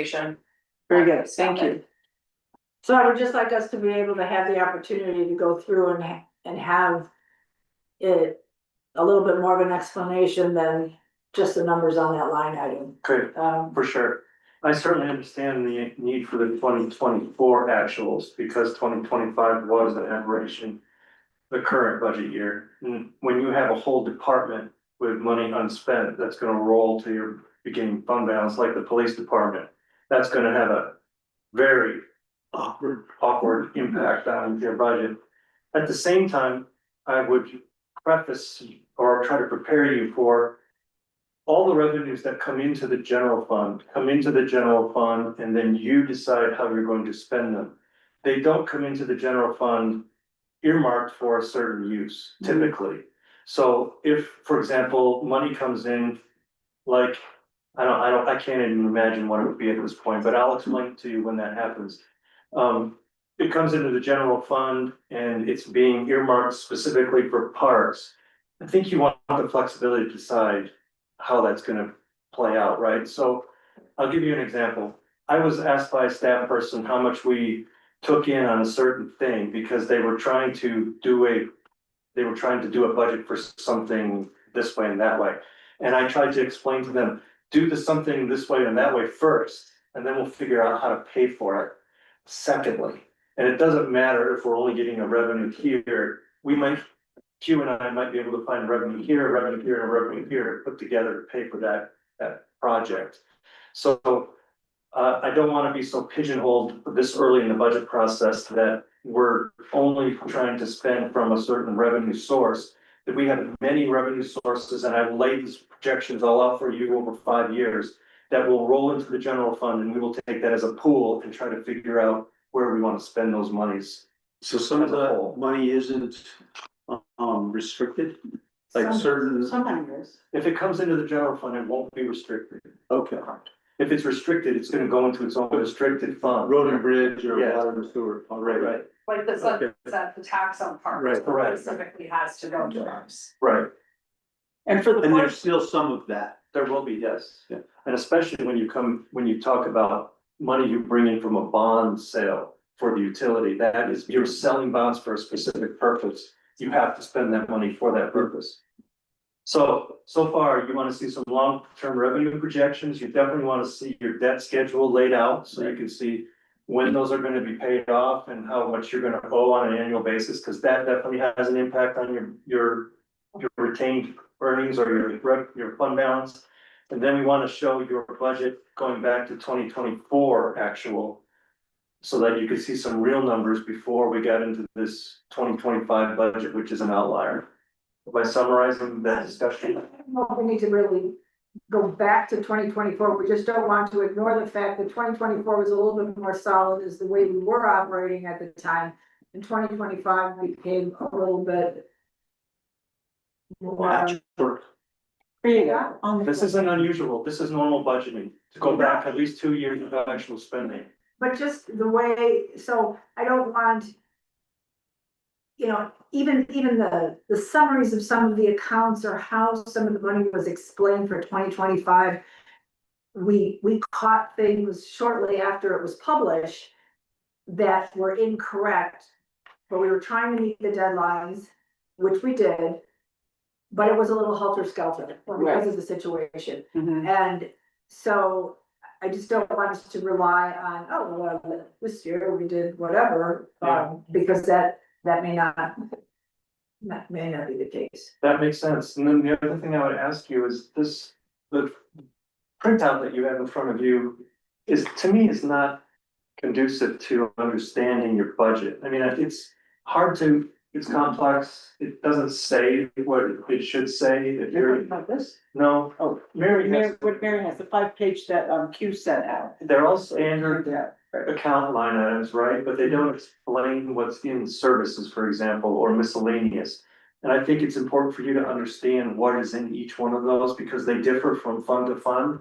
conversation. Very good, thank you. So I would just like us to be able to have the opportunity to go through and have it a little bit more of an explanation than just the numbers on that line item. Okay, for sure. I certainly understand the need for the 2024 actuals because 2025 was an aberration. The current budget year, and when you have a whole department with money unspent, that's gonna roll to your beginning fund balance, like the police department. That's gonna have a very awkward impact on your budget. At the same time, I would preface or try to prepare you for all the revenues that come into the general fund, and then you decide how you're going to spend them. They don't come into the general fund earmarked for a certain use typically. So if, for example, money comes in, like, I can't even imagine what it would be at this point, but I'll explain to you when that happens. It comes into the general fund and it's being earmarked specifically for parks. I think you want the flexibility to decide how that's gonna play out, right? So I'll give you an example. I was asked by a staff person how much we took in on a certain thing because they were trying to do a budget for something this way and that way. And I tried to explain to them, do the something this way and that way first, and then we'll figure out how to pay for it secondly. And it doesn't matter if we're only getting a revenue here, Q and I might be able to find revenue here, and revenue here to put together to pay for that project. So I don't want to be so pigeonholed this early in the budget process that we're only trying to spend from a certain revenue source, that we have many revenue sources, and I've laid these projections all out for you over 5 years that will roll into the general fund, and we will take that as a pool and try to figure out where we want to spend those monies. So some of the money isn't restricted, like certain. Sometimes. If it comes into the general fund, it won't be restricted. Okay. If it's restricted, it's gonna go into its own restricted fund. Road and bridge or Yeah. water and sewer. Right. Like the Okay. that the tax on parks Right. Correct. specifically has to go to parks. Right, And for the And there's parks, still some of that. there will be, yes. Yeah. And especially when you talk about money you bring in from a bond sale for the utility, that is, you're selling bonds for a specific purpose. You have to spend that money for that purpose. So far, you wanna see some long-term revenue projections, you definitely wanna see your debt schedule laid out, so you can see when those are gonna be paid off and how much you're gonna owe on an annual basis, cause that definitely has an impact on your retained earnings or your fund balance. And then we wanna show your budget going back to 2024 actual, so that you could see some real numbers before we got into this 2025 budget, which is an outlier. By summarizing that discussion. I don't know if we need to really go back to 2024, we just don't want to ignore the fact that 2024 was a little bit more solid as the way we were operating at the time. In 2025, we became a little bit more. Yeah. This isn't unusual, this is normal budgeting, to go back at least 2 years of actual spending. But just the way, so I don't want. You know, even the summaries of some of the accounts or how some of the money was explained for 2025. We caught things shortly after it was published that were incorrect. But we were trying to meet the deadlines, which we did. But it was a little helter-skelter because of the situation. And so I just don't want us to rely on, oh, well, this year we did whatever, because that may not be the case. That makes sense, and then the other thing I would ask you is this, the printout that you have in front of you is, to me, is not conducive to understanding your budget. I mean, it's hard to, it's complex, it doesn't say what it should say if you're. Like this? No, Mary has, What Mary has, the 5-page that Q sent out. they're all standard account line items, right? But they don't explain what's in services, for example, or miscellaneous. And I think it's important for you to understand what is in each one of those because they differ from fund to fund.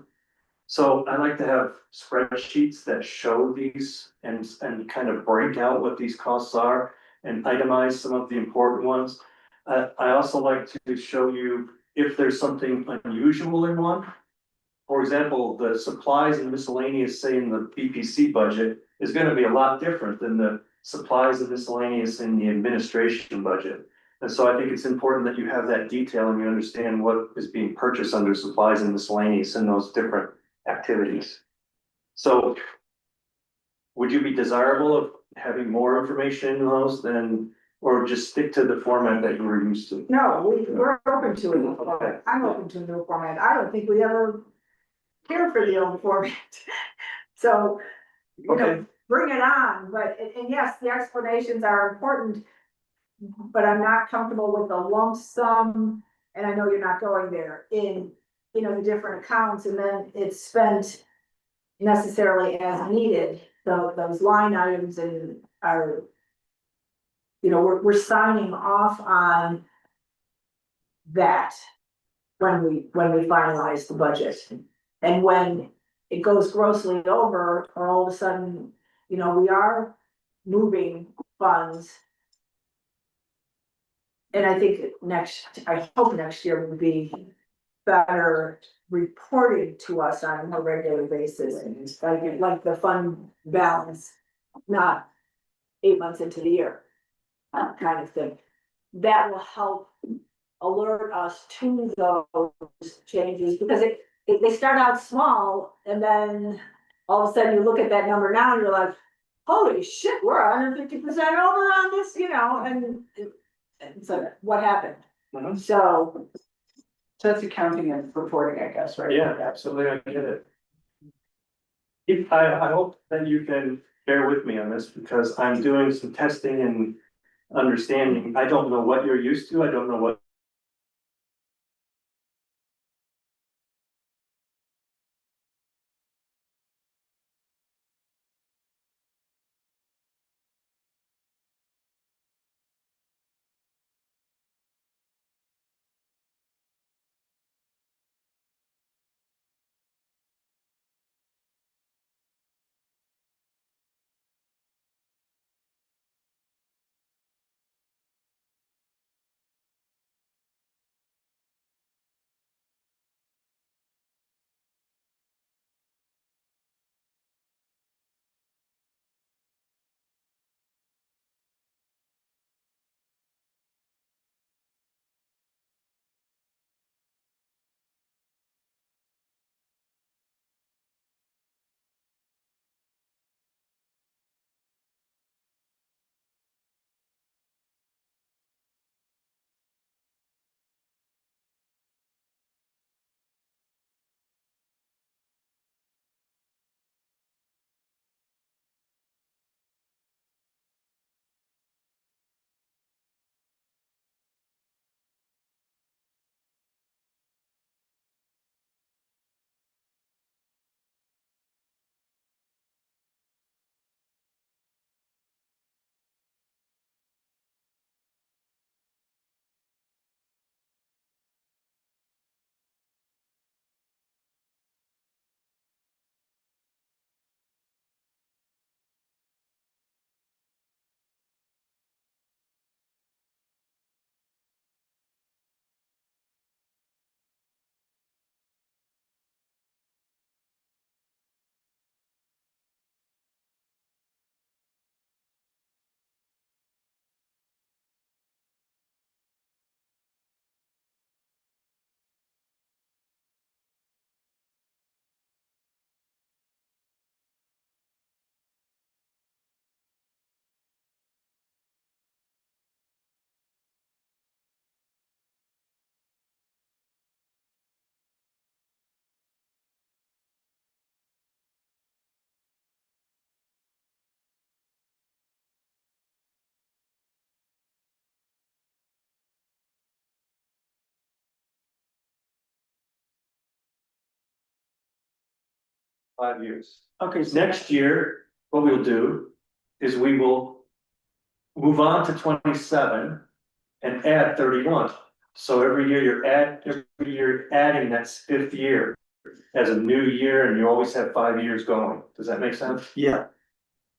So I like to have spreadsheets that show these and kind of break out what these costs are and itemize some of the important ones. I also like to show you if there's something unusual in one, for example, the supplies and miscellaneous, say in the BPC budget, is gonna be a lot different than the supplies and miscellaneous in the administration budget. And so I think it's important that you have that detail and you understand what is being purchased under supplies and miscellaneous in those different activities. So would you be desirable of having more information in those than, or just stick to the format that you were used to? No, we're open to it. I'm open to a new format. I don't think we ever care for the old format. So, you know, Okay. bring it on, but, and yes, the explanations are important. But I'm not comfortable with the lump sum, and I know you're not going there, in, you know, the different accounts, and then it's spent necessarily as needed, those line items and are, you know, we're signing off on that when we finalize the budget. And when it goes grossly over, or all of a sudden, you know, we are moving funds. And I think I hope next year will be better reported to us on a more regular basis, like the fund balance, not 8 months into the year. Kind of thing. That will help alert us to those changes, because they start out small, and then all of a sudden you look at that number now and you're like, holy shit, we're 150% over on this, you know, and so what happened? Mhm. So, That's accounting and reporting, I guess, right? Yeah, absolutely, I get it. I hope that you can bear with me on this because I'm doing some testing and understanding. I don't know what you're used to, I don't know what. $5 years. Okay, so next year, what we'll do is we will move on to 27 and add 31. So every year you're adding that 5th year as a new year, and you always have 5 years going. Does that make sense? Yeah,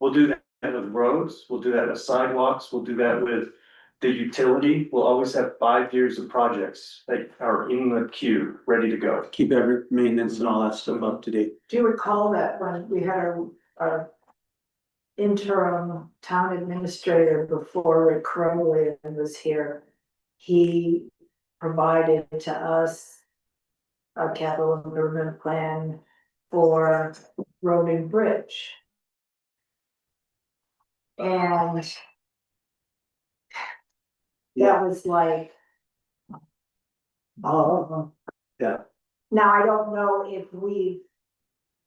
We'll do that with roads, we'll do that with sidewalks, we'll do that with the utility will always have 5 years of projects that are in the queue, ready to go. Keep every maintenance and all that stuff up to date. Do you recall that when we had our interim town administrator before Rick Crowley was here, he provided to us a capital improvement plan for road and bridge. And that was like, oh. Yeah. Now, I don't know if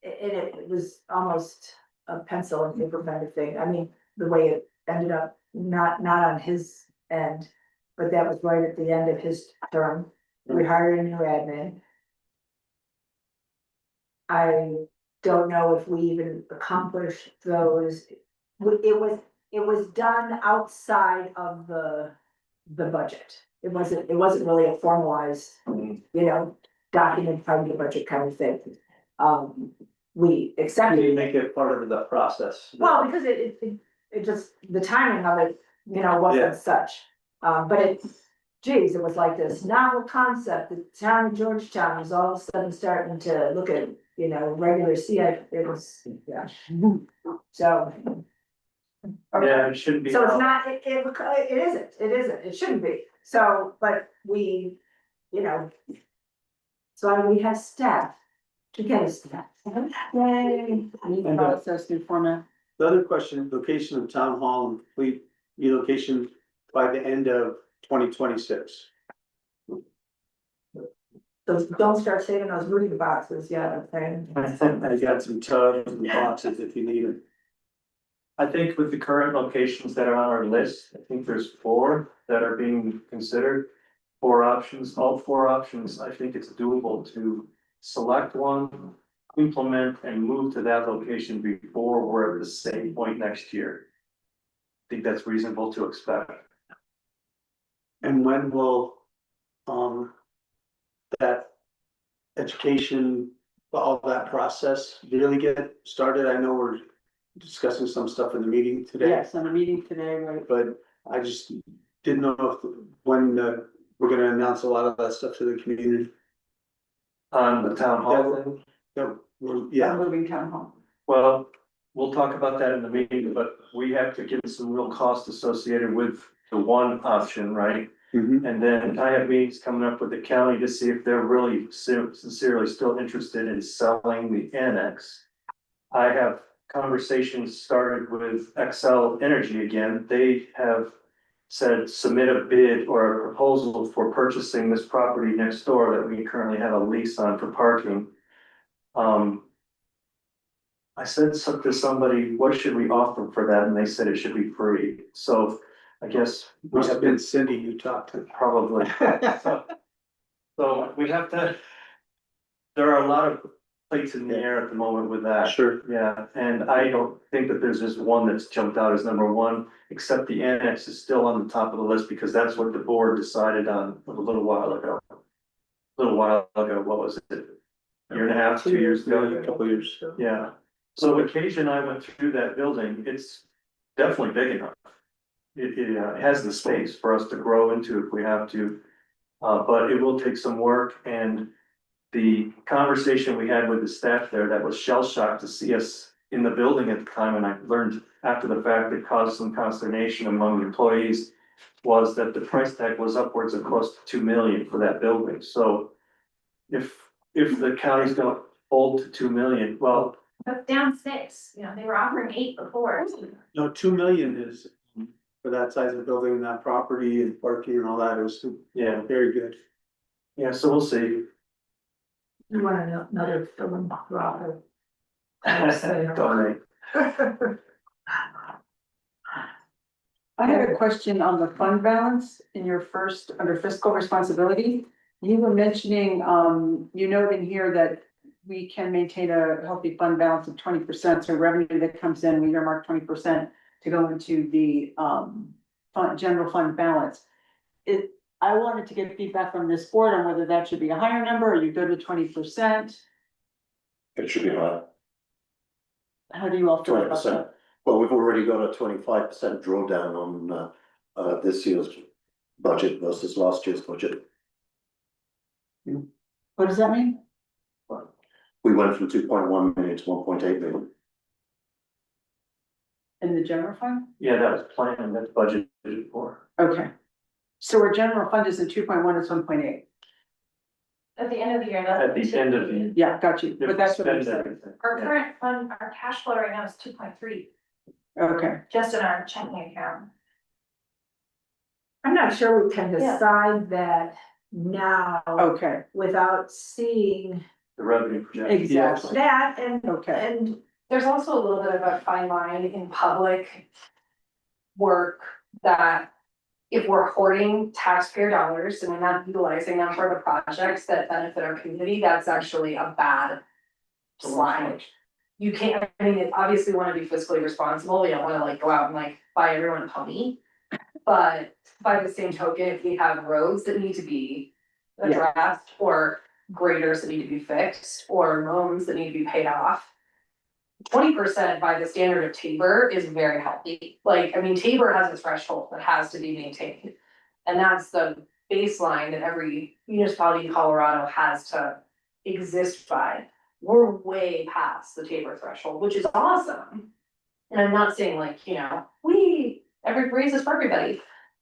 it was almost a pencil and paper kind of thing. I mean, the way it ended up, not on his end, but that was right at the end of his term. We hired a new admin. I don't know if we even accomplished those. It was done outside of the budget. It wasn't really a formalized, document part of the budget kind of thing. We accepted. You make it part of the process. Well, because it just, the timing of it, Yeah. wasn't such. But it was like this novel concept, the town of Georgetown was all of a sudden starting to look at, regular CI, it was, yeah. So. Yeah, it shouldn't be. So it's not, it isn't, it shouldn't be, so, but we, so we have staff to get us to that. Yay. New And, process, new format. The other question, location of town hall and complete relocation by the end of 2026. Don't start saving those moving boxes yet, okay? I got some tubs and boxes if you need them. I think with the current locations that are on our list, I think there's 4 that are being considered. 4 options, all 4 options, I think it's doable to select one, implement and move to that location before we're at the same point next year. I think that's reasonable to expect. And when will, that education, all that process really get started? I know we're discussing some stuff in the meeting today. Yes, on a meeting today, right? But I just didn't know if, when, we're gonna announce a lot of that stuff to the community. On the town hall thing, Yeah, Moving town hall. well, we'll talk about that in the meeting, but we have to get some real cost associated with the one option, right? mhm. And then I have meetings coming up with the county to see if they're really sincerely still interested in selling the annex. I have conversations started with Excel Energy again. They have said submit a bid or a proposal for purchasing this property next door that we currently have a lease on for parking. I said to somebody, what should we offer for that? And they said it should be free. So I guess we Must have have been been Cindy you talked to. probably. So we have to, there are a lot of plates in the air at the moment with that. Sure. Yeah, and I don't think that there's just one that's jumped out as number 1, except the annex is still on the top of the list because that's what the board decided on a little while ago. What was it? Year and a half, 2 years Yeah, ago? a couple years. Yeah, so occasion I went through that building, it's definitely big enough. It has the space for us to grow into if we have to. But it will take some work, and the conversation we had with the staff there that was shell shocked to see us in the building at the time, and I learned after the fact it caused some consternation among the employees, was that the price tag was upwards of close to 2 million for that building. So if the county's gonna hold to 2 million, well, But down 6, they were offering 8 before. No, 2 million is for that size of building and that property and parking and all that. It was yeah, very good. so we'll see. You want another philanthropic. Donate. I had a question on the fund balance in your first, under fiscal responsibility. You were mentioning, you note in here that we can maintain a healthy fund balance of 20%, so revenue that comes in, we earmark 20% to go into the, general fund balance. I wanted to get feedback from this board on whether that should be a higher number, or you go to 20%. It should be higher, How do you all feel about 20%. that? Well, we've already got a 25% drawdown on this year's budget versus last year's budget. What does that mean? We went from 2.1 million to 1.8 million. In the general fund? Yeah, that was planned, that's budgeted for. Okay. So our general fund isn't 2.1, it's 1.8. At the end of the year, that's. At the end of the year. Yeah, got you, but that's what I Spend said. everything. Our Yeah. current fund, our cash flow right now is 2.3, Okay, just in our checking account. I'm not sure we can Yeah. decide that now okay, without seeing The revenue projection. exactly. that Okay, and There's also a little bit of a fine line in public work that if we're hoarding taxpayer dollars and we're not utilizing them for the projects that benefit our community, that's actually a bad slide. You can't, I mean, obviously wanna be fiscally responsible, you don't wanna like go out and like buy everyone a pony. But by the same token, if we have roads that need to be addressed, or graders that need to be fixed, or loans that need to be paid off. 20% by the standard of Tabor is very healthy, like, I mean, Tabor has a threshold that has to be maintained. And that's the baseline that every municipality in Colorado has to exist by. We're way past the Tabor threshold, which is awesome. And I'm not saying like, you know, every raise is for everybody.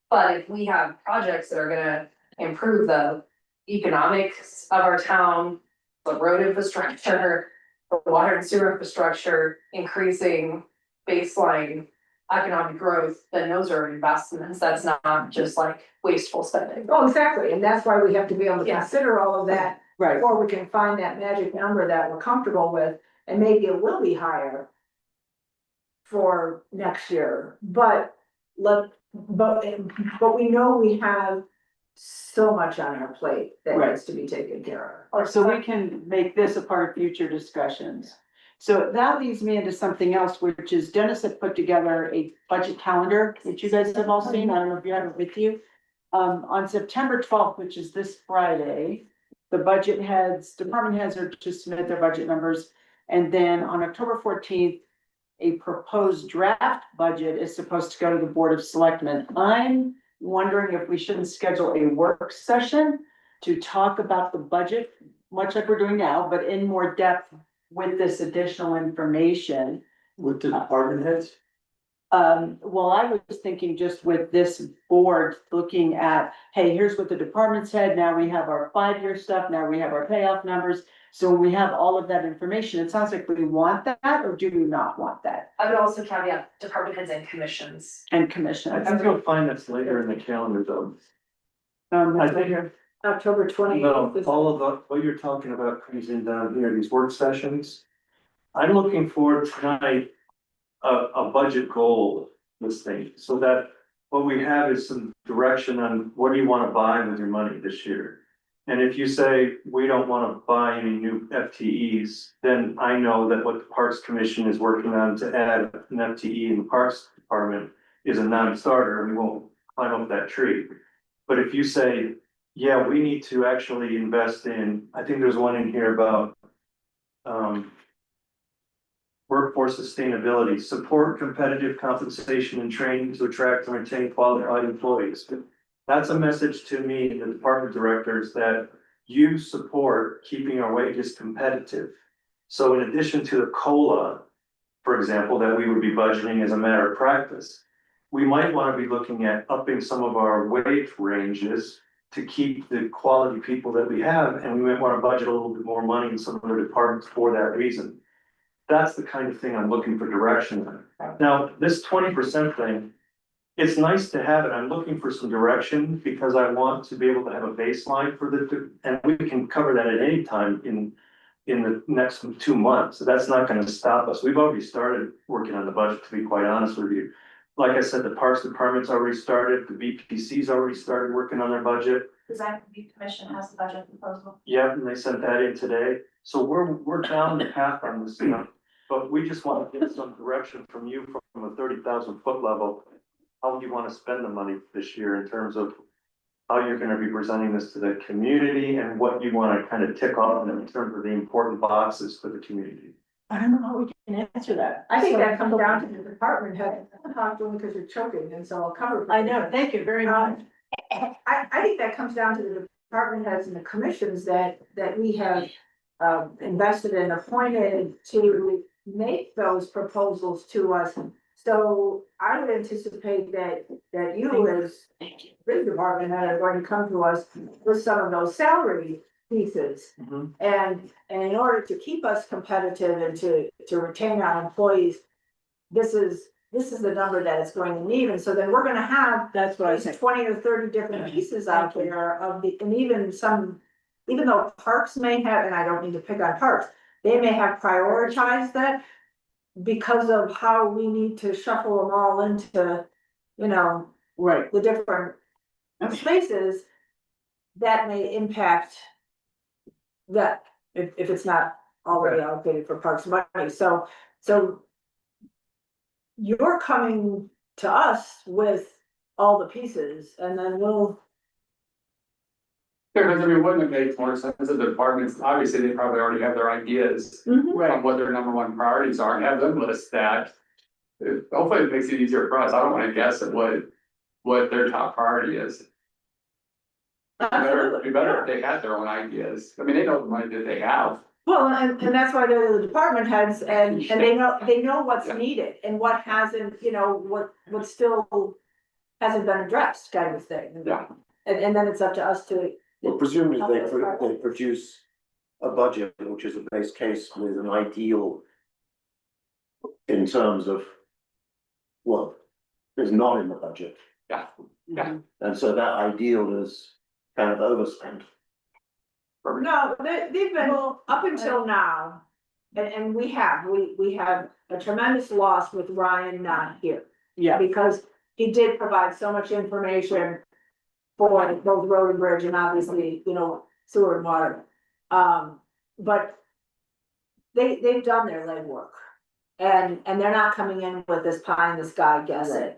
But if we have projects that are gonna improve the economics of our town, the road infrastructure, the water and sewer infrastructure, increasing baseline economic growth, then those are investments. That's not just like wasteful spending. oh, exactly, and that's why we have to be able to Yeah. consider all of that right, before we can find that magic number that we're comfortable with, and maybe it will be higher for next year, but we know we have so much on our plate that Right. needs to be taken care of. so we can make this a part of future discussions. So that leads me into something else, which is Dennis had put together a budget calendar, which you guys have all seen, I don't know if you have it with you. On September 12th, which is this Friday, the department heads are to submit their budget numbers. And then on October 14th, a proposed draft budget is supposed to go to the Board of Selectmen. I'm wondering if we shouldn't schedule a work session to talk about the budget, much like we're doing now, but in more depth with this additional information. With the department heads. Well, I was thinking just with this board looking at, hey, here's what the department said, now we have our 5-year stuff, now we have our payoff numbers. So when we have all of that information, it sounds like we want that, or do we not want that? I would also caveat department heads and commissions. And I commission. think you'll find that's later in the calendar though. I That's right think- here. October 20th. No, all of the, what you're talking about comes in down here, these work sessions. I'm looking for tonight, a budget goal listing, so that what we have is some direction on what do you wanna buy with your money this year? And if you say, we don't wanna buy any new FTEs, then I know that what the Parks Commission is working on to add an FTE in the Parks Department is a non-starter, and we won't climb up that tree. But if you say, yeah, we need to actually invest in, I think there's one in here about workforce sustainability, support competitive compensation and training to attract and retain qualified employees. That's a message to me, the department directors, that you support keeping our wages competitive. So in addition to the COLA, for example, that we would be budgeting as a matter of practice, we might want to be looking at upping some of our wage ranges to keep the quality people that we have, and we might want to budget a little bit more money in some of the departments for that reason. That's the kind of thing I'm looking for direction on. Now, this 20% thing, it's nice to have it. I'm looking for some direction because I want to be able to have a baseline for and we can cover that at any time in the next 2 months. So that's not gonna stop us. We've already started working on the budget, to be quite honest with you. Like I said, the Parks Department's already started, the BPC's already started working on their budget. Design Review Commission has the budget proposal. Yep, and they sent that in today. So we're down the path on this, but we just want to get some direction from you from a 30,000 foot level. How you want to spend the money this year in terms of how you're gonna be presenting this to the community and what you want to kind of tick off in terms of the important boxes for the community. I don't know how we can answer that. I think that comes down to the department head, I'm not doing because you're choking, and so I'll cover. for I you. know, thank you very much. I think that comes down to the department heads and the commissions that we have invested and appointed to make those proposals to us. So I would anticipate that you as big department head are going to come to us with some of those salary pieces. Mhm. And in order to keep us competitive and to retain our employees, this is the number that it's going to need, and so then we're gonna have That's what I there's think. 20 or 30 different pieces out there of the, and even some, even though parks may have, and I don't need to pick on parks, they may have prioritized that because of how we need to shuffle them all into, you know, Right. the different spaces that may impact that, if it's not already allocated for parks money, so you're coming to us with all the pieces, and then we'll. Because I mean, wouldn't it make more sense if the departments, obviously, they probably already have their ideas on what their number one priorities are, and have them list that. Hopefully it makes it easier for us, I don't wanna guess at what their top priority is. It'd be better if they had their own ideas, I mean, they know the money that they have. Well, and that's why they're the department heads, and they know what's Yeah. needed and what hasn't, you know, what still hasn't been addressed, kind of thing. Yeah. And then it's up to us to. Well, presumably they produce a budget, which is a base case with an ideal in terms of what is not in the budget. Yeah. And so that ideal is kind of overspent. No, they've been, up until now, and we have a tremendous loss with Ryan not here. Yeah, Because he did provide so much information for both road and bridge and obviously, you know, sewer and water. But they've done their legwork. And they're not coming in with this pie in the sky guessing.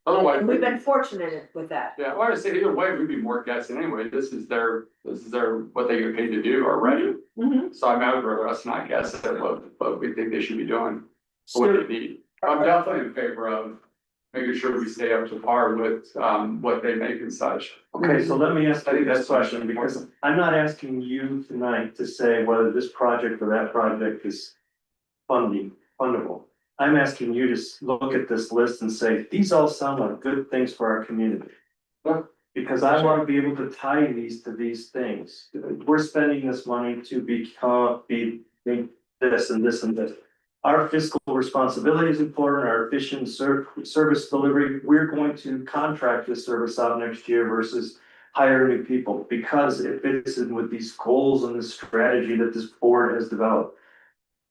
Otherwise, And we've been fortunate with that. yeah, well, I say either way, we'd be more guessing anyway, this is their, what they get paid to do already. Mhm. So I mean, I would rather us not guess at what we think they should be doing, or what they need. I'm definitely in favor of making sure we stay up to par with, what they make and such. Okay, so let me ask you this question, because I'm not asking you tonight to say whether this project or that project is fundable. I'm asking you to look at this list and say, these all sound like good things for our community. Yeah. Because I wanna be able to tie these to these things. We're spending this money to be this and this and this. Our fiscal responsibility is important, our efficient service delivery, we're going to contract this service out next year versus hire new people, because it fits in with these goals and this strategy that this board has developed.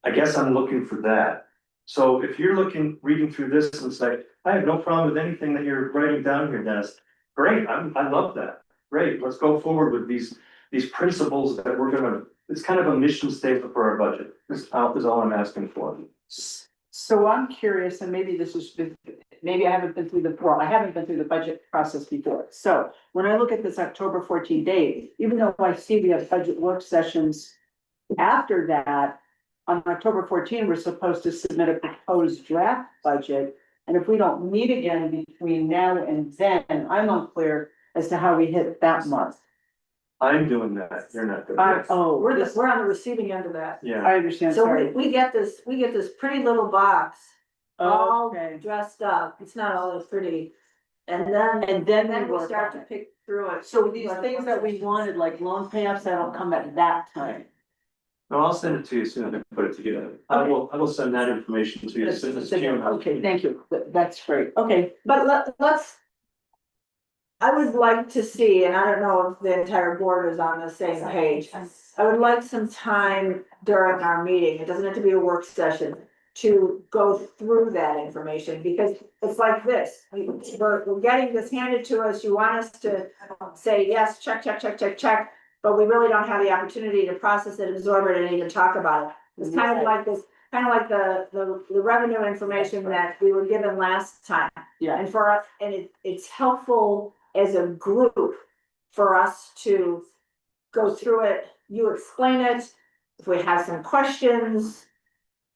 I guess I'm looking for that. So if you're reading through this and say, I have no problem with anything that you're writing down here, Dennis, great, I love that. Great, let's go forward with these principles that we're gonna, it's kind of a mission statement for our budget. This is all I'm asking for. so I'm curious, and maybe maybe I haven't been through I haven't been through the budget process before. So when I look at this October 14 date, even though I see we have budget work sessions after that, on October 14, we're supposed to submit a proposed draft budget. And if we don't meet again between now and then, I'm unclear as to how we hit that month. I'm doing that, you're not doing that. We're on the receiving end of that. Yeah, I understand, So sorry. we get this pretty little box, all Okay. dressed up, it's not all as pretty. And then we'll start to pick through it. So these things that we wanted, like loan payoffs, that'll come at that time. no, I'll send it to you as soon as I put it together. I will send that information to you as soon as Jim. Okay, thank you, that's great, okay. But let's. I would like to see, and I don't know if the entire board is on the same page. I would like some time during our meeting, it doesn't have to be a work session, to go through that information, because it's like this. We're getting this handed to us, you want us to say, yes, check, but we really don't have the opportunity to process it, absorb it, and even talk about it. It's kind of like this, kind of like the revenue information that we were given last time. Yeah, And for us, and it's helpful as a group for us to go through it, you explain it, if we have some questions,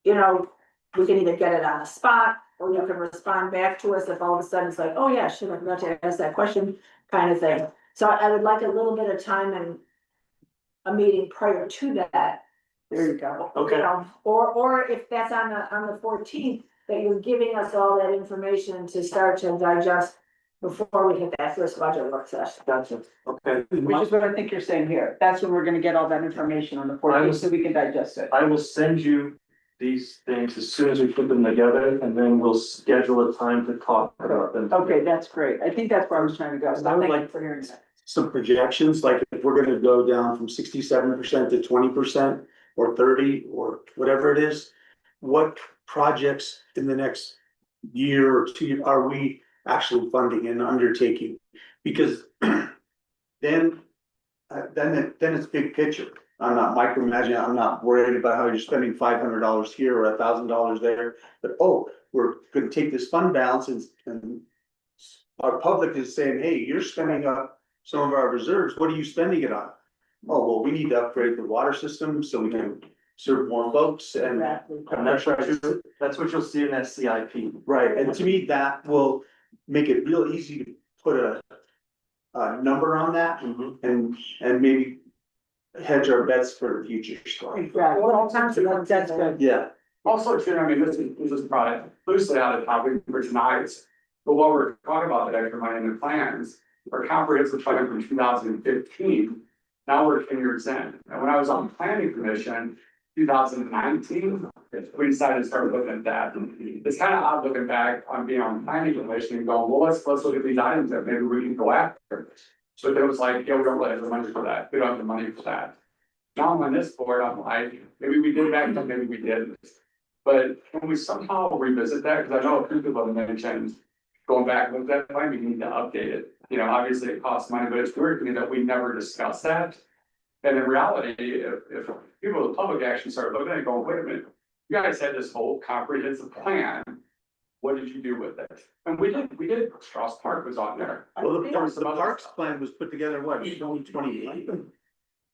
you know, we can either get it on the spot, or you can respond back to us if all of a sudden it's like, oh yeah, shit, I forgot to ask that question, kind of thing. So I would like a little bit of time and a meeting prior to that. There you go. Okay. You know, or if that's on the 14th, that you're giving us all that information to start to digest before we hit that first budget work session. Gotcha, okay. Which is what I think you're saying here. That's when we're gonna get all that information on the 14th, so we can digest it. I will send you these things as soon as we put them together, and then we'll schedule a time to talk about them. Okay, that's great. I think that's where I was trying to go. So I would thank you like- for hearing that. Some projections, like if we're gonna go down from 67% to 20% or 30 or whatever it is. What projects in the next year or 2 are we actually funding and undertaking? Because then it's big picture. I'm not micromanaging, I'm not worried about how you're spending $500 here or $1,000 there. But, oh, we're gonna take this fund balance and our public is saying, hey, you're spending up some of our reserves, what are you spending it on? Oh, well, we need to upgrade the water system so we can serve more folks and. Exactly. And that's what you'll see in that CIP. Right, and to me, that will make it real easy to put a number on that and maybe hedge our bets for the future stuff. Exactly. That's good. Yeah, Also, too, I mean, this is probably loosely out of topic for tonight, but what we're talking about, the extra money in the plans, our comprehensive plan from 2015, now we're 10 years in. And when I was on the planning commission, 2019, we decided to start looking at that. It's kind of odd looking back on being on the planning commission and going, well, let's look at these items that maybe we can go after. So it was like, yeah, we don't really have the money for that. We don't have the money for that. Now I'm on this board, I'm like, maybe we did back then, maybe we didn't. But can we somehow revisit that? Because I know a few people have mentioned going back with that plan, we need to update it. You know, obviously it costs money, but it's weird to me that we never discussed that. And in reality, if people in the public actually start looking at it going, wait a minute, you guys had this whole comprehensive plan. What did you do with it? And we did, Strauss Park was on there. well, There was the some other parks stuff. plan was put together, what, 2020?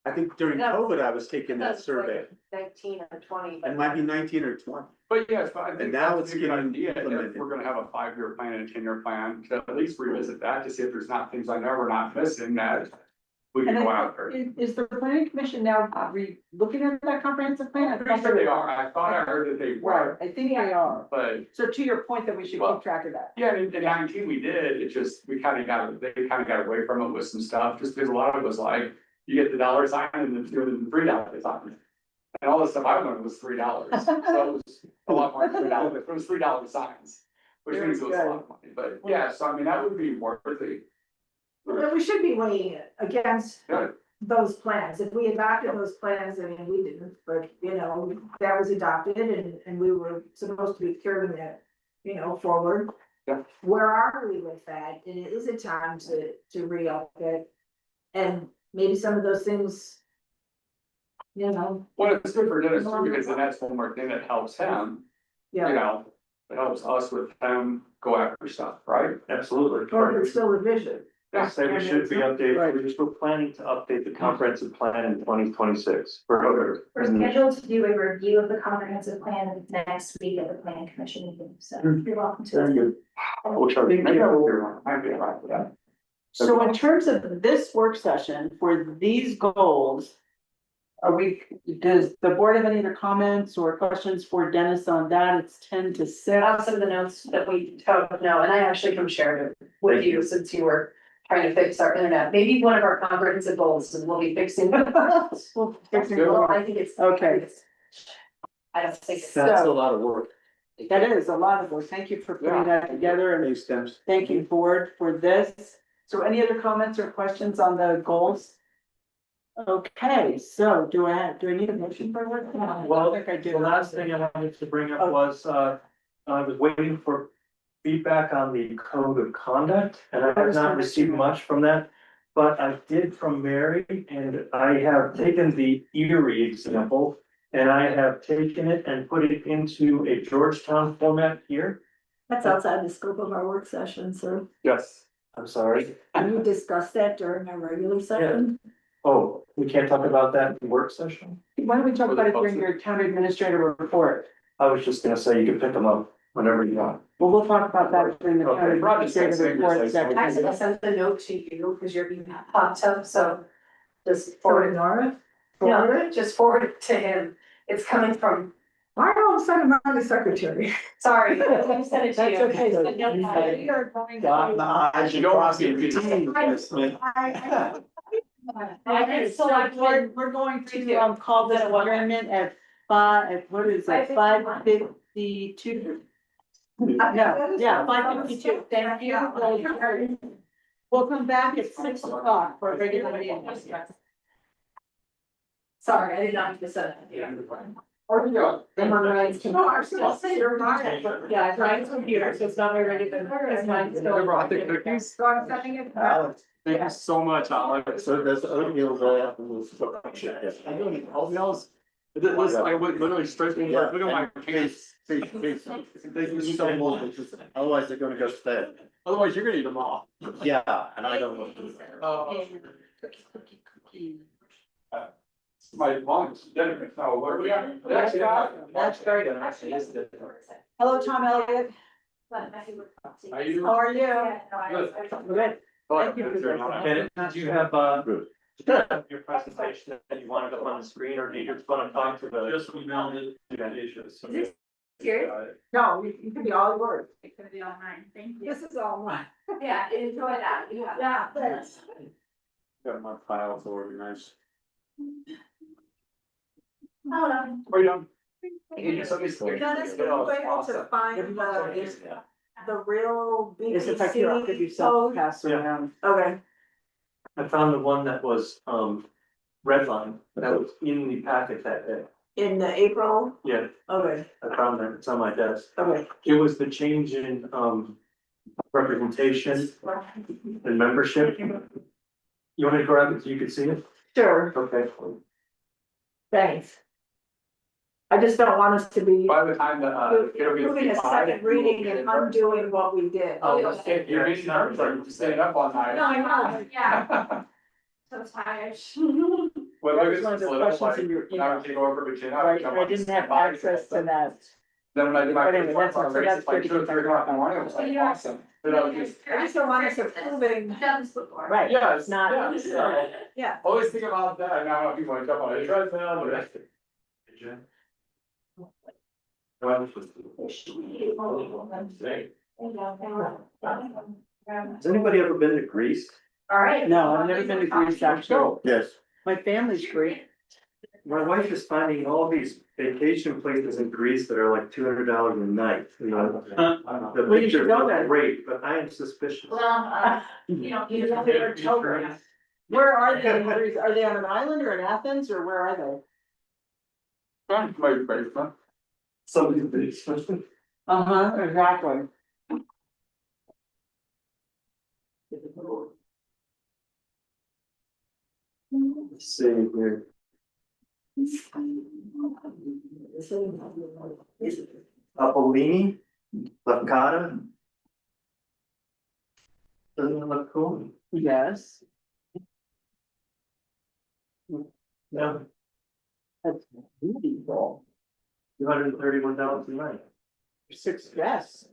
I think during COVID, I was taking that survey, 19 or 20. it might be 19 or 20. But yes, but I And think now that's it's a good getting idea, if implemented. we're gonna have a 5-year plan and a 10-year plan, to at least revisit that to see if there's not things I know we're not missing that. We can And go I after. think, is the planning commission now looking at that comprehensive plan? I'm pretty sure they are, I thought I heard that they Right, were, I think they are. but So to your point that we should Well, keep track of that. yeah, in 19 we did, it just, they kind of got away from it with some stuff, just because a lot of it was like, you get the dollar sign and it's doing the $3 sign. And all the stuff I learned was $3, so it was a lot more than $3, it was $3 signs. Which Very means it was a good. lot of money, but yeah, so I mean, that would be worthy. But we should be weighing it against Yeah. those plans. If we adopted those plans, I mean, we didn't, but you know, that was adopted and we were supposed to be carrying that, you know, forward. Yeah. Where are we with that? And is it time to re-up it? And maybe some of those things, you know, Well, it's good for Dennis too, because then that's one more thing that helps him, you yeah, know, it helps us with him go after stuff, right? Absolutely. or if it's still revision. I say we should be updated, we're just planning to update the comprehensive plan in 2026 for. We're scheduled to do a review of the comprehensive plan next week at the planning commission meeting, so you're welcome to. Very good. Which I think, maybe I will be wrong, I might be right with that. So in terms of this work session for these goals, does the board have any other comments or questions for Dennis on that? It's 10 to 6. Out some of the notes that we took, no, and I actually can share it with Thank you since you were trying to fix our internet. Maybe one of our comprehensive goals is we'll be fixing. Well, fixing the Well, work. I think it's. Okay. I don't think it's. That's a So- lot of work. That is a lot of work. Thank you for putting that together and Thanks, Stems. thank you, board, for this. So any other comments or questions on the goals? Okay, so do I need a motion for work? Well, I think I the do. last thing I wanted to bring up was, I was waiting for feedback on the code of conduct, and I have not received much from that. But I did from Mary, and I have taken the Erie example, and I have taken it and put it into a Georgetown format here. That's outside the scope of our work session, so Yes. I'm sorry. can we discuss that during our regular session? Oh, we can't talk about that in the work session? Why don't we talk about it during your town administrator report? I was just gonna say, you can pick them up whenever you want. Well, we'll talk about that during the Okay. county administrative report I section. sent the note to you because you're being popped up, so just For forward, Nora? no, just forward it to him. It's coming from, Why all of a sudden am I the secretary? sorry, I sent it to That's you. okay. I So said, no, we are going to- You don't want to be. I did select one. We're going to call this adjournment at what is it, 5:52? No, yeah, 5:52. Thank you. We'll come back at 6 o'clock for a regular meeting. Sorry, I did not mean to send it to you. Where you going? I'm on Ryan's No, I was computer. gonna say you're right. Yeah, it's Ryan's computer, so it's not already been. It's mine's still- Never brought the cookies? So I'm sending it back. Alex, Thank you so much, Alex. so there's oatmeal there. And we'll I don't know, all else. This, I would literally stretch me, look at my pants. Please. Thank you so much. Otherwise, they're gonna go stale. Otherwise, you're gonna eat them all. Yeah, and I don't want to. My mom's dinner, no, what are we at? That's very good. Hello, Tom Elliott. How you doing? How are you? Good. Good. Thank you for And did you have, Good. your presentation that you wanted up on the screen, or do you just wanna talk to the? Just emailed it. No, you can be all yours. It could be all mine, thank you. This is all mine. Yeah, enjoy that, yeah. Yeah, thanks. Got my files organized. Hello. Are you done? Dennis, were you able to find the real Is it like here, I'll give you BPC some code? pass around. Okay, I found the one that was, redline, that was in the packet that day. in the April, Yeah, okay, I found that, it's on my desk. okay. It was the change in, representation and membership. You want me to grab it so you can see it? Sure, Okay. thanks. I just don't want us to be By the time that, it'll be. moving a second reading and undoing what we did. You're getting nervous, like, staying up all night. No, I know. Yeah, so tired. Well, That look was at one of this, the lit up questions like, in your I email. would take over for Virginia. Right, I didn't have access to that. Then when I did my. But anyway, that's- so that's like good 2 or to 3 o'clock in the morning, it was like awesome. But I was just, I just don't want us approving, Done this before. Right. yeah, It's not. yeah. yeah. Always think about that, now I don't know if people want to jump on a treadmill, but. Has anybody ever been to Greece? All right. No, I've never been to Greece, actually. Yes. My family's Greek. My wife is finding all these vacation places in Greece that are like $200 a night, you know? The Well, you should pictures go look there. great, but I am suspicious. Well, you know, you Yeah, they're children. Where are they in Greece? Are they on an island or in Athens, or where are they? My basement. Somebody's. Exactly. Let's see here. Apollini, Lavcata. Doesn't it look cool? Yes. No, That's beautiful. $231 a night. 6 guests.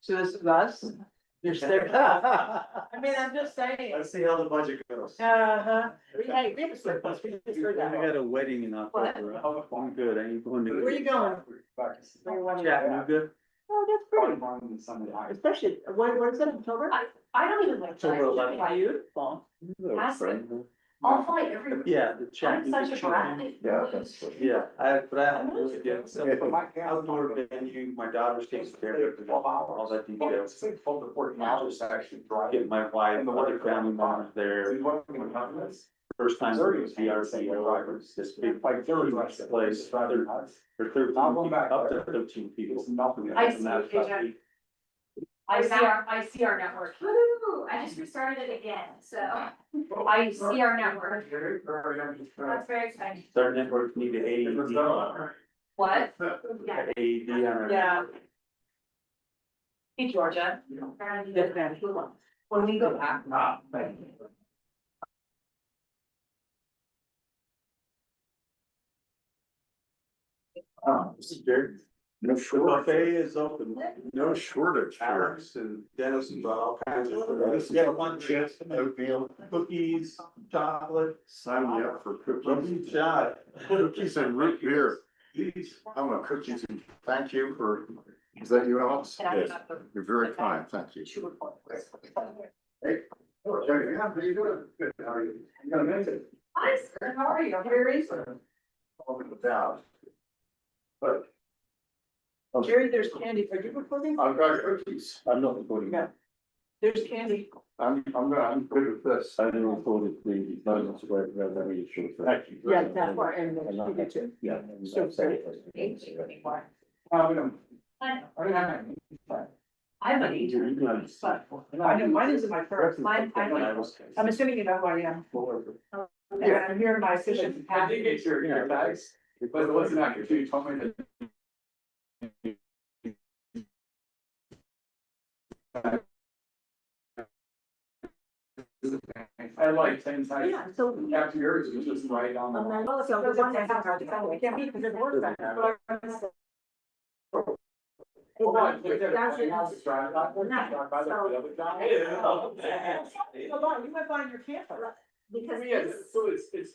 So this is us. You're there. I mean, I'm just saying. Let's see how the budget goes. Hey, we have a surplus. We just heard I that. got a wedding in October. I'm good. I ain't going to. Where you going? Chattanooga. Oh, that's pretty. Especially, what is it, October? I don't even like. October 11th. Beautiful. I'll fly every. Yeah, the I'm Chattanooga. such a brat. Yeah, that's. Yeah, but I have really good stuff. Outdoor venue, my daughter's taking care of it, all that details. Get my wife, other family members there. First time it was VRC, this big place, for 13 people, up to 13 people. I see it, Adrian. I see our network. Woo, I just restarted it again, so I see our network. That's very exciting. Their network needed AED. What? Yeah. AED on our. Yeah. Hey, Georgia, Yes, ma'am. when we go back. This is Jared. No The shortage. buffet is open. No shortage. Alex and Dennis and all kinds of, yeah, lunch, Oatmeal. cookies, chocolate. Sign me up for Don't be cookies. shy. Cookies and root beer. Please. I want cookies and thank you for, is that you, Alex? Yes, you're very kind, thank you. Okay, how are you doing? Good, how are you? You gonna make it? Hi, sir, how are you? Very Over the down. But Jerry, there's candy. Are you recording? I've got cookies. I'm not recording Yeah. There's candy. I'm good with this. I didn't record the moments where we should. Thank you. Yeah, that's why, and you get to. Yeah. So, sorry. I'm an agent, but I know mine isn't my first. I'm assuming you know who I am. Yeah, I'm here in my official. I did get your bags, but it wasn't accurate, you told me that. I had like 10 times. Yeah, so. After yours, it was just right on. And then the- also the one that's. I can't beat because it works back there. Hold on, wait there. That's it. Drive by the other guy. Hold on, you might find your camper. Because Yeah, this, so it's. this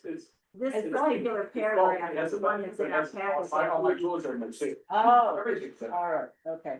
particular paragraph That's is the one that's in our package. All my tools are in the safe. Oh, Everything's in. all right, okay.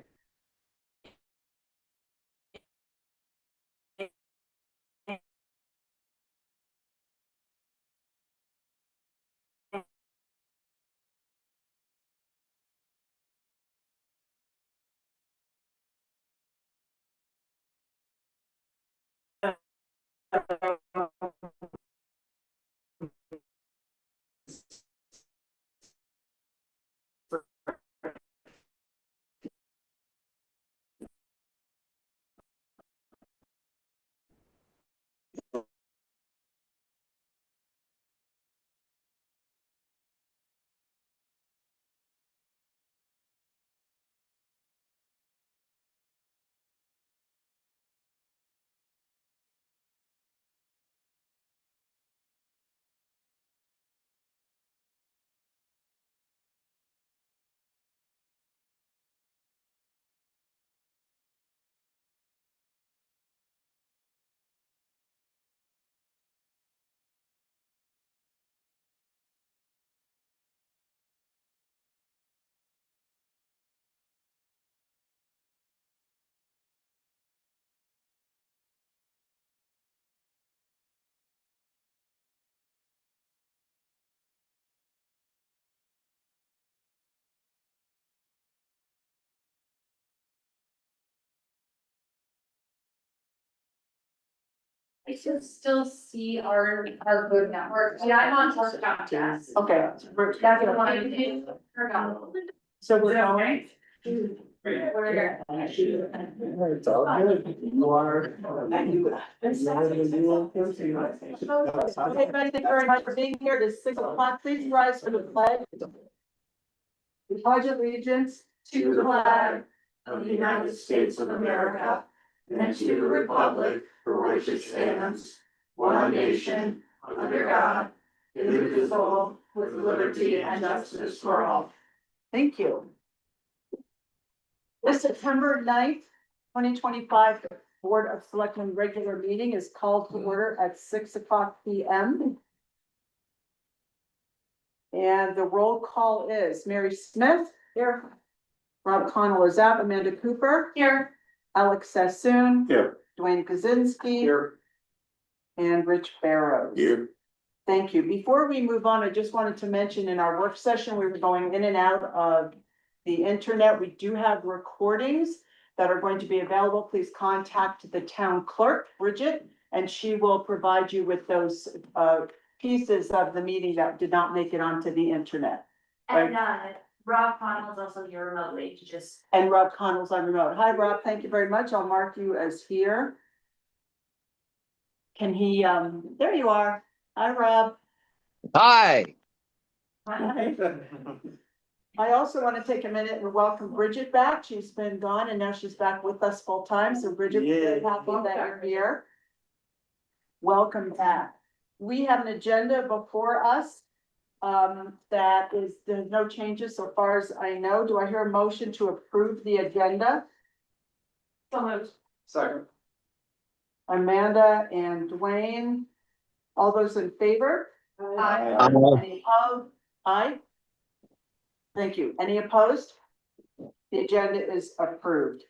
I should still see our good network. Yeah, I'm on Torch Comcast. Okay. That's the one I'm in. So we're going. It's all good. Water. Okay, everybody, thank you very much for being here. It is 6 o'clock. Please rise for the pledge. The pledge of allegiance To the flag of the United States of America and to the republic for which it stands, one nation, under God, indivisible, with liberty and justice for all. Thank you. The September 9th, 2025 Board of Selectmen regular meeting is called to order at 6 o'clock PM. And the roll call is Mary Smith. Here. Rob Connell is out. Amanda Cooper. Here. Alex Sassoon. Here. Dwayne Kaczynski. Here. And Rich Barrows. Here. Thank you. Before we move on, I just wanted to mention in our work session, we were going in and out of the internet. We do have recordings that are going to be available. Please contact the town clerk, Bridget, and she will provide you with those pieces of the meeting that did not make it onto the internet. And Rob Connell is also here remotely to just. And Rob Connell's on remote. Hi, Rob. Thank you very much. I'll mark you as here. Can he, there you are. Hi, Rob. Hi. Hi. I also want to take a minute and welcome Bridget back. She's been gone and now she's back with us full time. So Bridget, we're very happy that you're here. Welcome back. We have an agenda before us. that is, there's no changes so far as I know. Do I hear a motion to approve the agenda? So moved. Second. Amanda and Dwayne, all those in favor? Aye. Any opposed? Aye. Thank you. Any opposed? The agenda is approved.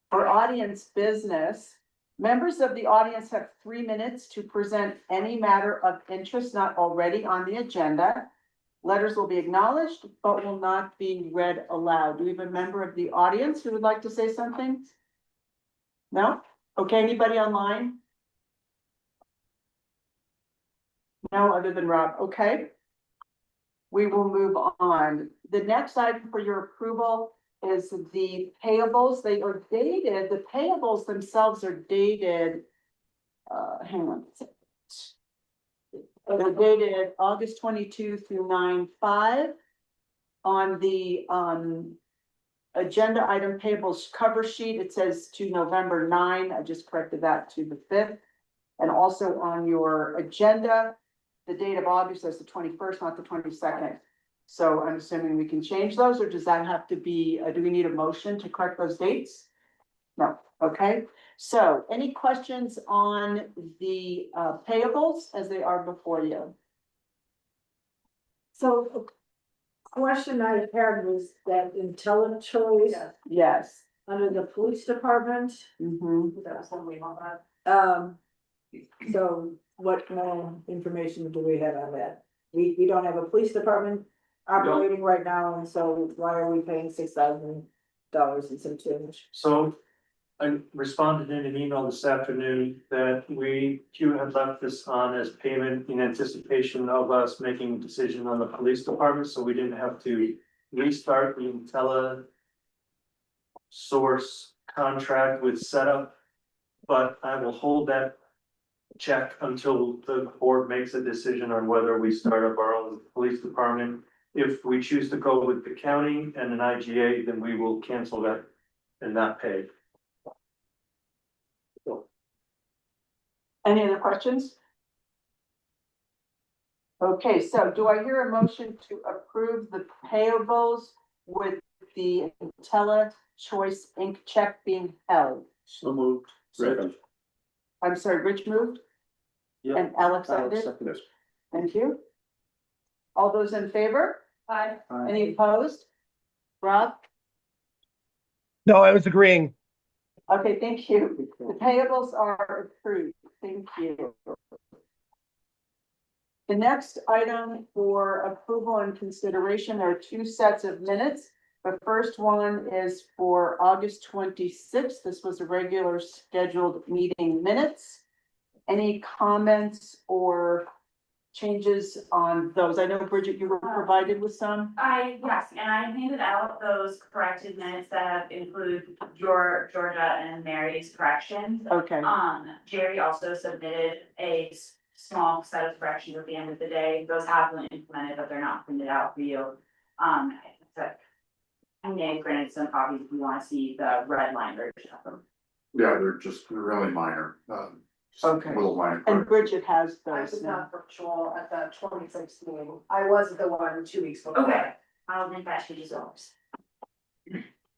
For audience business, members of the audience have 3 minutes to present any matter of interest not already on the agenda. Letters will be acknowledged, but will not be read aloud. Do we have a member of the audience who would like to say something? No? Okay, anybody online? No, other than Rob, okay. We will move on. The next item for your approval is the payables. They are dated, the payables themselves are dated. Hang on. They're dated August 22 through 9/5. On the, agenda item payables cover sheet, it says to November 9. I just corrected that to the 5th. And also on your agenda, the date of August is the 21st, not the 22nd. So I'm assuming we can change those, or does that have to be, do we need a motion to correct those dates? No, okay. So any questions on the payables as they are before you? So, a question I had was that IntelliChoice Yes. under the police department, Mhm. That was one we want that. so what more information do we have on that? We don't have a police department operating right now, and so why are we paying $6,000 and some change? So I responded in an email this afternoon that you had left this on as payment in anticipation of us making a decision on the police department, so we didn't have to restart the source contract with setup. But I will hold that check until the board makes a decision on whether we start up our own police department. If we choose to go with the county and an IGA, then we will cancel that and not pay. Any other questions? Okay, so do I hear a motion to approve the payables with the IntelliChoice Inc. check being held? So moved. Second. I'm sorry, Rich moved Yeah. and Alex seconded. Yes. Thank you. All those in favor? Aye. Any opposed? Rob? No, I was agreeing. Okay, thank you. The payables are approved. Thank you. The next item for approval and consideration, there are 2 sets of minutes. The first one is for August 26th. This was a regular scheduled meeting minutes. Any comments or changes on those? I know, Bridget, you were provided with some. Yes, and I handed out those corrected minutes that include Georgia and Mary's corrections. Okay, Jerry also submitted a small set of corrections at the end of the day. Those have been implemented, but they're not printed out for you. But I may have printed some copies if you want to see the red line version of them. Yeah, they're really minor, just Okay. little minor. and Bridget has I was those now. not virtual at the 26th meeting. I was the one 2 weeks before. Okay, I'll make that change as well.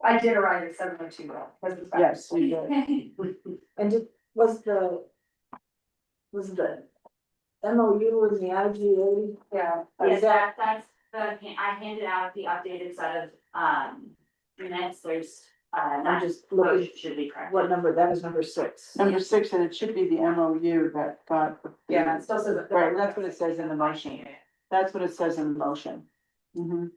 I did arrive at 7:02 though. because it's back. Yes, you did. And was the MOU and the IGA? Yeah. Yes, that's I handed out the updated set of minutes. There's I'm that just looking, should be correct. what number, that is number 6. Number 6, and it should be the MOU that got. Yeah, it still says. Right, that's what it says in the motion. That's what it says in the motion. Mhm.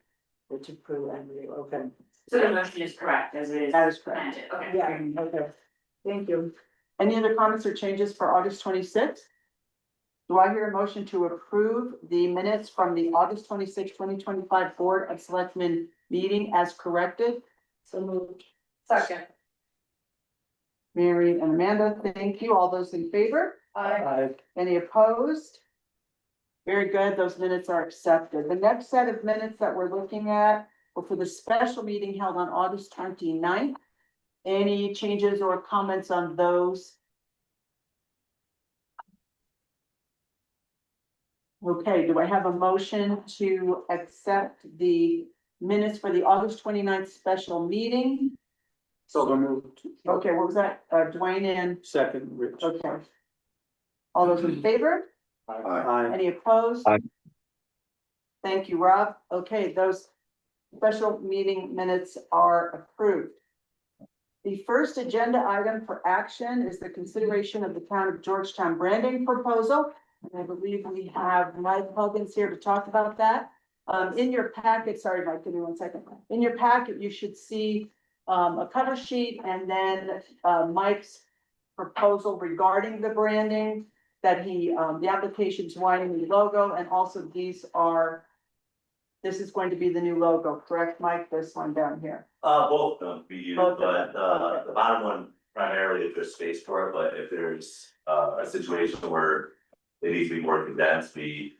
To approve MOU, okay. So the motion is correct as it is. That is correct. presented. Okay. Yeah, okay. Thank you. Any other comments or changes for August 26th? Do I hear a motion to approve the minutes from the August 26, 2025 Board of Selectmen meeting as corrected? So moved. Second. Mary and Amanda, thank you. All those in favor? Any opposed? Very good, those minutes are accepted. The next set of minutes that we're looking at were for the special meeting held on August 29th. Any changes or comments on those? Okay, do I have a motion to accept the minutes for the August 29th special meeting? So moved. Okay, what was that? Dwayne and, Second, Rich. okay. All those in favor? Aye. Any opposed? Aye. Thank you, Rob. Okay, those special meeting minutes are approved. The first agenda item for action is the consideration of the town of Georgetown branding proposal. And I believe we have Mike Huggins here to talk about that. In your packet, sorry, Mike, give me 1 second. In your packet, you should see a cover sheet and then Mike's proposal regarding the branding that the application's wanting the logo, and also this is going to be the new logo, correct, Mike? This one down here. Both of them be used, Both of but, them, okay. the bottom one primarily if there's space for it, but if there's, a situation where it needs to be more condensed, the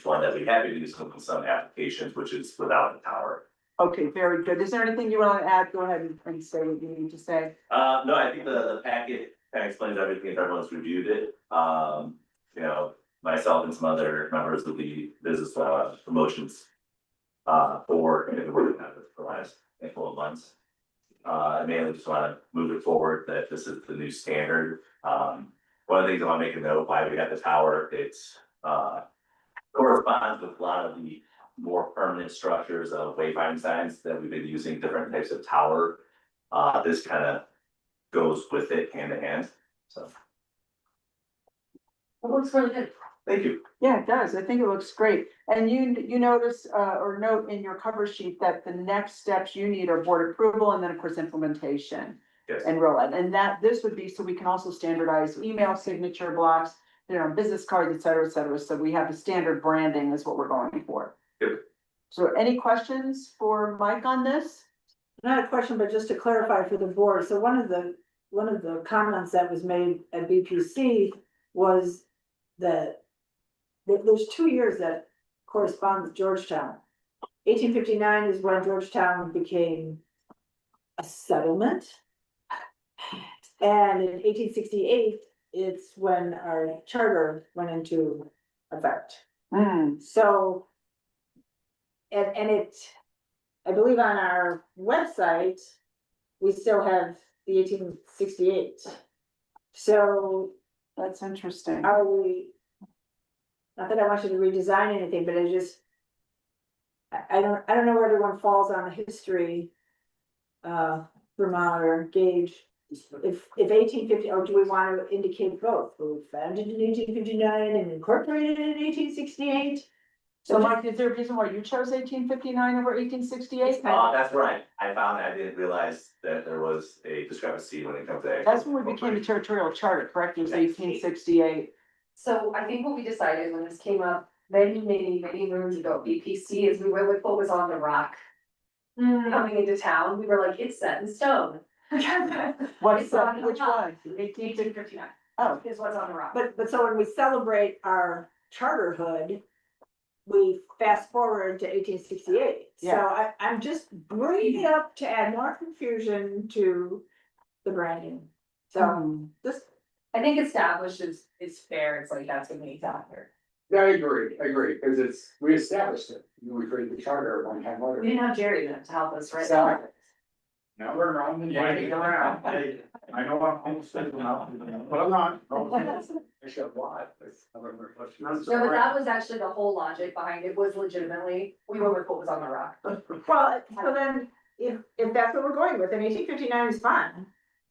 one that we have to do some applications, which is without the tower. Okay, very good. Is there anything you want to add? Go ahead and say what you need to say. No, I think the packet kind of explains everything if everyone's reviewed it. You know, myself and some other members of the business, promotions. For, and we're working on it for the last handful of months. I mainly just wanna move it forward, that this is the new standard. One of the things I wanna make a note, why we got the tower, it's, corresponds with a lot of the more permanent structures of wayfinding signs that we've been using, different types of tower. This kind of goes with it hand in hand, so. It looks really good. Thank you. Yeah, it does. I think it looks great. And you notice, or note in your cover sheet that the next steps you need are board approval and then of course implementation Yes. and rollout. And this would be, so we can also standardize email signature blocks, business cards, et cetera, et cetera. So we have the standard branding is what we're going for. Yep. So any questions for Mike on this? Not a question, but just to clarify for the board, so one of the comments that was made at BPC was that there's 2 years that correspond with Georgetown. 1859 is when Georgetown became a settlement. And in 1868, it's when our charter went into effect. So, and it, I believe on our website, we still have the 1868. So That's interesting. are we, not that I want you to redesign anything, but I don't know where everyone falls on the history thermometer gauge. If 1850, or do we want to indicate both? We were founded in 1859 and incorporated in 1868. So Mike, is there a reason why you chose 1859 over 1868? That's right. I found I didn't realize that there was a discrepancy when it comes to. That's when we became a territorial charter, correct? It was 1868. So I think what we decided when this came up many moons ago, BPC, is we went with what was on the rock. Coming into town, we were like, it's set in stone. What's It's on that? the Which rock. one? 1859 Oh, is what's on the rock. But so when we celebrate our charterhood, we fast forward to 1868. So Yeah. I'm just bringing it up to add more confusion to the branding. So just, I think established is fair, it's like, that's what we need out here. Yeah, I agree, because we established it, we created the charter one time later. We didn't have Jerry to help us, right? So- Now we're around and winding around. I know I'm almost thinking now, but I'm not. I should lie. No, but that was actually the whole logic behind it, was legitimately, we went with what was on the rock. well, so then if that's what we're going with, then 1859 is fine.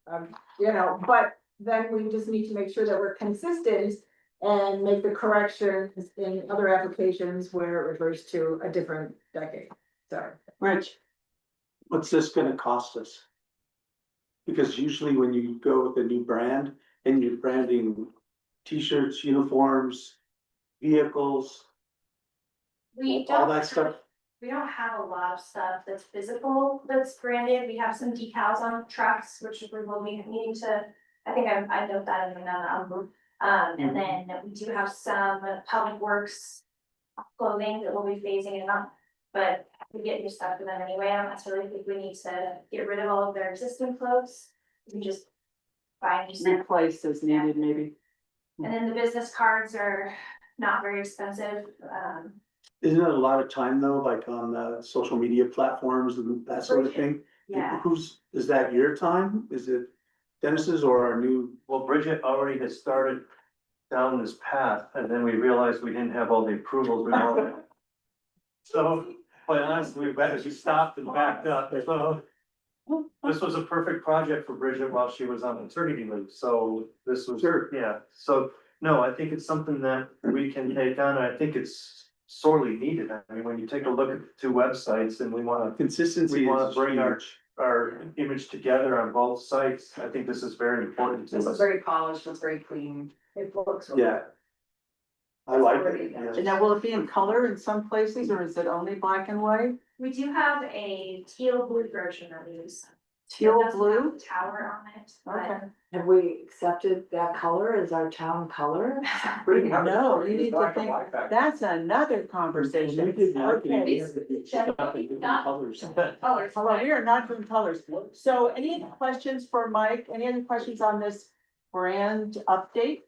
But then we just need to make sure that we're consistent and make the corrections in other applications where it refers to a different decade. So. Rich, What's this gonna cost us? Because usually when you go with a new brand and you're branding t-shirts, uniforms, vehicles, We all don't, that stuff. we don't have a lot of stuff that's physical, that's branded, we have some decals on trucks, which we will be needing to, I think I note that in the album. And then we do have some public works clothing that we'll be phasing out, but we get new stuff for them anyway. I don't necessarily think we need to get rid of all of their existing clothes. We can just buy new stuff. replace as needed, maybe. And then the business cards are not very expensive, Isn't it a lot of time though, like on the social media platforms and that sort of thing? yeah. Is that your time? Is it Dennis's or our new? Well, Bridget already had started down this path, and then we realized we didn't have all the approvals we wanted. So, quite honestly, we stopped and backed up, so. This was a perfect project for Bridget while she was on maternity leave, so this was, Sure. yeah, so, no, I think it's something that we can take on, and I think it's sorely needed. I mean, when you take a look at the two websites and we wanna, Consistency we wanna is bring huge. our image together on both sites, I think this is very important to This is us. very polished, it's very clean, it looks. really Yeah. I like Already it. done. yeah. And now, will it be in color in some places, or is it only black and white? We do have a teal blue version that we use. Teal It doesn't have blue? the tower on it, Okay. but Have we accepted that color as our town color? No, you need to think, that's another conversation. Okay. colors. Well, we are not doing colors. So any questions for Mike? Any other questions on this brand update?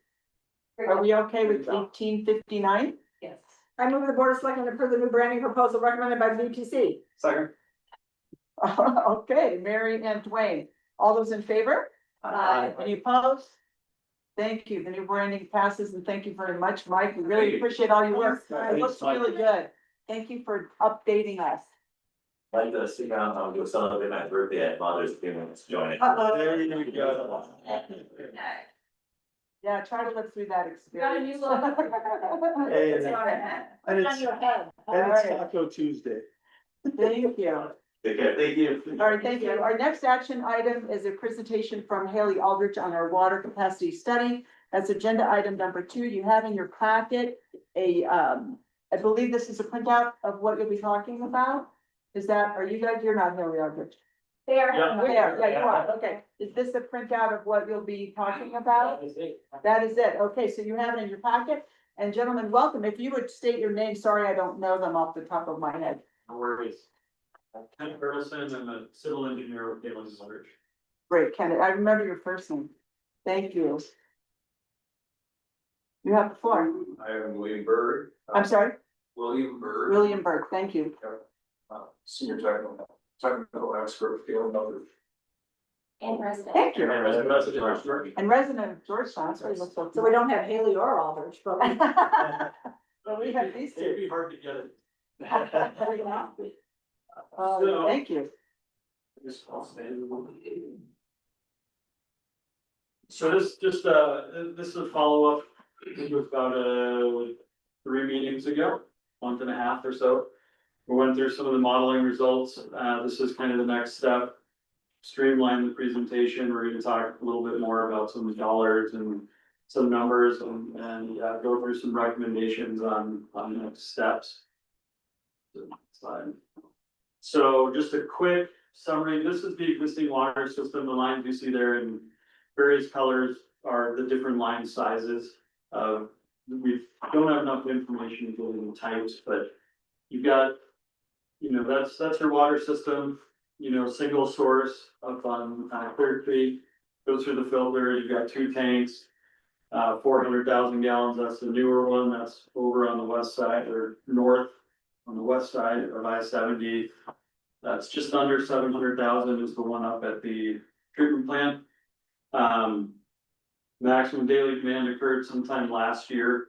Are we okay with 1859? Yes. I move the board of selectmen approve the new branding proposal recommended by the BTC. Second. Okay, Mary and Dwayne, all those in favor? Any opposed? Thank you. The new branding passes, and thank you very much, Mike. We really appreciate all your work. It looks really good. Thank you for updating us. I'd like to sit down, I'll go celebrate my birthday at Mother's Day when it's joining. There you go. Yeah, try to live through that Got a experience. new logo. Hey, It's on it. And It's it's, on your head. and it's Taco Tuesday. Thank you. Take care, thank you. All right, thank you. Our next action item is a presentation from Haley Aldrich on our water capacity study. That's agenda item number 2. You have in your packet I believe this is a printout of what you'll be talking about. Is that, are you guys, you're not Haley Aldrich? They are. Yeah, you are, okay. Is this a printout of what you'll be talking about? That is it. Okay, so you have it in your packet. And gentlemen, welcome. If you would state your name, sorry, I don't know them off the top of my head. No worries. Ken Burleson, I'm a civil engineer with Haley Aldrich. Great, Kenneth. I remember your first name. Thank you. You have the floor. I am William Bird. I'm sorry, William Bird. William Burke. Thank you. Senior technical expert, field other. And resident. Thank you. And And resident of Georgetown, so we look so. So we don't have Haley or Aldrich, but we. Well, we have these It'd two. be hard to get it. Thank you. So this just, this is a follow-up, it was about, 3 meetings ago, month and a half or so. We went through some of the modeling results, this is kind of the next step. Streamline the presentation, we're gonna talk a little bit more about some dollars and some numbers and go through some recommendations on next steps. Slide. So just a quick summary, this is the existing water system, the lines you see there in various colors are the different line sizes. We don't have enough information to go into types, but you've got, that's your water system, single source up on Clear Creek, goes through the filter, you've got 2 tanks. 400,000 gallons, that's the newer one, that's over on the west side or north on the west side of I-70. That's just under 700,000 is the one up at the treatment plant. Maximum daily demand occurred sometime last year,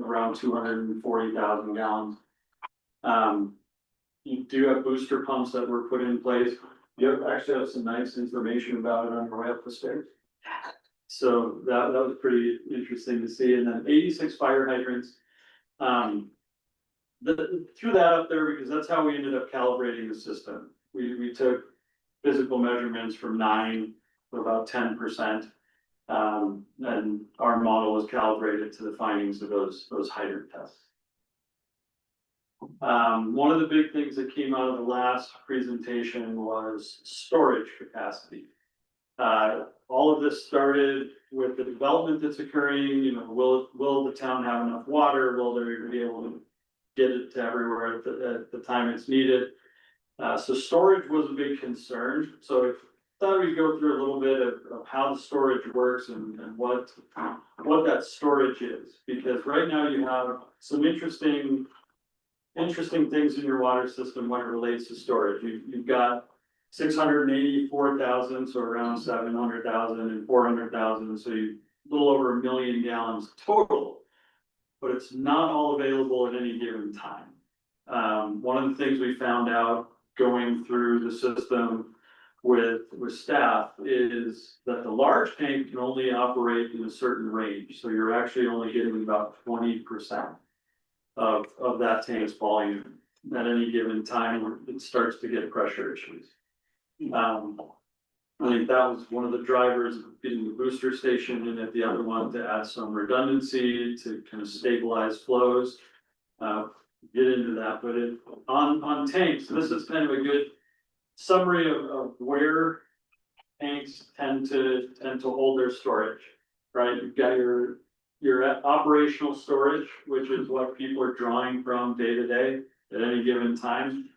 around 240,000 gallons. You do have booster pumps that were put in place. You actually have some nice information about it on your way up the stairs. So that was pretty interesting to see. And then 86 fire hydrants. Threw that up there because that's how we ended up calibrating the system. We took physical measurements from 9 to about 10%. And our model was calibrated to the findings of those hydrant tests. One of the big things that came out of the last presentation was storage capacity. All of this started with the development that's occurring, will the town have enough water? Will they be able to get it to everywhere at the time it's needed? So storage was a big concern. So thought we'd go through a little bit of how the storage works and what that storage is. Because right now you have some interesting things in your water system when it relates to storage. You've got 684,000, so around 700,000 and 400,000, so you a little over 1 million gallons total. But it's not all available at any given time. One of the things we found out going through the system with staff is that the large tank can only operate in a certain range, so you're actually only getting about 20% of that tank's volume at any given time where it starts to get pressure issues. I think that was one of the drivers of getting the booster station in at the other one to add some redundancy to kind of stabilize flows. Get into that, but on tanks, this is kind of a good summary of where tanks tend to hold their storage, right? You've got your operational storage, which is what people are drawing from day to day at any given time.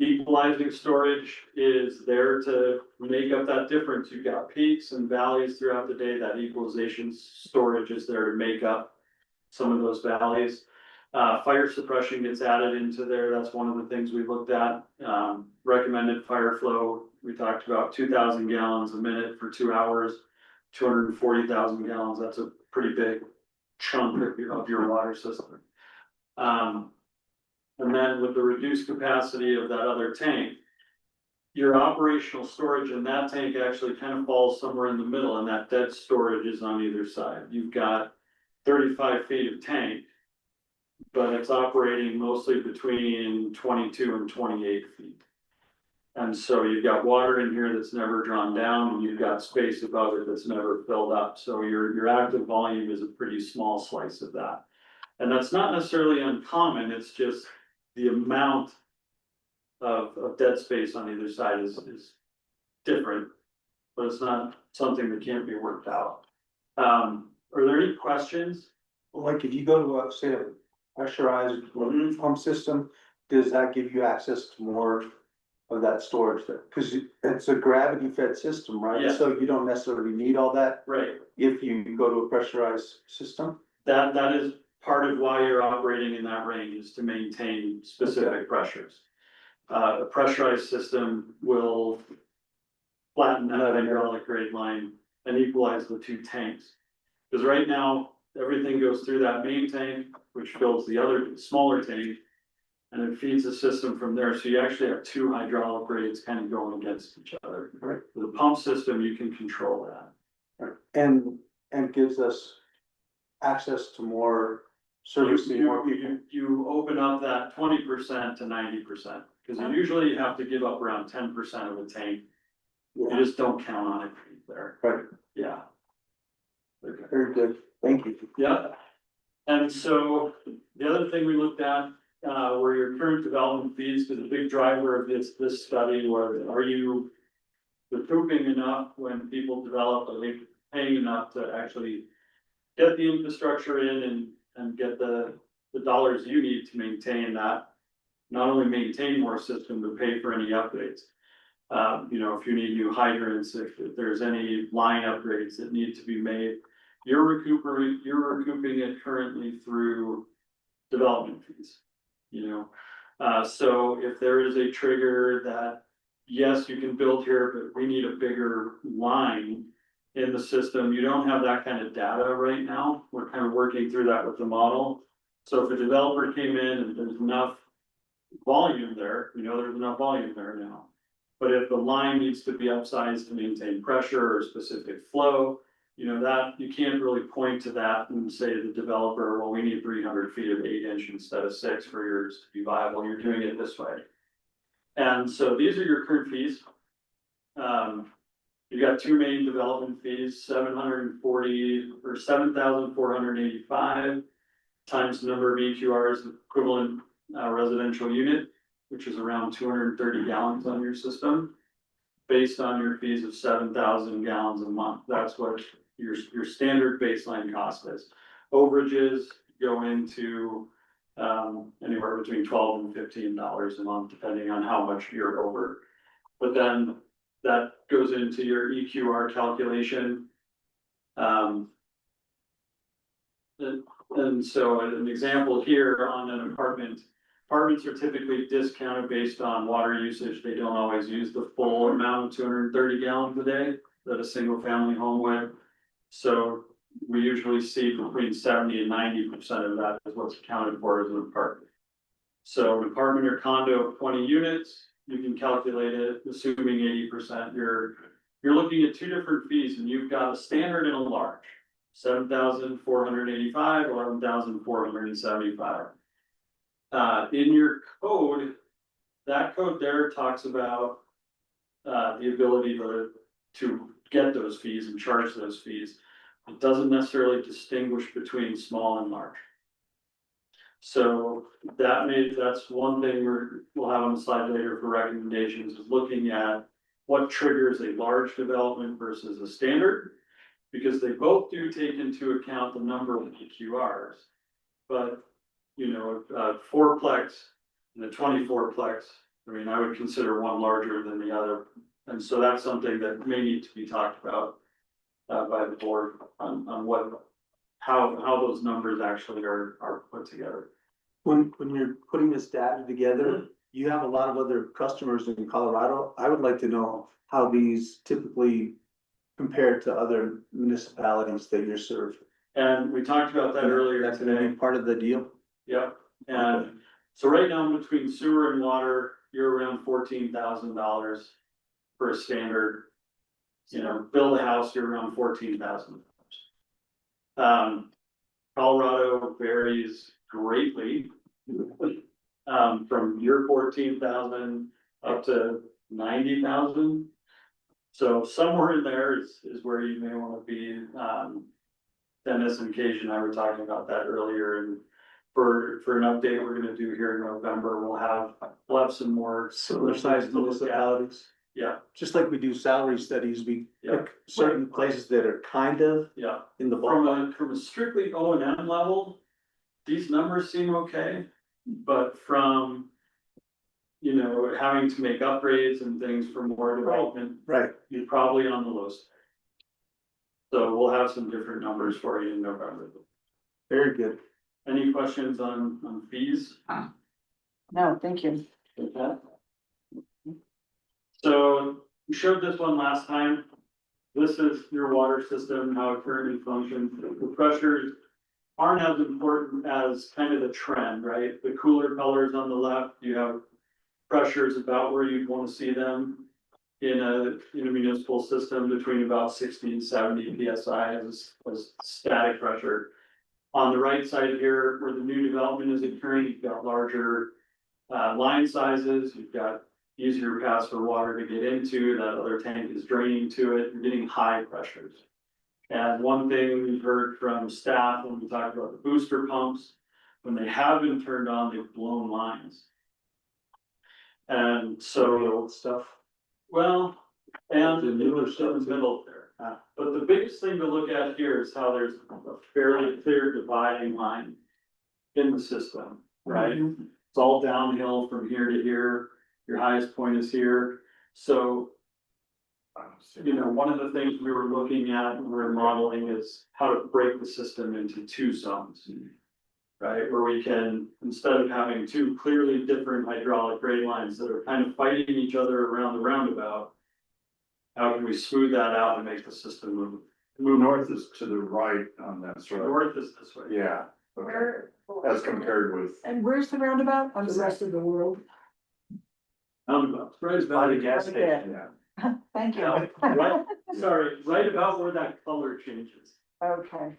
Equalizing storage is there to make up that difference. You've got peaks and valleys throughout the day. That equalization storage is there to make up some of those valleys. Fire suppression gets added into there. That's one of the things we looked at. Recommended fire flow, we talked about 2,000 gallons a minute for 2 hours, 240,000 gallons. That's a pretty big chunk of your water system. And then with the reduced capacity of that other tank, your operational storage in that tank actually kind of falls somewhere in the middle, and that dead storage is on either side. You've got 35 feet of tank, but it's operating mostly between 22 and 28 feet. And so you've got water in here that's never drawn down, and you've got space above it that's never filled up. So your active volume is a pretty small slice of that. And that's not necessarily uncommon, it's just the amount of dead space on either side is different, but it's not something that can't be worked out. Are there any questions? Like if you go to say a pressurized pump system, does that give you access to more of that storage there? Cause it's a gravity fed system, right? Yeah. So you don't necessarily need all that Right. if you go to a pressurized system. That is part of why you're operating in that range, is to maintain specific pressures. A pressurized system will flatten that hydraulic grade line and equalize the two tanks. Because right now, everything goes through that main tank, which fills the other smaller tank, and it feeds the system from there. So you actually have two hydraulic grades kind of going against each other. Right. With a pump system, you can control that. And gives us access to more servicing more people. You open up that 20% to 90%, because you usually have to give up around 10% of the tank. You Yeah, just don't count on it there. right, Yeah. Okay. very good, thank you. Yeah. And so the other thing we looked at were your current development fees, because a big driver of this study was, are you recouping enough when people develop, are they paying enough to actually get the infrastructure in and get the dollars you need to maintain that, not only maintain more system, but pay for any upgrades. You know, if you need new hydrants, if there's any line upgrades that need to be made, you're recouping it currently through development fees, you know. So if there is a trigger that, yes, you can build here, but we need a bigger line in the system, you don't have that kind of data right now. We're kind of working through that with the model. So if a developer came in and there's enough volume there, you know, there's enough volume there now. But if the line needs to be upsized to maintain pressure or specific flow, you know, that you can't really point to that and say to the developer, well, we need 300 feet of 8-inch instead of 6 for yours to be viable. You're doing it this way. And so these are your current fees. You got two main development fees, 740 or 7,485 times the number of EQRs equivalent residential unit, which is around 230 gallons on your system, based on your fees of 7,000 gallons a month. That's what your standard baseline cost is. Overages go into anywhere between $12 and $15 a month, depending on how much you're over. But then that goes into your EQR calculation. And so an example here on an apartment, apartments are typically discounted based on water usage. They don't always use the full amount of 230 gallons a day that a single family home would. So we usually see between 70 and 90% of that is what's accounted for as an apartment. So an apartment or condo of 20 units, you can calculate it, assuming 80%, you're looking at two different fees, and you've got a standard and a large. 7,485, 11,475. In your code, that code there talks about the ability to get those fees and charge those fees. It doesn't necessarily distinguish between small and large. So that's one thing we'll have on the slide later for recommendations, is looking at what triggers a large development versus a standard. Because they both do take into account the number of EQRs. But, you know, fourplex and the 24plex, I mean, I would consider one larger than the other. And so that's something that may need to be talked about by the board on how those numbers actually are put together. When you're putting this data together, you have a lot of other customers in Colorado. I would like to know how these typically compared to other municipalities that you're served. And we talked about that earlier That's gonna today. be part of the deal? Yep, and so right now between sewer and water, you're around $14,000 for a standard. You know, build a house, you're around $14,000. Colorado varies greatly. From your 14,000 up to 90,000. So somewhere in there is where you may wanna be. Dennis and Kate and I were talking about that earlier, and for an update we're gonna do here in November, we'll have some more. Similar sized municipalities. Yeah, Just like we do salary studies, we Yeah. pick certain places that are kind of yeah. in the ballpark. From a strictly O&M level, these numbers seem okay, but from, you know, having to make upgrades and things for more development, Right. you're probably on the low side. So we'll have some different numbers for you in November. Very good. Any questions on fees? No, thank you. Okay. So we showed this one last time. This is your water system, how it currently functions. The pressures aren't as important as kind of the trend, right? The cooler colors on the left, you have pressures about where you'd want to see them in a municipal system between about 60 and 70 PSI as static pressure. On the right side here, where the new development is occurring, you've got larger line sizes, you've got easier paths for water to get into, that other tank is draining to it, you're getting high pressures. And one thing we've heard from staff when we talk about the booster pumps, when they have been turned on, they've blown lines. And so The old stuff. well, and The newer in stuff the too. middle there. But the biggest thing to look at here is how there's a fairly clear dividing line in the system, right? It's all downhill from here to here. Your highest point is here. So, you know, one of the things we were looking at when we were modeling is how to break the system into two zones. Right, where we can, instead of having two clearly different hydraulic grade lines that are kind of fighting each other around the roundabout. How can we smooth that out and make the system move? North is to the right on that sort of, North is this way. yeah, okay, as compared with. And where's the roundabout? I'm The sorry. rest of the world. Roundabouts, right By the about, gas Right there. station, yeah. Thank you. right, sorry, right about where that color changes. Okay.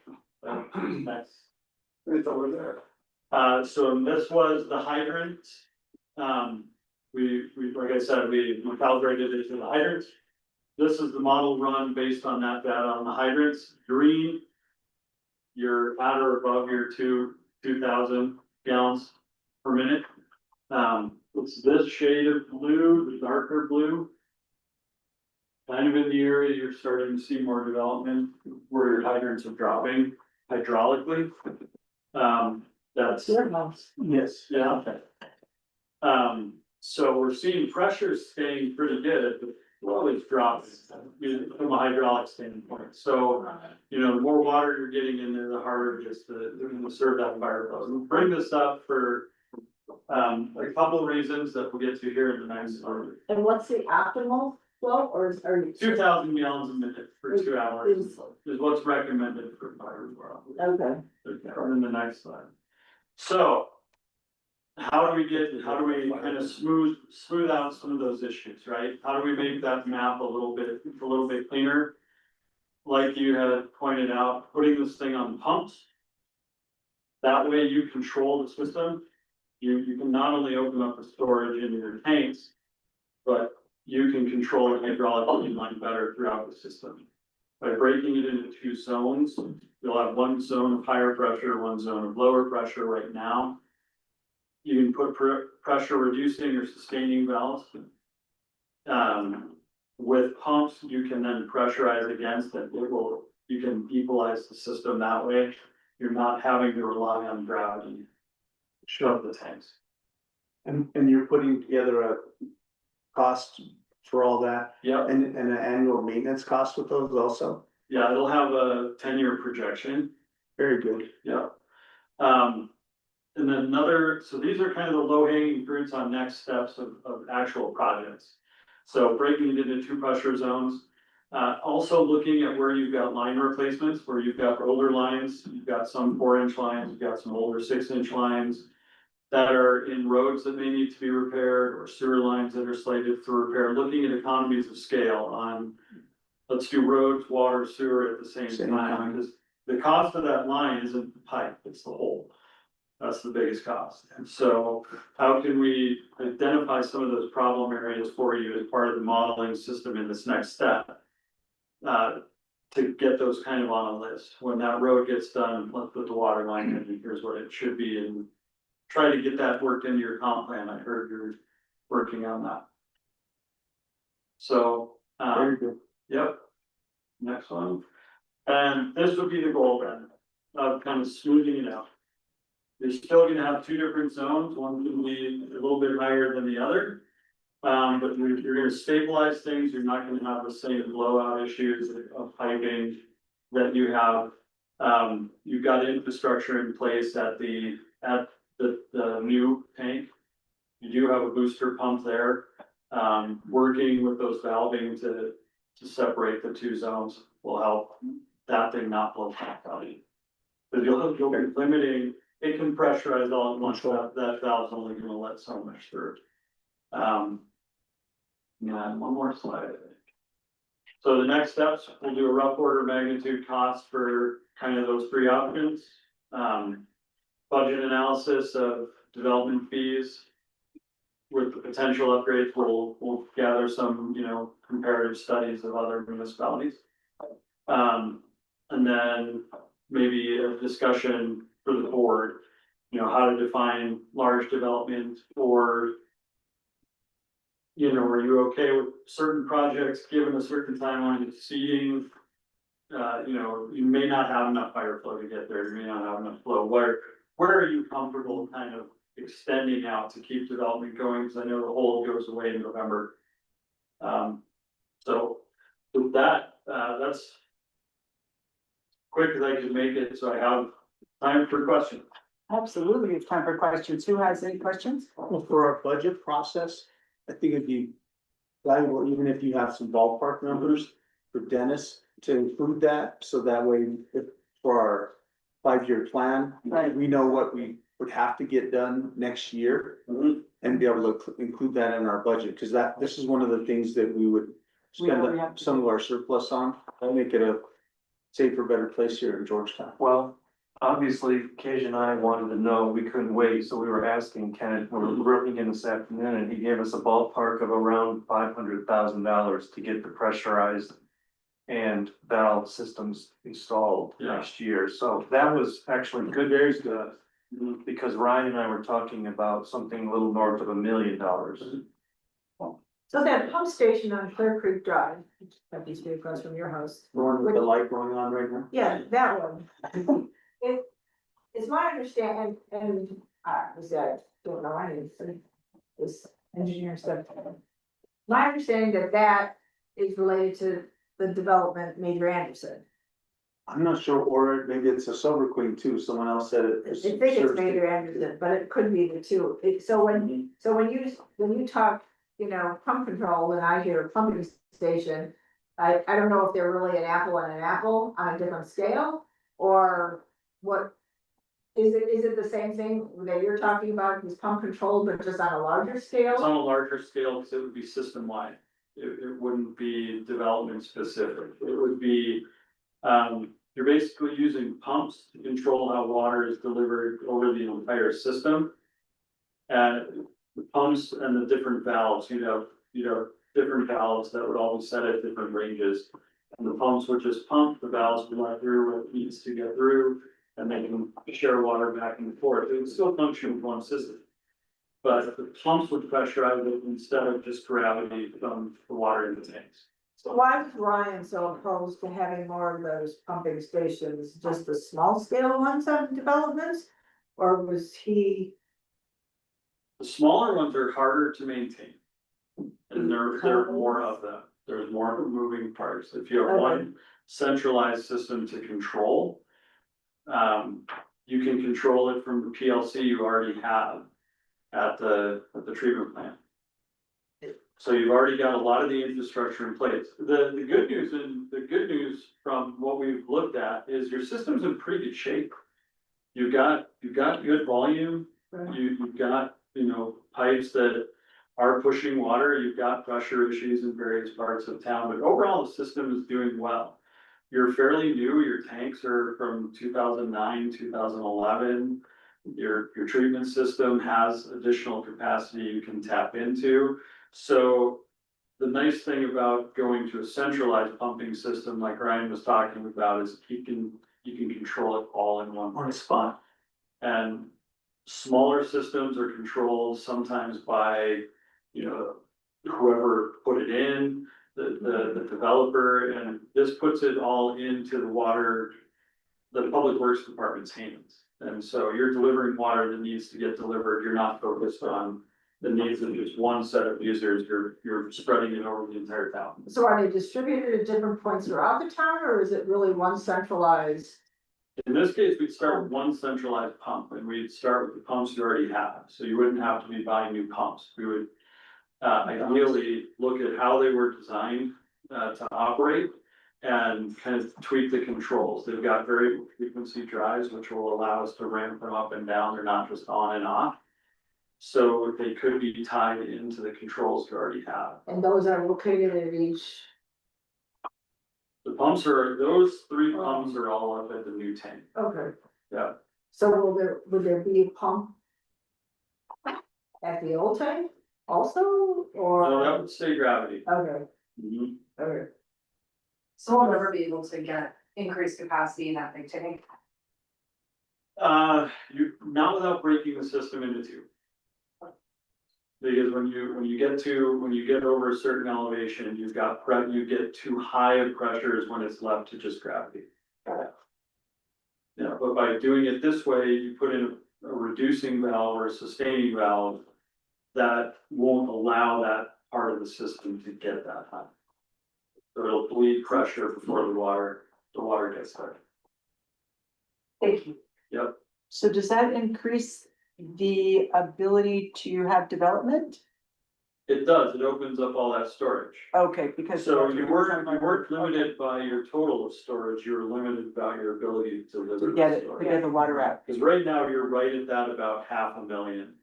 That's, it's over there. So this was the hydrant. We, like I said, we calibrated it to the hydrants. This is the model run based on that data on the hydrants. Green, you're at or above your 2,000 gallons per minute. It's this shade of blue, the darker blue. Kind of in the area you're starting to see more development where your hydrants are dropping hydraulically. That's, Yes. yeah. So we're seeing pressures staying pretty good. flow is dropping, from a hydraulic standpoint, so, you know, the more water you're getting in there, the harder it is to serve that fire flow. We bring this up for, a couple of reasons that we'll get to here in the next, And what's the optimal flow or are you? 2,000 gallons a minute for 2 hours is what's recommended for fire flow. Okay. In the next slide. So. How do we kind of smooth out some of those issues, right? How do we make that map a little bit cleaner? Like you had pointed out, putting this thing on pumps. That way you control the system. You can not only open up the storage into your tanks, but you can control it hydraulically much better throughout the system. By breaking it into 2 zones, you'll have 1 zone of higher pressure, 1 zone of lower pressure right now. You can put pressure reducing or sustaining valves. With pumps, you can then pressurize against it. You can equalize the system that way. You're not having to rely on gravity. Shove the tanks. And you're putting together a cost for all that? Yeah, And an annual maintenance cost with those also? yeah, it'll have a 10-year projection. Very good. Yeah. And then so these are kind of the low hanging fruits on next steps of actual projects. So breaking it into 2 pressure zones. Also looking at where you've got line replacements, where you've got older lines, you've got some 4-inch lines, you've got some older 6-inch lines. That are in roads that may need to be repaired or sewer lines that are slated for repair, looking at economies of scale on. Let's do roads, water, sewer at the same time, because the cost of that line isn't the pipe, it's the hole. That's the biggest cost. And so how can we identify some of those problem areas for you as part of the modeling system in this next step? To get those kind of on a list. When that road gets done, let's put the water line in, and here's what it should be, and try to get that worked into your comp plan. I heard you're working on that. So, Very good. yep. Next one. And this would be the goal then, of kind of smoothing it out. You're still gonna have 2 different zones, one can be a little bit higher than the other. But you're gonna stabilize things, you're not gonna have the same blowout issues of piping that you have. You've got infrastructure in place at the new tank. You do have a booster pump there, working with those valving to separate the 2 zones will help that thing not blow back out. But you'll be limiting, it can pressurize all at once, that valve's only gonna let so much through. Yeah, one more slide, I think. So the next steps, we'll do a rough order magnitude cost for kind of those 3 options. Budget analysis of development fees. With the potential upgrades, we'll gather some, you know, comparative studies of other municipalities. And then maybe a discussion for the board, you know, how to define large development, or you know, are you okay with certain projects given a certain timeline exceeding? You know, you may not have enough fire flow to get there, you may not have enough flow. Where are you comfortable kind of extending out to keep development going? Because I know the whole goes away in November. So with that, that's quick as I can make it, so I have time for questions. Absolutely, it's time for questions. Who has any questions? Well, for our budget process, I think it'd be valuable, even if you have some ballpark numbers for Dennis, to include that, so that way, if, for our 5-year plan, Right. we know what we would have to get done next year. And be able to include that in our budget, because this is one of the things that we would We know we spend have to some do. of our surplus on, and make it a safer, better place here in Georgetown. Well, obviously, Kej and I wanted to know, we couldn't wait, so we were asking Ken, we were working in this afternoon, and he gave us a ballpark of around $500,000 to get the pressurized and valve systems installed next year. So that was actually good news to us, because Ryan and I were talking about something a little north of $1 million. So that pump station on Clear Creek Drive, that used to be across from your house. The one with the light going on right now. Yeah, that one. It is my understanding, and I don't know, I didn't see this engineer stuff. My understanding that is related to the development Major Anderson. I'm not sure, or maybe it's a Silver Queen too, someone else said it. I think it's Major Anderson, but it could be the two. So when you talk, pump control, and I hear pumping station. I don't know if they're really an apple and an apple on a different scale, or what? Is it the same thing that you're talking about, is pump control, but just on a larger It's scale? on a larger scale, because it would be system wide. It wouldn't be development specific. It would be, you're basically using pumps to control how water is delivered over the entire system. And the pumps and the different valves, you'd have different valves that would all be set at different ranges. And the pumps would just pump, the valves would let through what needs to get through, and they can share water back and forth. It would still function with one system. But the pumps would pressurize it instead of just gravity from the water in the tanks. So why was Ryan so opposed to having more of those pumping stations, just the small scale ones on developments? Or was he? The smaller ones are harder to maintain. And there are more of them. There's more moving parts. If you have one centralized system to control, you can control it from the PLC you already have at the treatment plant. So you've already got a lot of the infrastructure in place. The good news from what we've looked at is your system's in pretty good shape. You've got good volume, you've got, pipes that are pushing water, you've got pressure issues in various parts of town, but overall the system is doing well. You're fairly new, your tanks are from 2009, 2011. Your treatment system has additional capacity you can tap into. So the nice thing about going to a centralized pumping system like Ryan was talking about is you can control it all in one spot. And smaller systems are controlled sometimes by, whoever put it in, the developer, and this puts it all into the public works department's hands. And so you're delivering water that needs to get delivered. You're not focused on the needs of just one set of users. You're spreading it over the entire town. So are they distributed at different points throughout the town, or is it really one centralized? In this case, we'd start with one centralized pump, and we'd start with the pumps you already have. So you wouldn't have to be buying new pumps. We would ideally look at how they were designed to operate and kind of tweak the controls. They've got variable frequency drives, which will allow us to ramp them up and down. They're not just on and off. So they could be tied into the controls you already have. And those are located at each. Those three pumps are all up at the new tank. Okay. Yeah. So would there be a pump at the old tank also, or? No, that would stay gravity. Okay, Mhm. okay. So we'll never be able to get increased capacity in that big tank. Not without breaking the system into two. Because when you get over a certain elevation, you get too high of pressures when it's left to just gravity. Yeah, but by doing it this way, you put in a reducing valve or a sustaining valve that won't allow that part of the system to get that high. So it'll bleed pressure before the water gets there. Thank you. Yep. So does that increase the ability to have development? It does, it opens up all that storage. Okay, because. So you weren't limited by your total of storage, you were limited by your ability to deliver. To get the water out. Cause right now you're right at that about 500,000.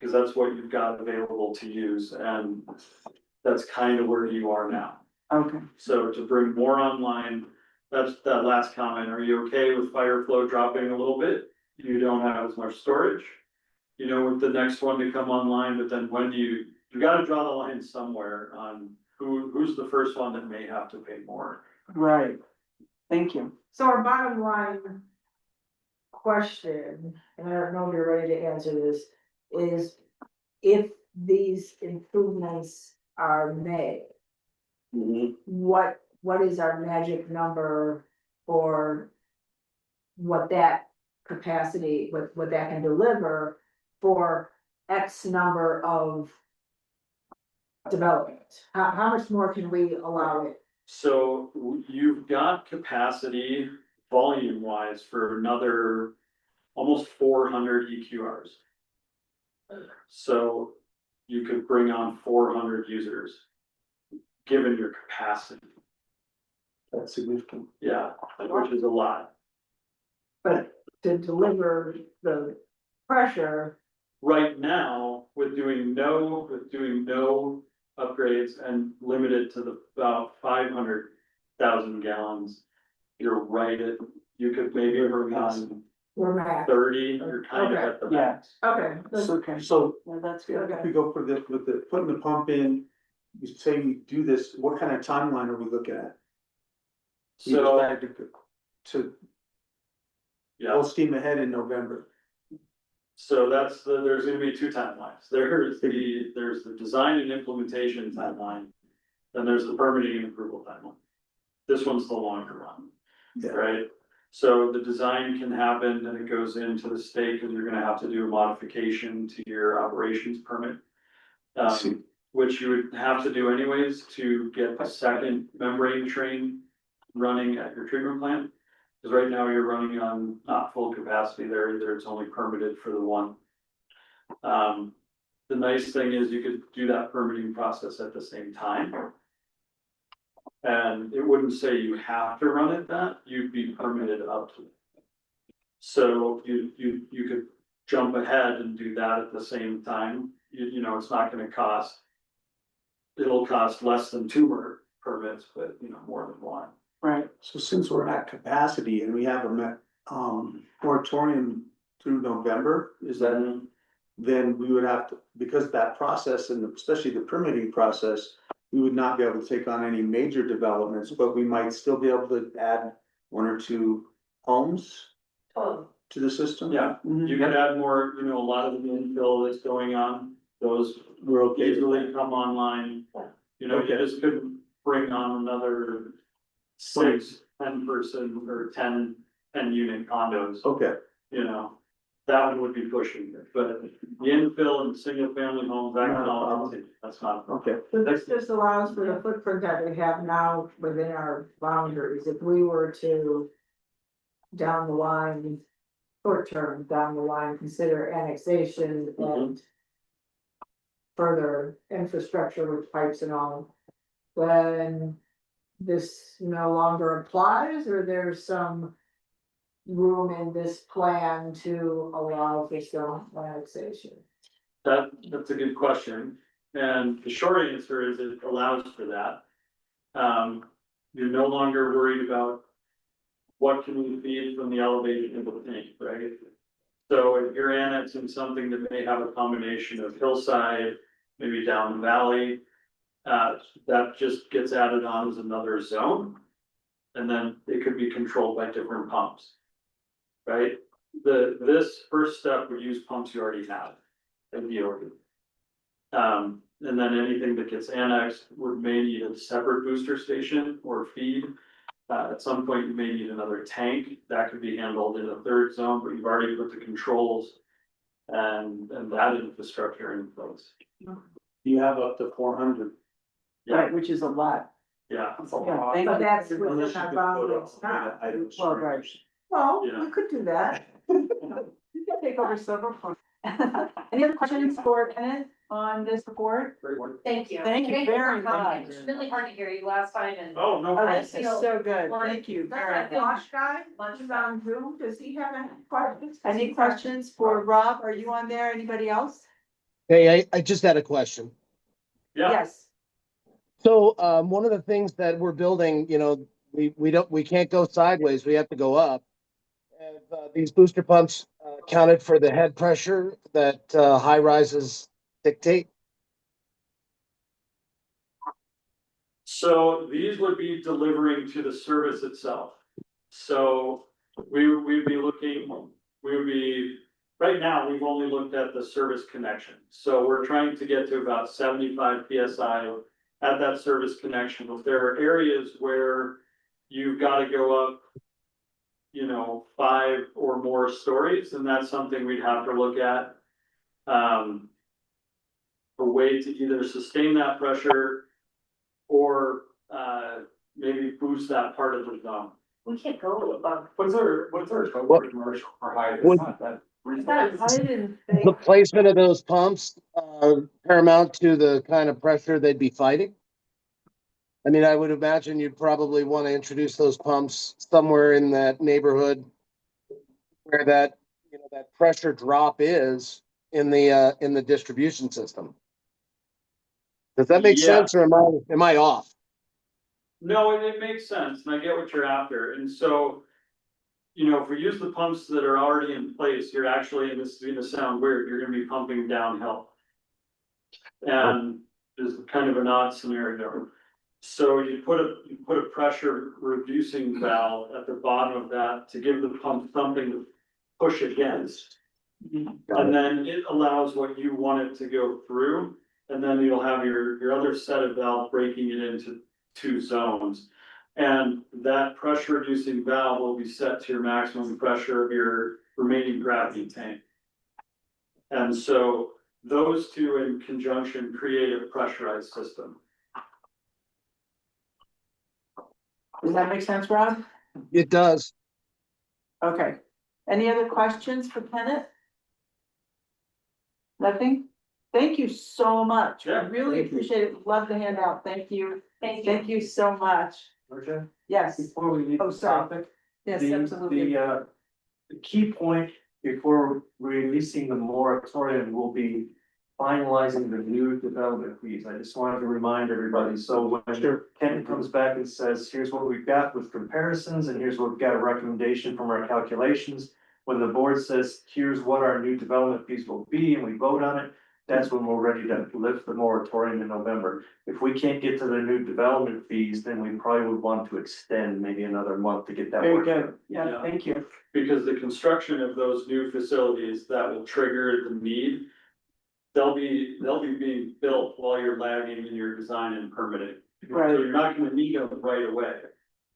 Cause that's what you've got available to use, and that's kind of where you are now. Okay, So to bring more online, that's that last comment, are you okay with fire flow dropping a little bit? You don't have as much storage. With the next one to come online, but then when you gotta draw the line somewhere on who's the first one that may have to pay more. right. Thank you. So our bottom line question, and I don't know if you're ready to answer this, is if these improvements are made, what is our magic number for what that capacity, what that can deliver for X number of development? How much more can we allow it? So you've got capacity volume wise for another almost 400 EQRs. So you could bring on 400 users, given your capacity. That's significant. Yeah, which is a lot. But to deliver the pressure, Right now, with doing no upgrades and limited to the about 500,000 gallons. You're right at, you could maybe bring on we're max. 30, you're kind of at the max. Okay. So Well, that's good. if we go for this, with the, putting the pump in, you say we do this, what kind of timeline are we looking at? So, To yeah, full steam ahead in November. so there's gonna be two timelines. There's the design and implementation timeline. Then there's the permitting and approval timeline. This one's the longer one, Yeah. right? So the design can happen and it goes into the state because you're gonna have to do a modification to your operations permit. See. Which you would have to do anyways to get the second membrane train running at your treatment plant. Cause right now you're running on not full capacity there either, it's only permitted for the one. The nice thing is you could do that permitting process at the same time. And it wouldn't say you have to run it that, you'd be permitted up to it. So you could jump ahead and do that at the same time, you know, it's not gonna cost. It'll cost less than two permits, but you know, more than one. Right. So since we're at capacity and we have moratorium through November, is that? Then we would have to, because that process and especially the permitting process, we would not be able to take on any major developments, but we might still be able to add one or two homes to the system. Yeah, you could add more, you know, a lot of the infill that's going on, those will easily come online. You know, you Okay. just couldn't bring on another 10 person or 10 unit condos, Okay, you know. That one would be pushing it, but the infill and single family homes, that can all continue, that's not. okay. So this just allows for the footprint that we have now within our boundaries. If we were to down the line, short term, down the line, consider annexation and further infrastructure with pipes and all, then this no longer applies, or there's some room in this plan to allow for some annexation? That's a good question, and the short answer is it allows for that. You're no longer worried about what can we feed from the elevation of the tank, right? So if you're annexing something that may have a combination of hillside, maybe down the valley, that just gets added on as another zone. And then it could be controlled by different pumps. Right? This first step would use pumps you already have in the order. And then anything that gets annexed may need a separate booster station or feed. At some point, you may need another tank that could be handled in a third zone, but you've already put the controls and that infrastructure in place. You have up to 400. Right, which is a lot. Yeah. Yeah, thank But you. that's Unless within you our could put boundaries up now. items. Well, right. Well, Yeah. we could do that. You can take over several. Any other questions for Kenneth on this report? Thank you. Thank you very much. It's really hard to hear you last time and. Oh, no. Oh, problem. this is so good. Thank you very That much. Josh guy, who's on Zoom, does he have any questions? Any questions for Rob? Are you on there? Anybody else? Hey, I just had a question. Yeah. Yes. So, one of the things that we're building, you know, we can't go sideways, we have to go up. Have these booster pumps counted for the head pressure that high rises dictate? So these would be delivering to the service itself. So we'd be looking, right now, we've only looked at the service connection. So we're trying to get to about 75 PSI at that service connection. If there are areas where you've got to go up, you know, 5 or more stories, then that's something we'd have to look at. a way to either sustain that pressure or, maybe boost that part of the zone. We can't go above. What's our code for commercial or height? It's not that reasonable. I didn't The think, placement of those pumps, paramount to the kind of pressure they'd be fighting? I mean, I would imagine you'd probably want to introduce those pumps somewhere in that neighborhood where that, you know, that pressure drop is in the distribution system. Does that make sense, or am I off? No, it makes sense, and I get what you're after, and so. You know, if we use the pumps that are already in place, you're actually, and this is gonna sound weird, you're gonna be pumping downhill. And is kind of an odd scenario. So you put a pressure reducing valve at the bottom of that to give the pump something to push against. And then it allows what you want it to go through, and then you'll have your other set of valve breaking it into two zones. And that pressure reducing valve will be set to your maximum pressure of your remaining gravity tank. And so those two in conjunction create a pressurized system. Does that make sense, Rob? It does. Okay. Any other questions for Kenneth? Nothing? Thank you so much. I Yeah, really thank you. appreciate it. Love the handout. Thank you. Thank you. Thank you so much. Okay. Yes. Before we leave Oh, the sorry. topic, Yes, the, absolutely. the key point before releasing the moratorium will be finalizing the new development fees. I just wanted to remind everybody, so when Ken comes back and says, here's what we've got with comparisons, and here's what we've got a recommendation from our calculations. When the board says, here's what our new development fees will be, and we vote on it, that's when we're ready to lift the moratorium in November. If we can't get to the new development fees, then we probably would want to extend maybe another month to get that. Very work good. done. Yeah, thank you. Because the construction of those new facilities that will trigger the need. They'll be being built while you're lagging in your design and permitting. Right. So you're not gonna need them right away.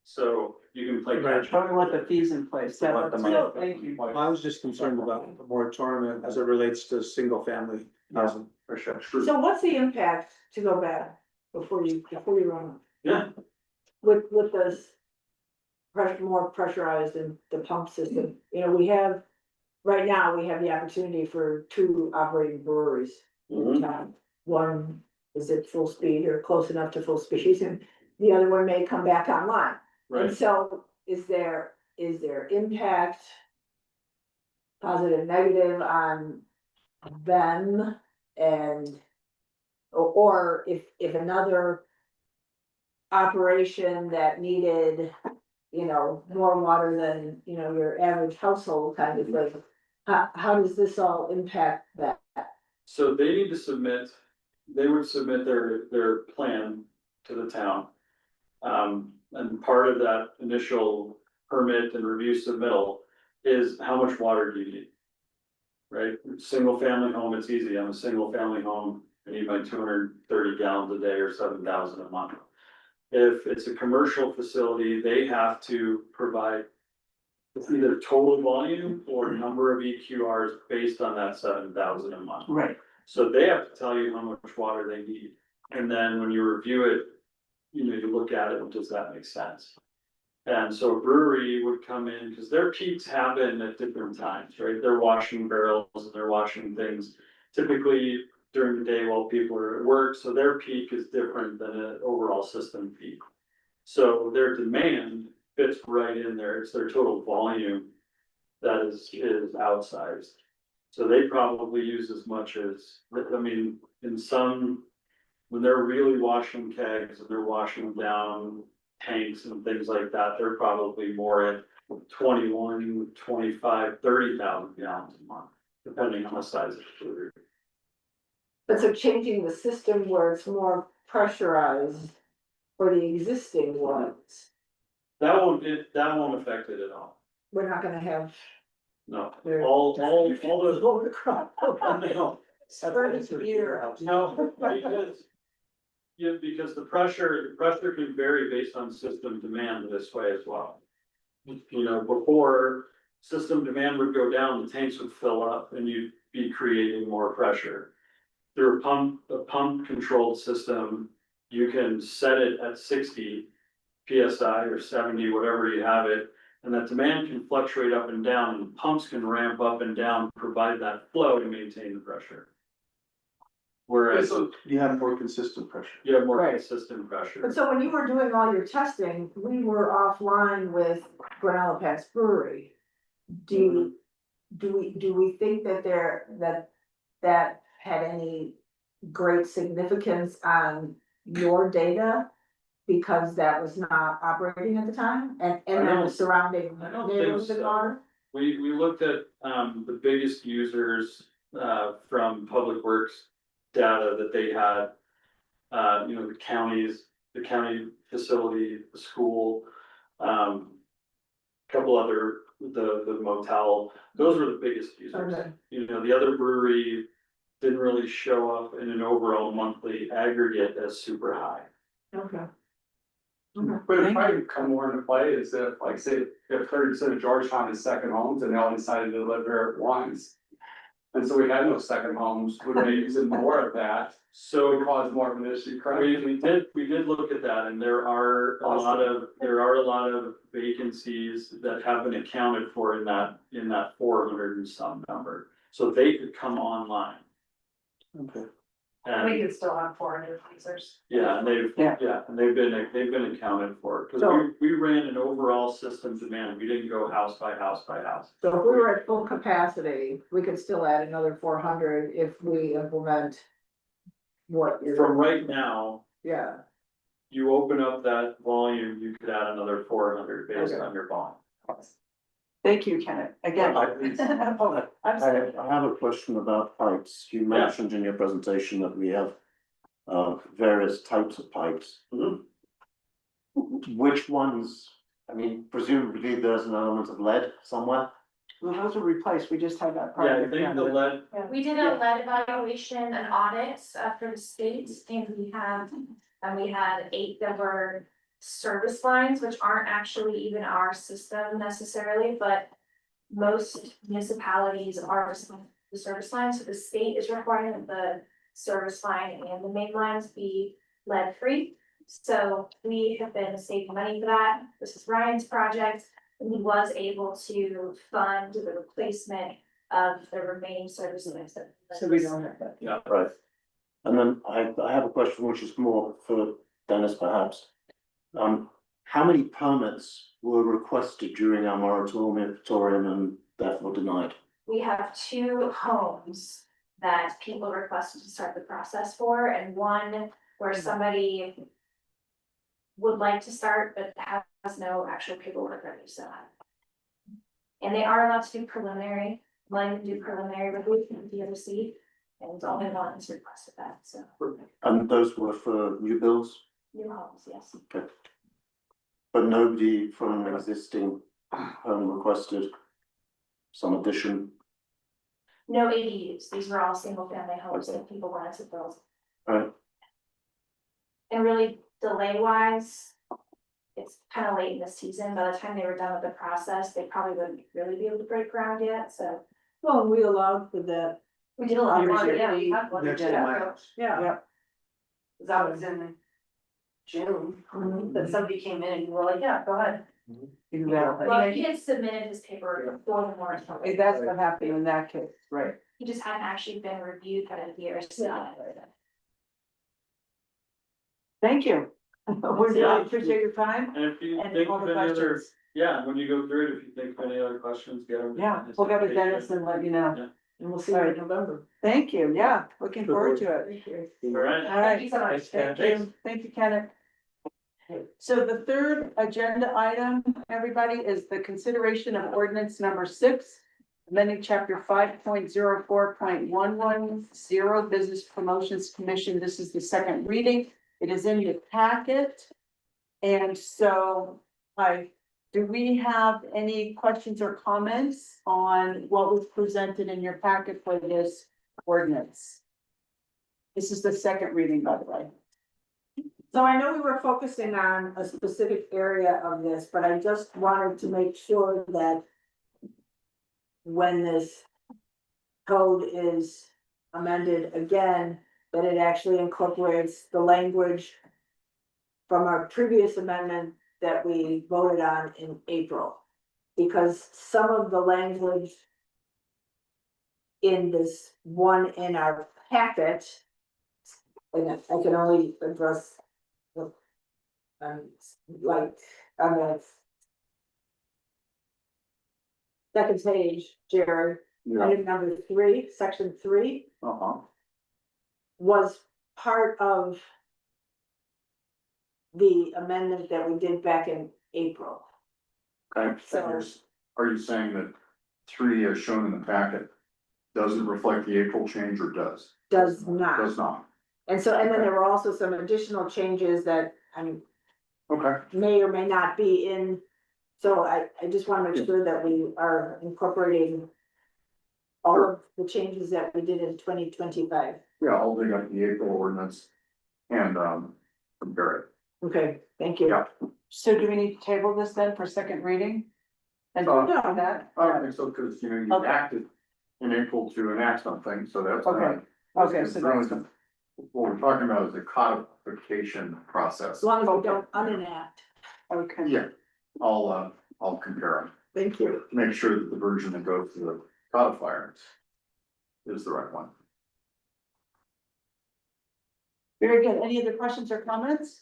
So you can play catch up. Probably want the fees in place. Yeah, Want the that's money. it. Thank you. I was just concerned about the moratorium as it relates to single family housing. For sure. so what's the impact, to go back, before you run, Yeah, with this pressure, more pressurized in the pump system? You know, we have, right now, we have the opportunity for 2 operating breweries in town. One is at full speed or close enough to full speed, and the other one may come back online. And right. so is there impact, positive, negative on them? And, or if another operation that needed, you know, more water than, you know, your average household kind of thing, how does this all impact that? So they need to submit, they would submit their plan to the town. And part of that initial permit and review submittal is how much water do you need? Right, single family home, it's easy, I'm a single family home, I need my 230 gallons a day or 7,000 a month. If it's a commercial facility, they have to provide either total volume or number of EQRs based on that 7,000 a month. Right. So they have to tell you how much water they need, and then when you review it, you know, you look at it, and does that make sense? And so a brewery would come in, because their peaks happen at different times, right? They're washing barrels and they're washing things typically during the day while people are at work, so their peak is different than an overall system peak. So their demand fits right in there, it's their total volume that is outsized. So they probably use as much as, I mean, in some, when they're really washing kegs and they're washing down tanks and things like that, they're probably more at 21, 25, 30,000 gallons a month, depending on the size of the brewery. But so changing the system where it's more pressurized for the existing ones, That won't affect it at all. we're not gonna have. No, They're- all those, Over the crop. no, no, because. Yeah, because the pressure can vary based on system demand this way as well. You know, before system demand would go down, the tanks would fill up and you'd be creating more pressure. through a pump controlled system, you can set it at 60 PSI or 70, whatever you have it. And that demand can fluctuate up and down, and pumps can ramp up and down, provide that flow to maintain the pressure. Whereas You have more consistent pressure. you have more Right. consistent pressure. But so when you were doing all your testing, we were offline with Pass Brewery. Do we think that that had any great significance on your data? Because that was not operating at the time and I then don't- the surrounding I don't think neighborhoods so. are? We looked at, the biggest users, from Public Works data that they had. You know, the county facility, the school, couple other, the motel, those were the biggest users. Okay. You know, the other brewery didn't really show up in an overall monthly aggregate as super high. Okay. But it might come more into play is if, like, say, if 30% of Georgetown is second homes and they all decided to live there at once. And so we had no second homes, would they use more of that? So it caused more of an issue, correct? We did look at that, and there are a lot of vacancies that have been accounted for in that 400 and some number. So they could come online. Okay. We And, could still have 400 users. yeah, and they've been accounted for, because we ran an overall system demand, we didn't go house by house by house. So if we were at full capacity, we could still add another 400 if we implement what you're. From right now, Yeah, you open up that volume, you could add another 400 based Okay. on your volume. Thank you, Kenneth, again. Oh, I'm sorry. I have a question about pipes. You mentioned in your presentation that we have various types of pipes. Mhm. Which ones, I mean, presumably there's an element of lead somewhere. Well, those are replaced, we just had that. Yeah, I project, think the lead, We did a lead evaluation and audit for the state, and we had 8 that were service lines, which aren't actually even our system necessarily, but most municipalities are the service lines, so the state is requiring that the service line and the main lines be lead free. So we have been saving money for that. This is Ryan's project, and he was able to fund the replacement of the remaining service lines that. So we don't have that. yeah, Right. And then I have a question which is more for Dennis perhaps. How many permits were requested during our moratorium and therefore denied? We have 2 homes that people requested to start the process for, and one where somebody would like to start, but has no actual paperwork ready, so. And they are allowed to do preliminary, letting them do preliminary review from the DOC, and only one has requested that, so. And those were for new builds, New homes, yes. but nobody from an existing home requested some addition. No ADUs, these were all single family homes that people wanted to build. Right. And really delay wise, it's kind of late in the season, by the time they were done with the process, they probably wouldn't really be able to break ground yet, so. well, we allowed for that. We did a lot more, Usually, yeah, we have one. Next to my house. Yeah. That was in June, that somebody came in and you were like, yeah, go ahead. Exactly. Well, he had submitted his paperwork before the moratorium. That's what happened in that case, right? He just hadn't actually been reviewed by the DRC. Thank you. We really appreciate your time and if you and think all of the any other, questions. yeah, when you go through it, if you think of any other questions, get them. Yeah, we'll get with Dennis and let you know. Yeah. And we'll see you in November. Thank you, yeah, looking forward to it. Thank you. All right. All right, Thank you so much. thank you, thank you, Kenneth. So the third agenda item, everybody, is the consideration of ordinance number 6, amending chapter 5.04.110 Business Promotions Commission. This is the second reading. It is in the packet. And so do we have any questions or comments on what was presented in your packet for this ordinance? This is the second reading, by the way. So I know we were focusing on a specific area of this, but I just wanted to make sure that when this code is amended again, that it actually incorporates the language from our previous amendment that we voted on in April. Because some of the language in this one in our packet, and I can only address the, like, on the second page, Jared, item number 3, section 3, was part of the amendment that we did back in April. Okay, So- are you saying that 3 as shown in the packet doesn't reflect the April change or does? Does not. Does not, And so, and then there were also some additional changes that okay, may or may not be in. So I just wanna make sure that we are incorporating all of the changes that we did in 2025. yeah, I'll dig up the April ordinance and, compare it. Okay, thank you. Yeah. So do we need to table this then for second reading? And Uh, do that? I don't think so, because, you Okay. acted in April to enact something, so that's Okay. not. Okay, so that's, What we're talking about is the codification As process. long as we don't unenact. okay. Yeah, I'll compare them, Thank you. make sure that the version that goes to the codifier is the right one. Very good. Any other questions or comments?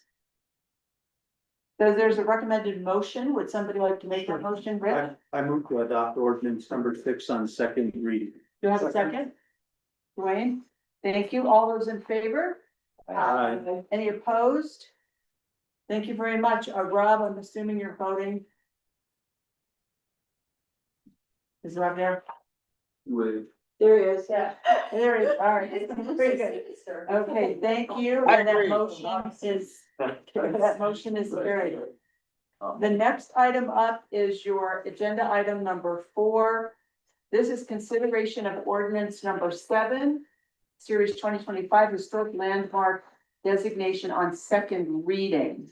So there's a recommended motion. Would somebody like to make that motion, Rick? I move to adopt ordinance number 6 on second reading. Do you have a second? Dwayne, thank you. All those in favor? Aye. Any opposed? Thank you very much. Rob, I'm assuming you're voting. Is Rob there? There he is. Yeah. There he is. All right. Very good. Okay, thank you. I And that agree. motion is carried. The next item up is your agenda item number 4. This is consideration of ordinance number 7, series 2025, historic landmark designation on second reading.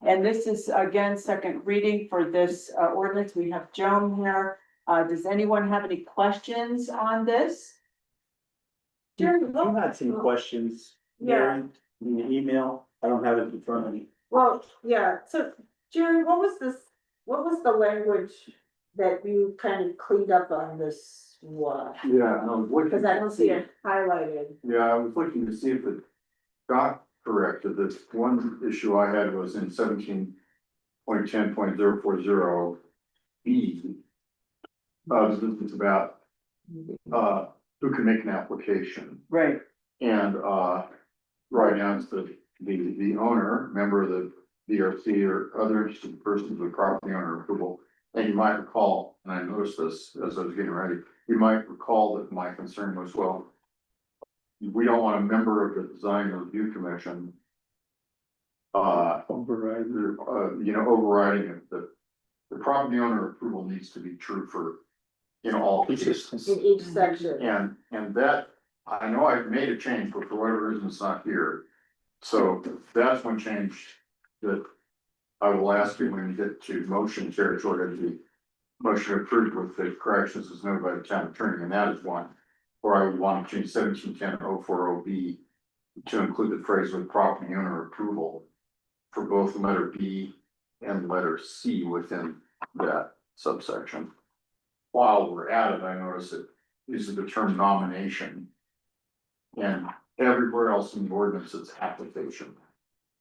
And this is again, second reading for this ordinance. We have Joan here. Does anyone have any questions on this? You had some questions, Mary, in the email. I don't have it in front of me. Well, yeah, so Jerry, what was the language that you kind of cleaned up on this one? Yeah, I was looking. Cause I don't see it highlighted. Yeah, I was looking to see if it got corrected. The one issue I had was in 17.10.040 B. This is about, who can make an application. Right. And, right now it's the owner, member of the DRC or other interested persons with property owner approval. And you might recall, and I noticed this as I was getting ready, you might recall that my concern was, well, we don't want a member of the design review commission. Overriding it, the property owner approval needs to be true for, all cases. In each section. And that, I know I've made a change, but for whatever reason, it's not here. So that's one change that I will ask you when you get to motion territory, to be motion approved with the corrections as noted by the town attorney, and that is one. Or I would want to change 17.10.040 to include the phrase with property owner approval for both the letter B and letter C within that subsection. While we're at it, I notice it uses the term nomination. And everywhere else in the ordinance, it's application.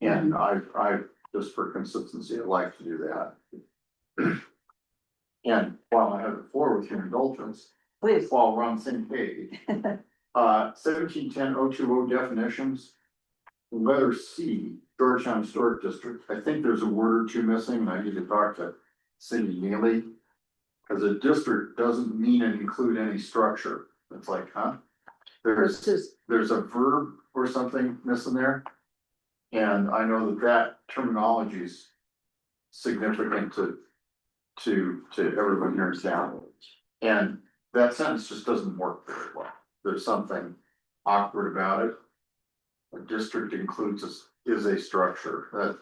And I just for consistency, I'd like to do that. And while I have the floor with your indulgence, Please. while we're on the same page, 17.10.020 definitions. Letter C, Georgetown Historic District, I think there's a word or two missing, and I need to talk to Cindy Neely. Cause a district doesn't mean and include any structure. It's like, huh? There's a verb or something missing there. And I know that terminology is significant to everyone here in town. And that sentence just doesn't work very well. There's something awkward about it. A district includes is a structure that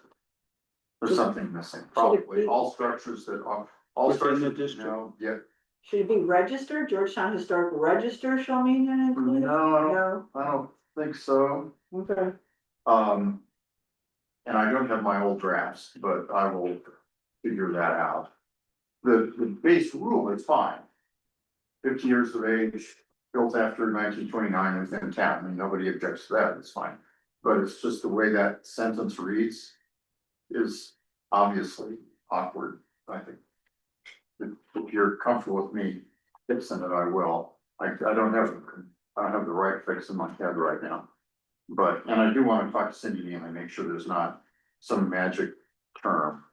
there's something missing, probably all structures that are all Within the structures, district. yeah. Should it be registered, Georgetown Historic Register shall mean and include? No, I don't think so. Okay. And I don't have my old drafts, but I will figure that out. The base rule is fine. 50 years of age, built after 1929 within town, and nobody objects to that, it's fine. But it's just the way that sentence reads is obviously awkward, I think. If you're comfortable with me fixing it, I will. I don't have the right fix in my head right now. But, and I do want to talk to Cindy and make sure there's not some magic term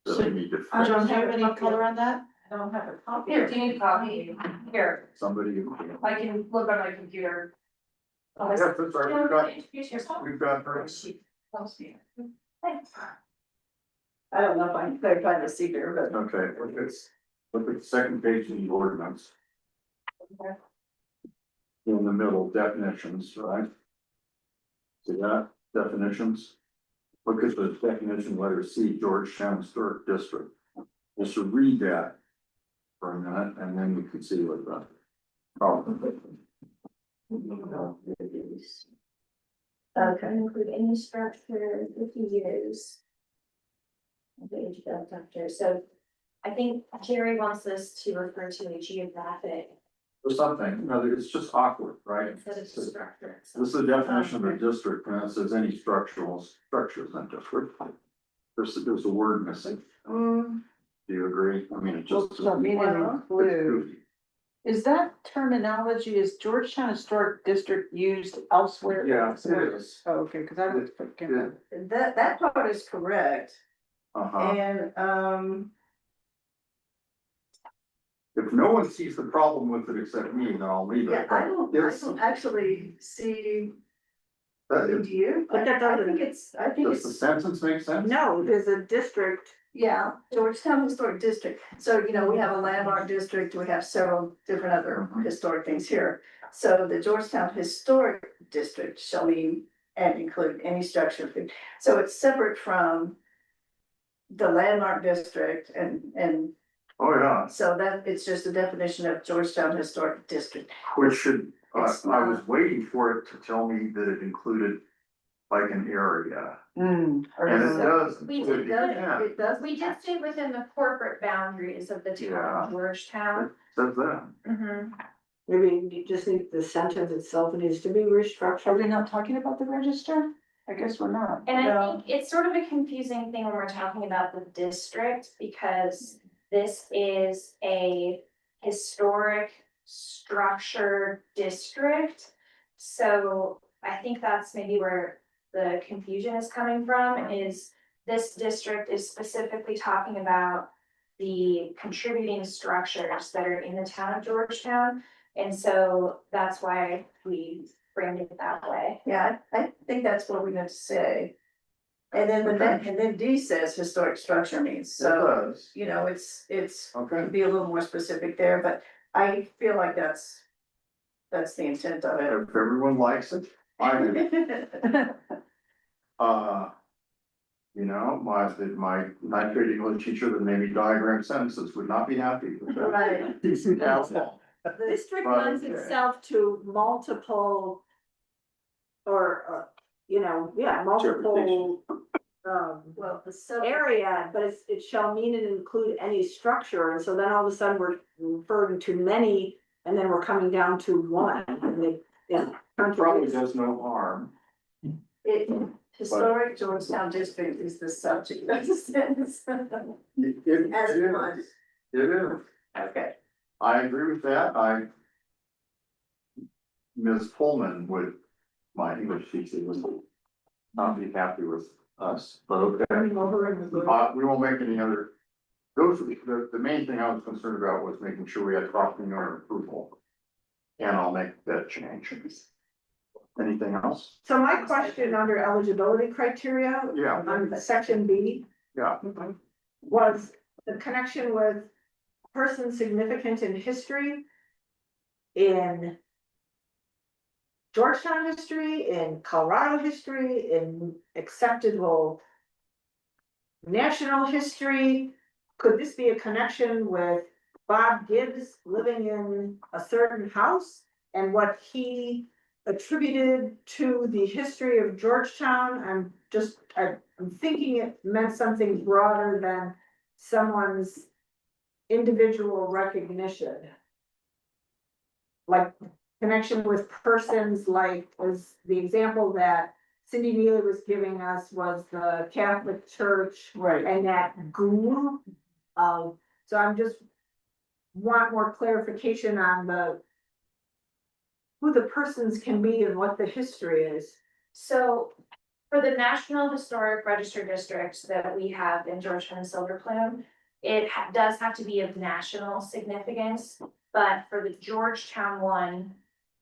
that we need to I fix. don't have any color on that. I don't have a copy. Here, do you need a copy? Here, Somebody. I can look on my computer. Yeah, that's right, Introduce yourself. we've got her. Thanks. I don't know if I can clarify the secret, but. Okay, look at the second page of the ordinance. In the middle, definitions, right? See that, definitions? Look at the definition, letter C, Georgetown Historic District. Just to read that for a minute, and then you can see what the problem is. Okay, include any structure 50 years. of age built after, so I think Jerry wants us to refer to a geographic Or something, it's just awkward, right? instead of structure. This is the definition of a district, and it says any structural structures in district. There's a word missing. Do you agree? I mean, it just. Shall mean and It's include. goofy. Is that terminology, is Georgetown Historic District used elsewhere? Yeah, it is. Oh, okay, cause I was thinking. That part is correct, Uh-huh. and, If no one sees the problem with it except me, then I'll leave yeah, it. I don't There's- actually see, That do is- you? But that I doesn't- think it's, I think Does the it's, sentence make sense? no, there's a district, yeah, Georgetown Historic District. So, you know, we have a landmark district, we have several different other historic things here. So the Georgetown Historic District shall mean and include any structure. So it's separate from the landmark district and Oh, yeah, so that, it's just a definition of Georgetown Historic District. which should, It's I was not- waiting for it to tell me that it included like an area. Hmm. And it does. We include- did, yeah, It does. We did stay within the corporate boundaries of the town Yeah. of Georgetown. It says that. Mhm. Maybe you just need the sentence itself needs to be Are we restructured. not talking about the register? I guess we're not. And I No. think it's sort of a confusing thing when we're talking about the district, because this is a historic structure district. So I think that's maybe where the confusion is coming from, is this district is specifically talking about the contributing structures that are in the town of Georgetown. And so that's why we framed it that way. Yeah, I think that's what we meant to say. And then and then D says historic structure means, It so, does. you know, it's Okay. be a little more specific there, but I feel like that's the intent of If everyone likes it, I do. it. You know, my ninth grade English teacher that made me diagram sentences would not be happy with that. Right. Yeah. The district Right. lends itself to multiple. Or, you know, yeah, multiple. Well, the area, but it shall mean and include any structure, and so then all of a sudden we're referring to many. And then we're coming down to one, and they, yeah. Probably does no harm. Historic Georgetown District is the subject of the sentence. It As is. one. It is. Okay. I agree with that. Ms. Pullman would, my English teacher would not be happy with us, but okay. We won't make any other, those, the main thing I was concerned about was making sure we had property owner approval. And I'll make that change. Anything else? So my question under eligibility criteria, Yeah, on section B, yeah. was the connection with person significant in history. In Georgetown history, in Colorado history, in acceptable national history. Could this be a connection with Bob Gibbs living in a certain house and what he attributed to the history of Georgetown. I'm thinking it meant something broader than someone's individual recognition. Like connection with persons, like was the example that Cindy Neely was giving us was the Catholic Church. Right. And that group of, so I'm just want more clarification on who the persons can be and what the history is. So for the National Historic Register districts that we have in Georgetown and Silver Plume, it does have to be of national significance, but for the Georgetown one,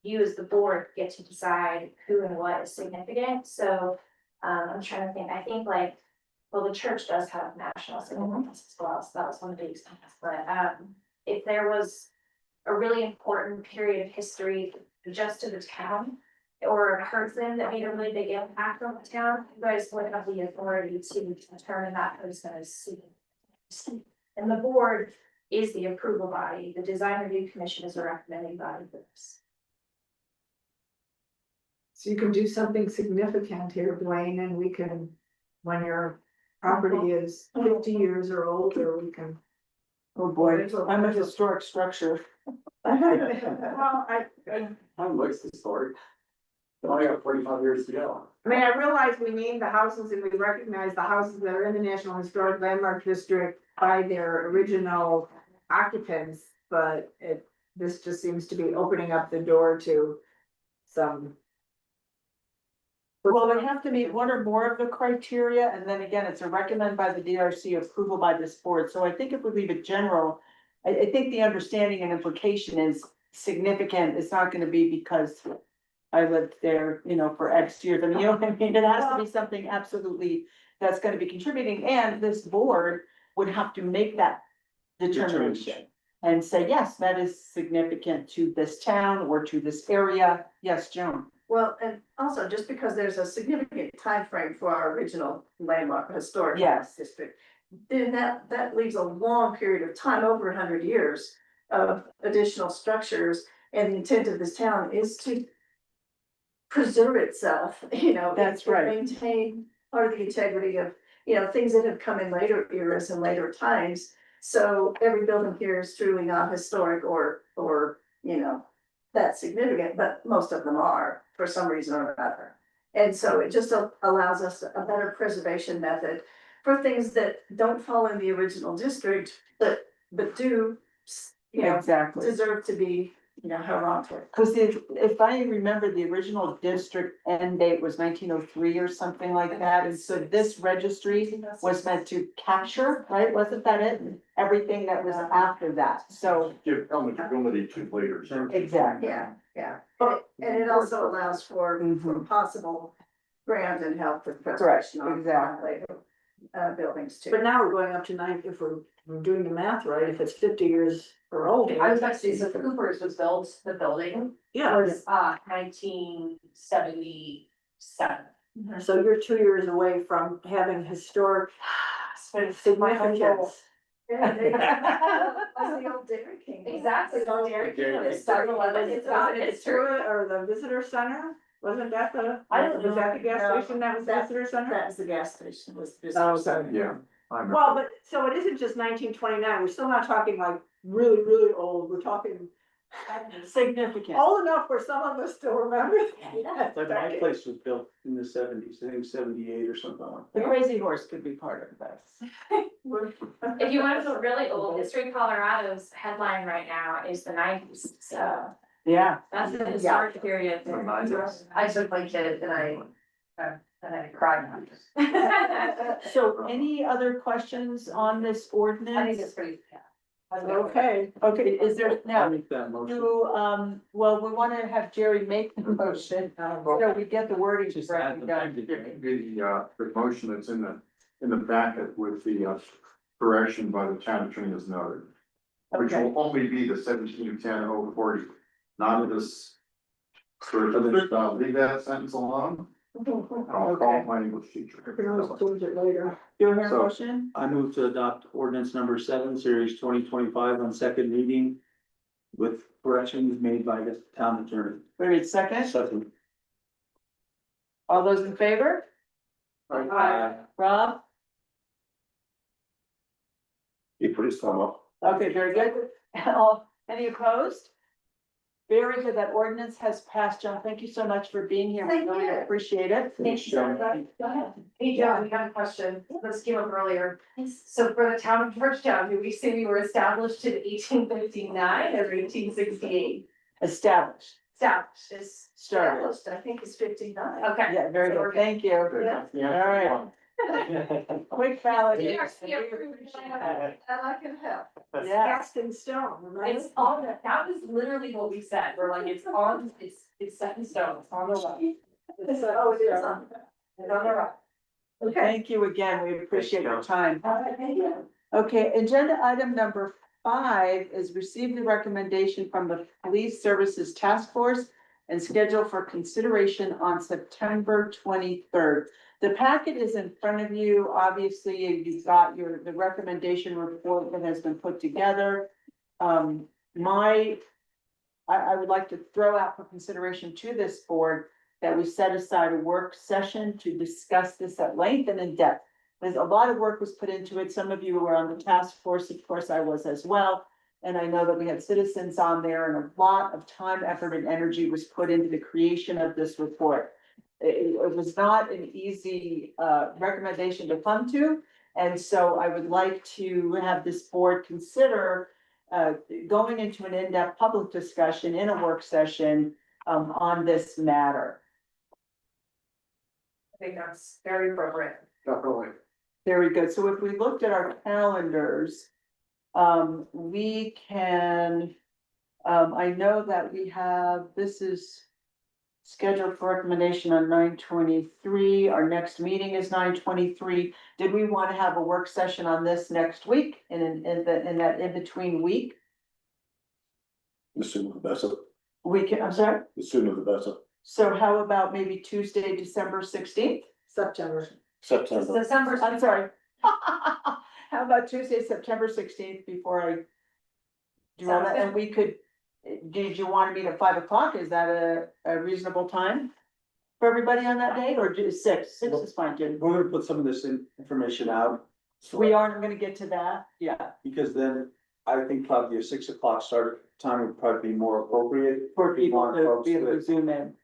you as the board get to decide who and what is significant. So I'm trying to think, I think like, well, the church does have national significance as well, so that was one of the big things. But if there was a really important period of history just to the town, or a person that made a really big impact on the town, you guys would have the authority to determine that person as significant. And the board is the approval body, the design review commission is a recommending body for this. So you can do something significant here, Blaine, and we can, when your property is 50 years or older, we can. Oh, boy, I'm a historic structure. Well, Mine looks historic. But I got 45 years to go. I mean, I realize we name the houses and we recognize the houses that are in the National Historic Landmark District by their original occupants, but this just seems to be opening up the door to some. Well, they have to meet one or more of the criteria, and then again, it's a recommend by the DRC, approval by this board. So I think if we leave it general, I think the understanding and implication is significant. It's not gonna be because I lived there, for X years. I mean, you know what I mean? It has to be something absolutely that's gonna be contributing, and this board would have to make that determination and say, yes, that is significant to this town or to this area. Yes, Joan? Well, and also just because there's a significant time frame for our original landmark historic Yes. district, then that leaves a long period of time, over 100 years of additional structures. And the intent of this town is to preserve itself, That's to right. maintain part of the integrity of, things that have come in later eras and later times. So every building here is truly not historic or, that significant, but most of them are for some reason or another. And so it just allows us a better preservation method for things that don't fall in the original district, but do, Exactly. deserve to be, held on to. Cause if I remember, the original district end date was 1903 or something like that, and so this registry was meant to capture, right? Wasn't that it? Everything that was after that, so. Give eligibility to later. Exactly. Yeah. And it also allows for possible grant and help with preservation on exactly. later buildings too. But now we're going up to 9, if we're doing the math right, if it's 50 years or older. I was about to say, so Cooper's was built, the building Yeah, was 1977. so you're 2 years away from having historic significance. Yeah, that's the old Dairy King. Exactly. So Dairy King King was is starting Was eleven, it it's not the history. tour or the visitor center? Wasn't that I don't was that the gas know. station that was the visitor center? That's the gas station, was the Oh, business okay. center. Yeah. I'm- Well, but, so it isn't just 1929, we're still not talking like really, really old, we're talking Significant. old enough where some of us still remember that. Like my place was built in the 70s, I think 78 or something like The Crazy Horse could be part of this. If you want to go really old, History Colorado's headline right now is the 90s, so Yeah. that's the historic period. I took my kid and I cried. So any other questions on this ordinance? I think it's pretty, yeah. Okay, Okay, is there, that. now, make that motion. well, we wanna have Jerry make the motion, so we get the wording Just right. add the motion that's in the packet with the correction by the town attorney as noted. Which Okay. will only be the 1710-040, not this. Sort of, leave that sentence alone, I'll call my English teacher. We can always change it later. Do I hear a So- motion? I move to adopt ordinance number 7, series 2025 on second reading with corrections made by the town attorney. Wait, second, Second. all those in favor? Rob? You put his thumb up. Okay, very good. Any opposed? Very good, that ordinance has passed. John, thank you so much for being here. We Thank really you. appreciate it. Thanks, John. Go ahead. Hey, John, we have a question. This came up earlier. So for the town of Georgetown, do we say we were established in 1859 or 1868? Established, Established is, started. Established, I think it's 59. okay. Yeah, very good, thank you. Yeah. All right. Quick ballot. We approved it. And I can help. Yeah, Cast in stone, remember? It's on, that was literally what we said. We're like, it's on, it's set in stone, it's on the rock. Oh, it is on. It's on the rock. Okay. thank you again, we appreciate your time. All right, thank you. Okay, agenda item number 5 is receive the recommendation from the Police Services Task Force and schedule for consideration on September 23rd. The packet is in front of you. Obviously, you've got the recommendation report that has been put together. I would like to throw out for consideration to this board that we set aside a work session to discuss this at length and in depth. There's a lot of work was put into it. Some of you were on the task force, of course, I was as well. And I know that we had citizens on there and a lot of time, effort, and energy was put into the creation of this report. It was not an easy recommendation to come to. And so I would like to have this board consider going into an in-depth public discussion in a work session on this matter. I think that's very appropriate. Definitely. Very good. So if we looked at our calendars, we can, I know that we have, this is scheduled for recommendation on 9/23. Our next meeting is 9/23. Did we want to have a work session on this next week in that in-between week? The sooner the better, We can, I'm sorry. the sooner the better. So how about maybe Tuesday, December 16th? September. September. December, I'm sorry. How about Tuesday, September 16th before I do all that? And we could, did you want to meet at 5 o'clock? Is that a reasonable time for everybody on that day, or just 6? 6 is fine, Jim. We're gonna put some of this information out. We aren't gonna get to that, yeah, Because then I think probably a 6 o'clock start time would probably be more appropriate. for if we people want to folks be able to zoom in.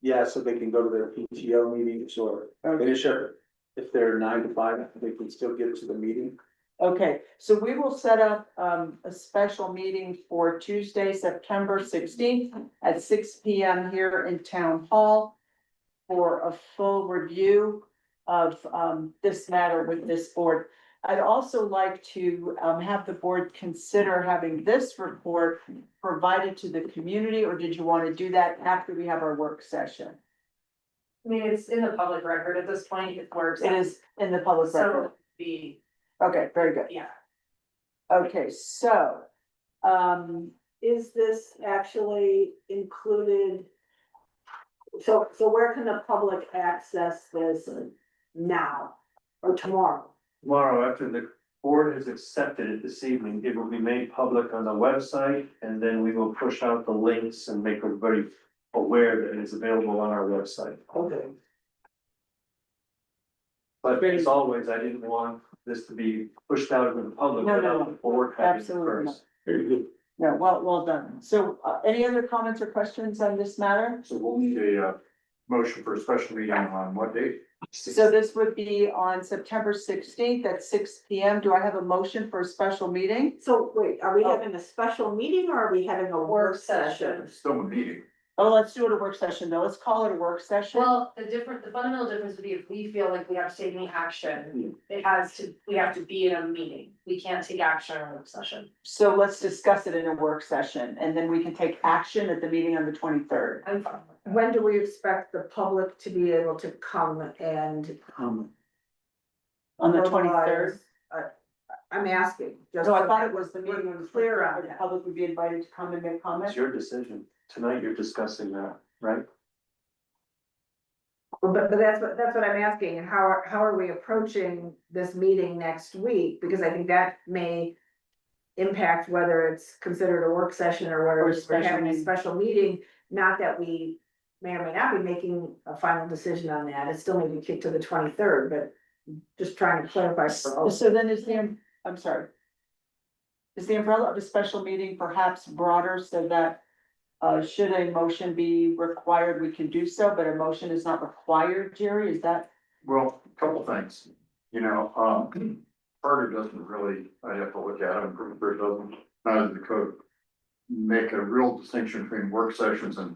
Yeah, so they can go to their PTO meetings or finish up. If they're 9 to 5, they can still get to the meeting. Okay, so we will set up a special meeting for Tuesday, September 16th at 6 p.m. here in Town Hall for a full review of this matter with this board. I'd also like to have the board consider having this report provided to the community, or did you want to do that after we have our work session? I mean, it's in the public record at this point, it works. It is in the public record. So the, Okay, very good. yeah. Okay, so, Is this actually included? So where can the public access this now or tomorrow? Tomorrow, after the board has accepted it this evening, it will be made public on the website, and then we will push out the links and make everybody aware that it's available on our website. Okay. But as always, I didn't want this to be pushed out into the public No, no, without no. the board having it Absolutely first. Very good. yeah, well done. So, any other comments or questions on this matter? So we'll need a motion for a special meeting on what date? So this would be on September 16th at 6 p.m. Do I have a motion for a special meeting? So wait, are we Oh. having a special meeting or are we having a work session? Still a meeting. Oh, let's do it a work session though. Let's call it a work session. Well, the fundamental difference would be if we feel like we have to take any action, we have to be in a meeting. We can't take action in a work session. So let's discuss it in a work session and then we can take action at the meeting on the 23rd. I'm fine. When do we expect the public to be able to come and? On the 23rd. I'm asking. just So I so thought that it was the meeting on the Clear 23rd. on The that. public would be invited to come and make It's comments. your decision. Tonight, you're discussing that, right? But that's what I'm asking, how are we approaching this meeting next week? Because I think that may impact whether it's considered a work session or whether Or a we're special having a meeting. special meeting. Not that we may or may not be making a final decision on that, it still may be kicked to the 23rd, but just trying to clarify. for all. So then I'm sorry. Is the umbrella of a special meeting perhaps broader so that should a motion be required, we can do so, but a motion is not required, Jerry, is that? Well, a couple things, Charter doesn't really, I have to look at it, I'm pretty sure it doesn't, neither does the code. Make a real distinction between work sessions and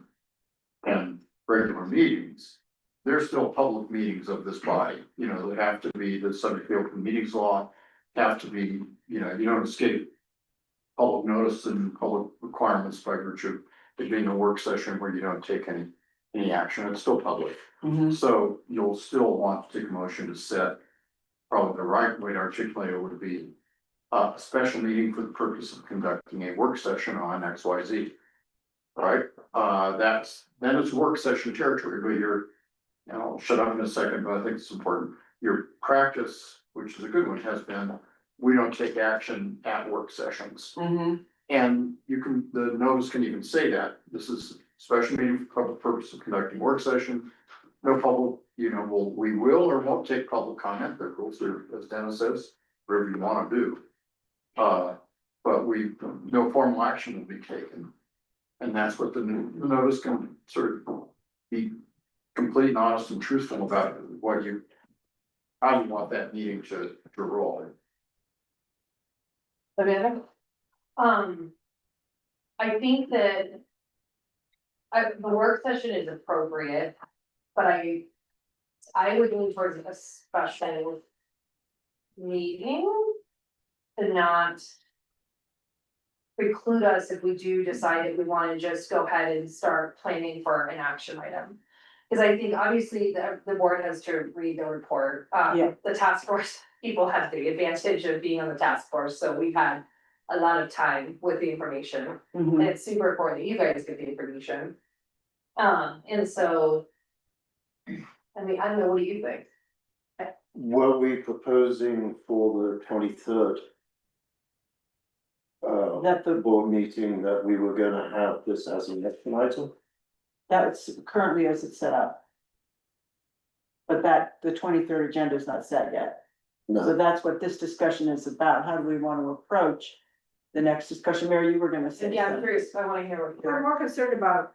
regular meetings. They're still public meetings of this body, they have to be the subject of the open meetings law, have to be, you don't escape public notice and public requirements by virtue of it being a work session where you don't take any action, it's still public. So you'll still want to take a motion to set, probably the right way to articulate it would be a special meeting for the purpose of conducting a work session on X, Y, Z. Right, then it's work session territory, but I'll shut up in a second, but I think it's important. Your practice, which is a good one, has been, we don't take action at work sessions. And the notice can even say that, this is special meeting for the purpose of conducting work session. No public, we will or won't take public comment, the rules are, as Dennis says, whatever you wanna do. But no formal action will be taken. And that's what the notice can sort of be complete and honest and truthful about how you want that meeting to roll. Amanda? I think that. The work session is appropriate, but I would lean towards a special meeting. To not. Preclude us if we do decide that we wanna just go ahead and start planning for an action item. Cause I think obviously the board has to read the report, Yeah. the task force people have the advantage of being on the task force, so we've had. A lot of time with the information, and it's super important that you guys get the information. And so. I don't know, what do you think? Were we proposing for the 23rd? That the, Board meeting that we were gonna have this as an action item? that's currently as it's set up. But the 23rd agenda is not set yet. So No, that's what this discussion is about. How do we want to approach the next discussion? Mary, you were gonna say. Yeah, I'm something. curious, I wanna hear what We're you're. more concerned about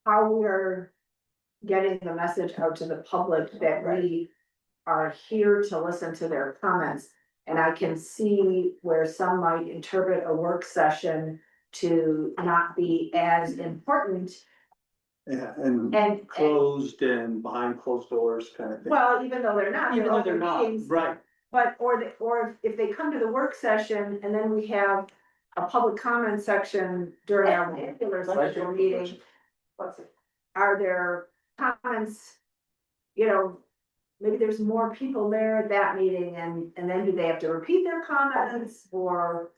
how we're getting the message out to the public that we are here to listen to their comments. And I can see where some might interpret a work session to not be as important. Yeah, and And, closed and behind closed doors kind of thing. well, even though they're not. Even though they're not, meetings, Right, But, or if they come to the work session and then we have a public comment section during our particular special meeting. Are there comments? Maybe there's more people there at that meeting and then do they have to repeat their comments or?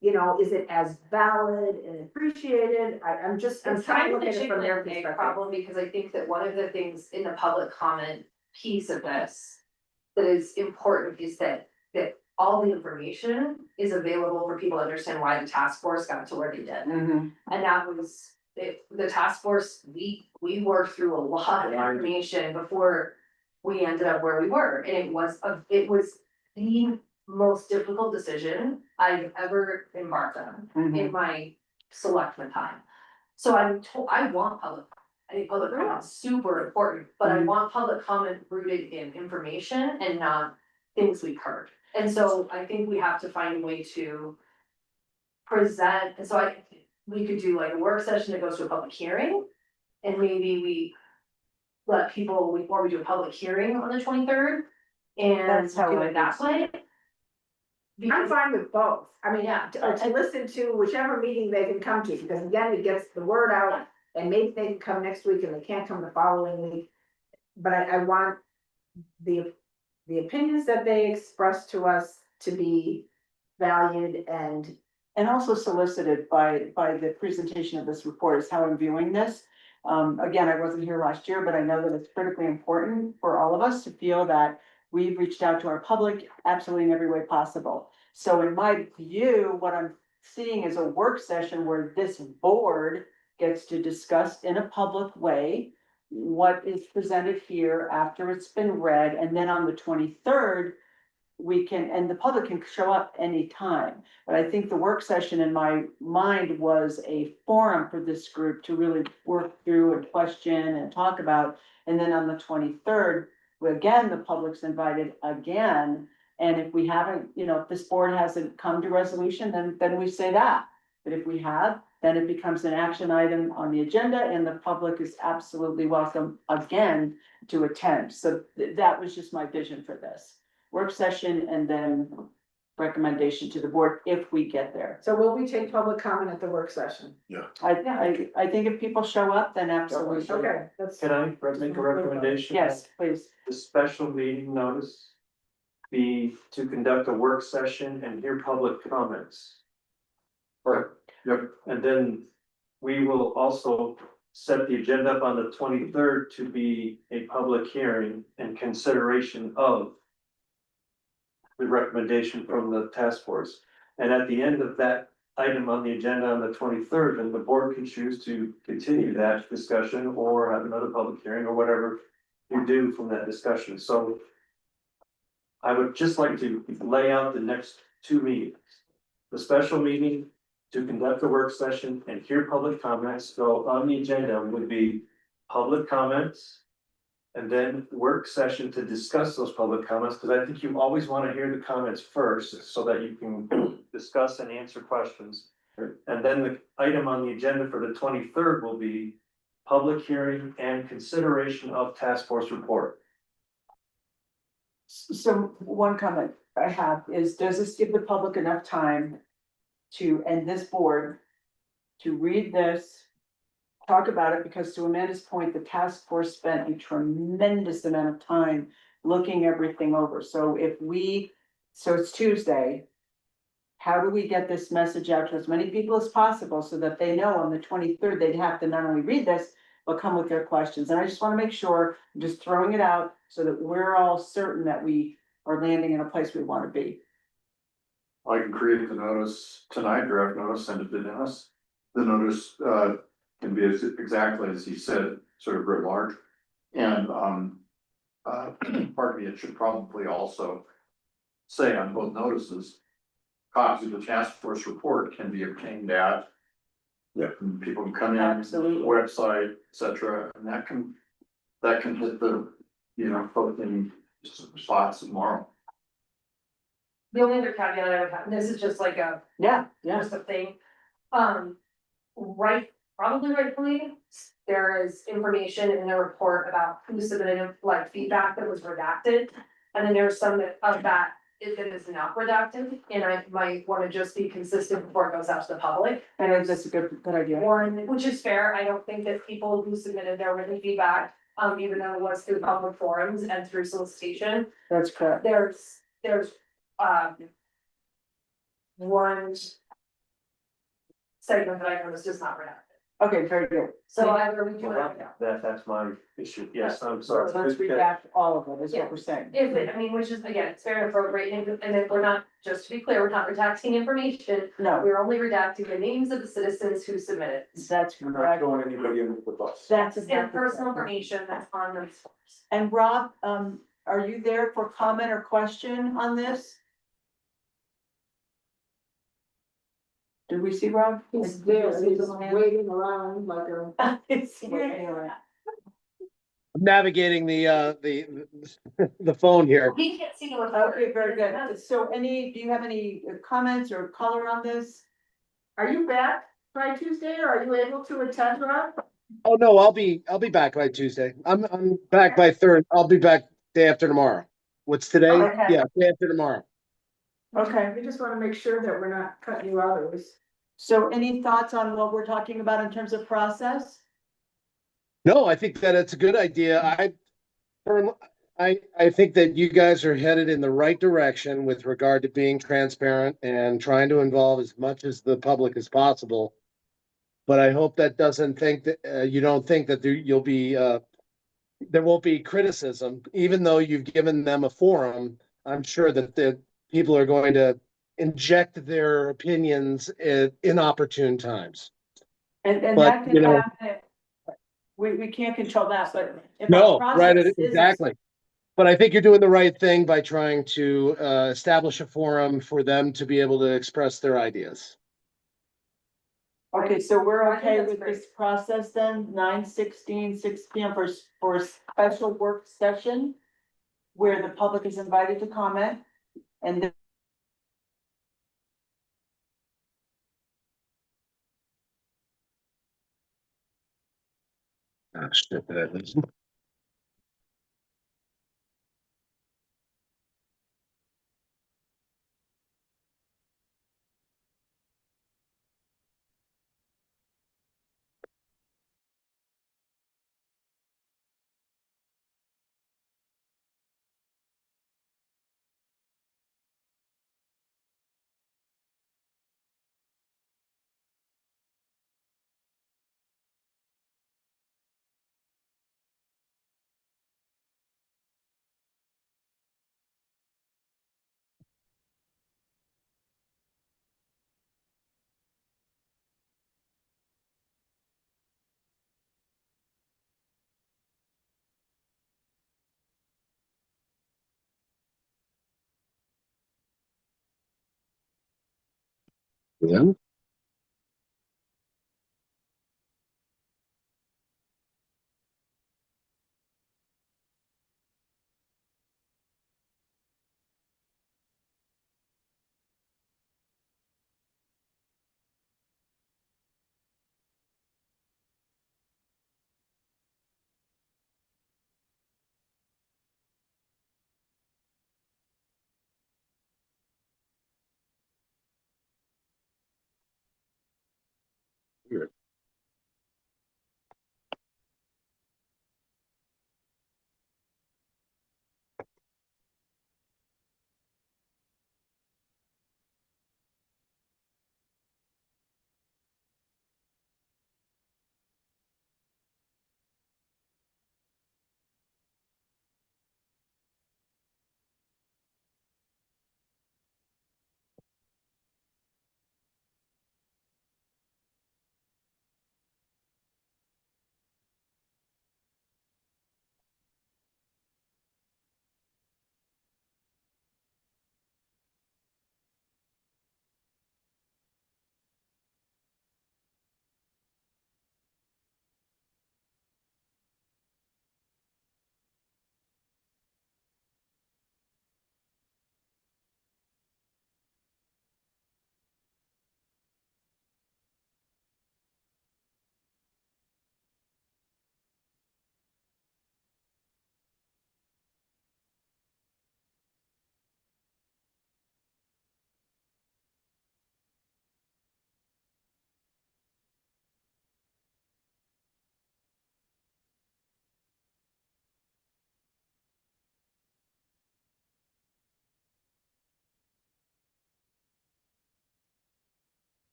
Is it as valid and appreciated? I'm It's trying kind to of look a at it chicken from their and egg perspective. problem, because I think that one of the things in the public comment piece of this. That is important is that all the information is available for people to understand why the task force got to where they did. And that was, the task force, we worked through a lot of information before. We ended up where we were, and it was the most difficult decision I've ever embarked on in my selectman time. So I want public. I think public comment's super important, but I want public comment rooted in information and not things we've heard. And so I think we have to find a way to present, and so we could do like a work session that goes to a public hearing. And maybe we let people, or we do a public hearing on the 23rd and That's how do I it that way. I'm fine with both. I mean, Yeah. to listen to whichever meeting they can come to, because again, it gets the word out. And maybe they can come next week and they can't come the following week. But I want the opinions that they express to us to be valued and And also solicited by the presentation of this report is how I'm viewing this. Again, I wasn't here last year, but I know that it's critically important for all of us to feel that we've reached out to our public absolutely in every way possible. So in my view, what I'm seeing is a work session where this board gets to discuss in a public way what is presented here after it's been read, and then on the 23rd, we can, and the public can show up anytime. But I think the work session in my mind was a forum for this group to really work through and question and talk about. And then on the 23rd, again, the public's invited again. And if we haven't, if this board hasn't come to resolution, then we say that. But if we have, then it becomes an action item on the agenda, and the public is absolutely welcome again to attend. So that was just my vision for this work session, and then recommendation to the board if we get there. So will we take public comment at the work session? I think if people show up, then absolutely. Okay, that's. Can I make a recommendation? Yes, please. The special meeting notice be to conduct a work session and hear public comments. Yep. And then we will also set the agenda up on the 23rd to be a public hearing and consideration of the recommendation from the task force. And at the end of that item on the agenda on the 23rd, then the board can choose to continue that discussion or have another public hearing or whatever you do from that discussion. So I would just like to lay out the next two meetings. The special meeting to conduct a work session and hear public comments. So on the agenda would be public comments, and then work session to discuss those public comments, because I think you always want to hear the comments first so that you can discuss and answer questions. And then the item on the agenda for the 23rd will be public hearing and consideration of task force report. So one comment I have is, does this give the public enough time to, and this board, to read this, talk about it? Because to Amanda's point, the task force spent a tremendous amount of time looking everything over. So so it's Tuesday. How do we get this message out to as many people as possible so that they know on the 23rd, they'd have to not only read this, but come with their questions? And I just want to make sure, I'm just throwing it out so that we're all certain that we are landing in a place we want to be. I can create the notice tonight, draft notice, send it to Dennis. The notice, can be exactly as he said, sort of writ large. And, pardon me, it should probably also say on both notices, copies of the task force report can be obtained at. Yeah, people can come in, Absolutely. website, et cetera, and that can hit the, both in spots tomorrow. The only other caveat I would have, and this is just like a, Yeah. just a thing. Probably rightfully, there is information in the report about who submitted like feedback that was redacted. And then there's some of that is not redacted, and I might wanna just be consistent before it goes out to the public. I know that's a good idea. One, which is fair, I don't think that people who submitted their written feedback, even though it was through public forums and through solicitation, That's correct. there's one segment that I noticed is not redacted. Okay, very good. So either we do it. That's my issue. Yes, I'm So sorry. let's redact all of it, is what we're saying. If it, which is, again, it's fair and appropriate, and if we're not, just to be clear, we're not redacting information, No, we're only redacting the names of the citizens who submitted. that's We're not correct. throwing anybody in with the bus. That's And exactly personal correct. information that's on those forms. And Rob, are you there for comment or question on this? Did we see Rob? He's there, he's waiting around like a. It's here. I'm navigating the phone here. We can't see the report. Okay, very good. So do you have any comments or color on this? Are you back by Tuesday, or are you able to attend, Rob? Oh, no, I'll be back by Tuesday. I'm back by third. I'll be back day after tomorrow. What's today? Okay. Yeah, day after tomorrow. Okay, We just wanna make sure that we're not cutting you out, so any thoughts on what we're talking about in terms of process? No, I think that it's a good idea. I think that you guys are headed in the right direction with regard to being transparent and trying to involve as much as the public as possible. But I hope that doesn't think that, you don't think that you'll be, there won't be criticism, even though you've given them a forum. I'm sure that the people are going to inject their opinions at inopportune times. And But, that you can know, happen. We can't control that, but if our no, right, process is. exactly. But I think you're doing the right thing by trying to establish a forum for them to be able to express their ideas. Okay, so we're I think okay that's with great. this process then, 9:16, 6 p.m. for a special work session where the public is invited to comment, and then Ah, shit, yeah.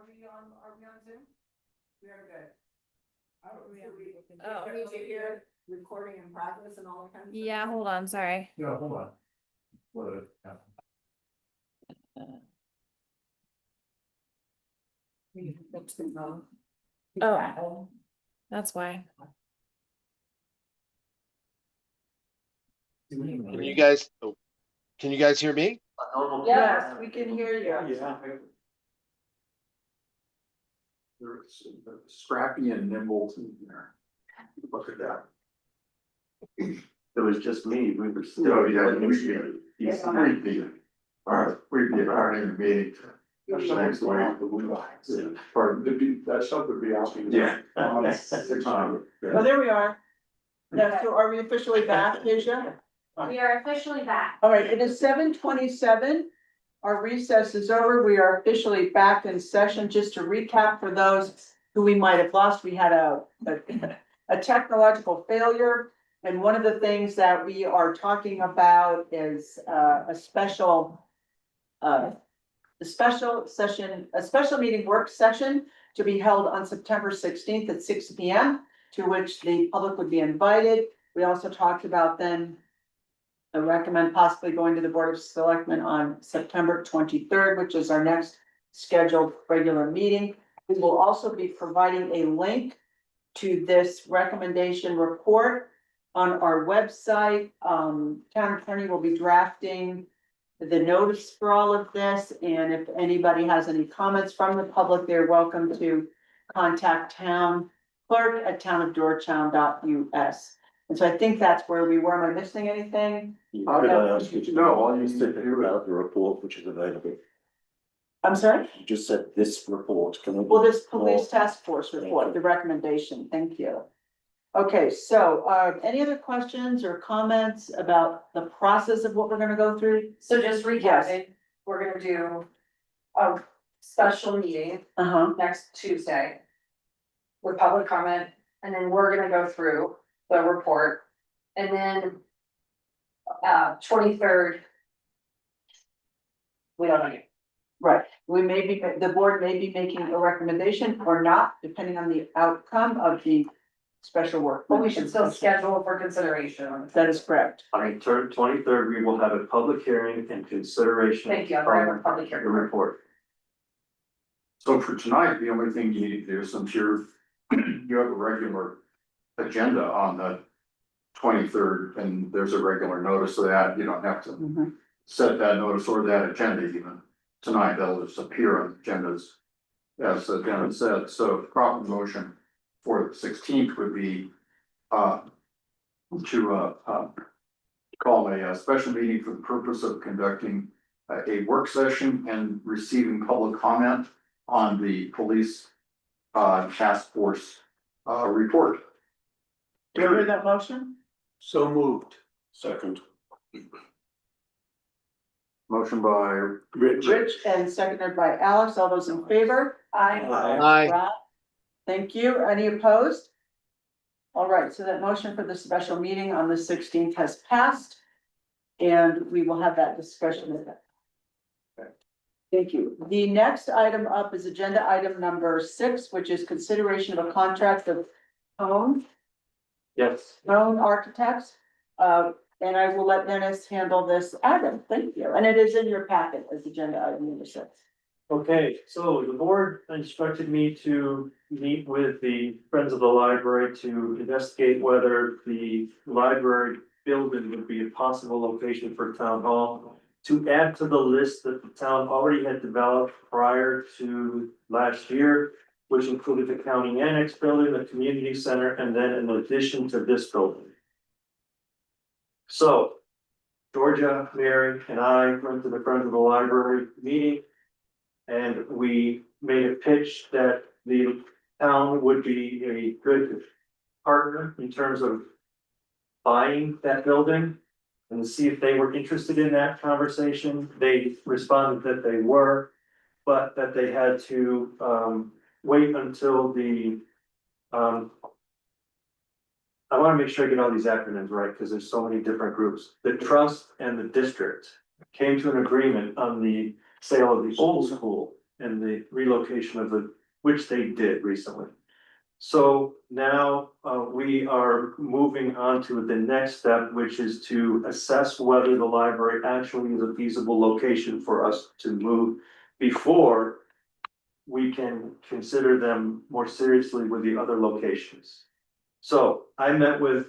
we on Zoom? We are good. Oh. Recording in progress and all that kind of stuff. Yeah, hold on, sorry. Yeah, hold on. What? Oh, that's why. Can you guys hear me? Yes, we can hear you. Yeah. They're scrappy and nimble in there. Look at that. It was just me, we were Oh, still. yeah, we'd be in a meeting. Next week. Or that stuff would be out. Yeah. Oh, there we are. Now, so are we officially back, Asia? We are officially back. All right, it is 7:27. Our recess is over. We are officially back in session. Just to recap for those who we might have lost, we had a technological failure. And one of the things that we are talking about is a special meeting work session to be held on September 16th at 6 p.m. to which the public would be invited. We also talked about then I recommend possibly going to the Board of Selectmen on September 23rd, which is our next scheduled regular meeting. We will also be providing a link to this recommendation report on our website. Town attorney will be drafting the notice for all of this, and if anybody has any comments from the public, they're welcome to contact town clerk at townofgeorgetown.us. And so I think that's where we were. Am I missing anything? Could I ask you to? No, all you Just need to to do about the report which is available. I'm sorry? You just said this report, can I? Well, this police task force report, the recommendation, thank you. Okay, so, any other questions or comments about the process of what we're gonna go through? So just recapping, we're gonna do a special meeting Uh-huh, next Tuesday with public comment, and then we're gonna go through the report. And then 23rd. We don't know. right, we may be, the board may be making a recommendation or not, depending on the outcome of the special work. But we should still schedule for consideration. That is correct. On the 23rd, we will have a public hearing and consideration. Thank you, I'm of very public The hearing. report. So for tonight, the only thing you need to do, since you have a regular agenda on the 23rd, and there's a regular notice of that, you don't have to Mhm. set that notice or that agenda even tonight, that'll just appear on agendas. As the agenda said, so proper motion for the 16th would be to call a special meeting for the purpose of conducting a work session and receiving public comment on the police task force report. Do you hear that motion? So moved. Second. Motion by Rich and seconded by Alex. All those in favor? Aye. Rob? Thank you. Any opposed? All right, so that motion for the special meeting on the 16th has passed. And we will have that discussion with that. Thank you. The next item up is agenda item number 6, which is consideration of a contract of Cone Yes. Architects. And I will let Dennis handle this item. Thank you. And it is in your packet as agenda item number 6. Okay, so the board instructed me to meet with the Friends of the Library to investigate whether the library building would be a possible location for town hall. To add to the list that the town already had developed prior to last year, which included the county annex building, the community center, and then in addition to this building. So Georgia, Mary, and I went to the Friends of the Library meeting. And we made a pitch that the town would be a good partner in terms of buying that building. And see if they were interested in that conversation. They responded that they were, but that they had to wait until the I want to make sure I get all these acronyms right, because there's so many different groups. The trust and the district came to an agreement on the sale of the old school. and the relocation of which they did recently. So now, we are moving on to the next step, which is to assess whether the library actually is a feasible location for us to move before we can consider them more seriously with the other locations. So I met with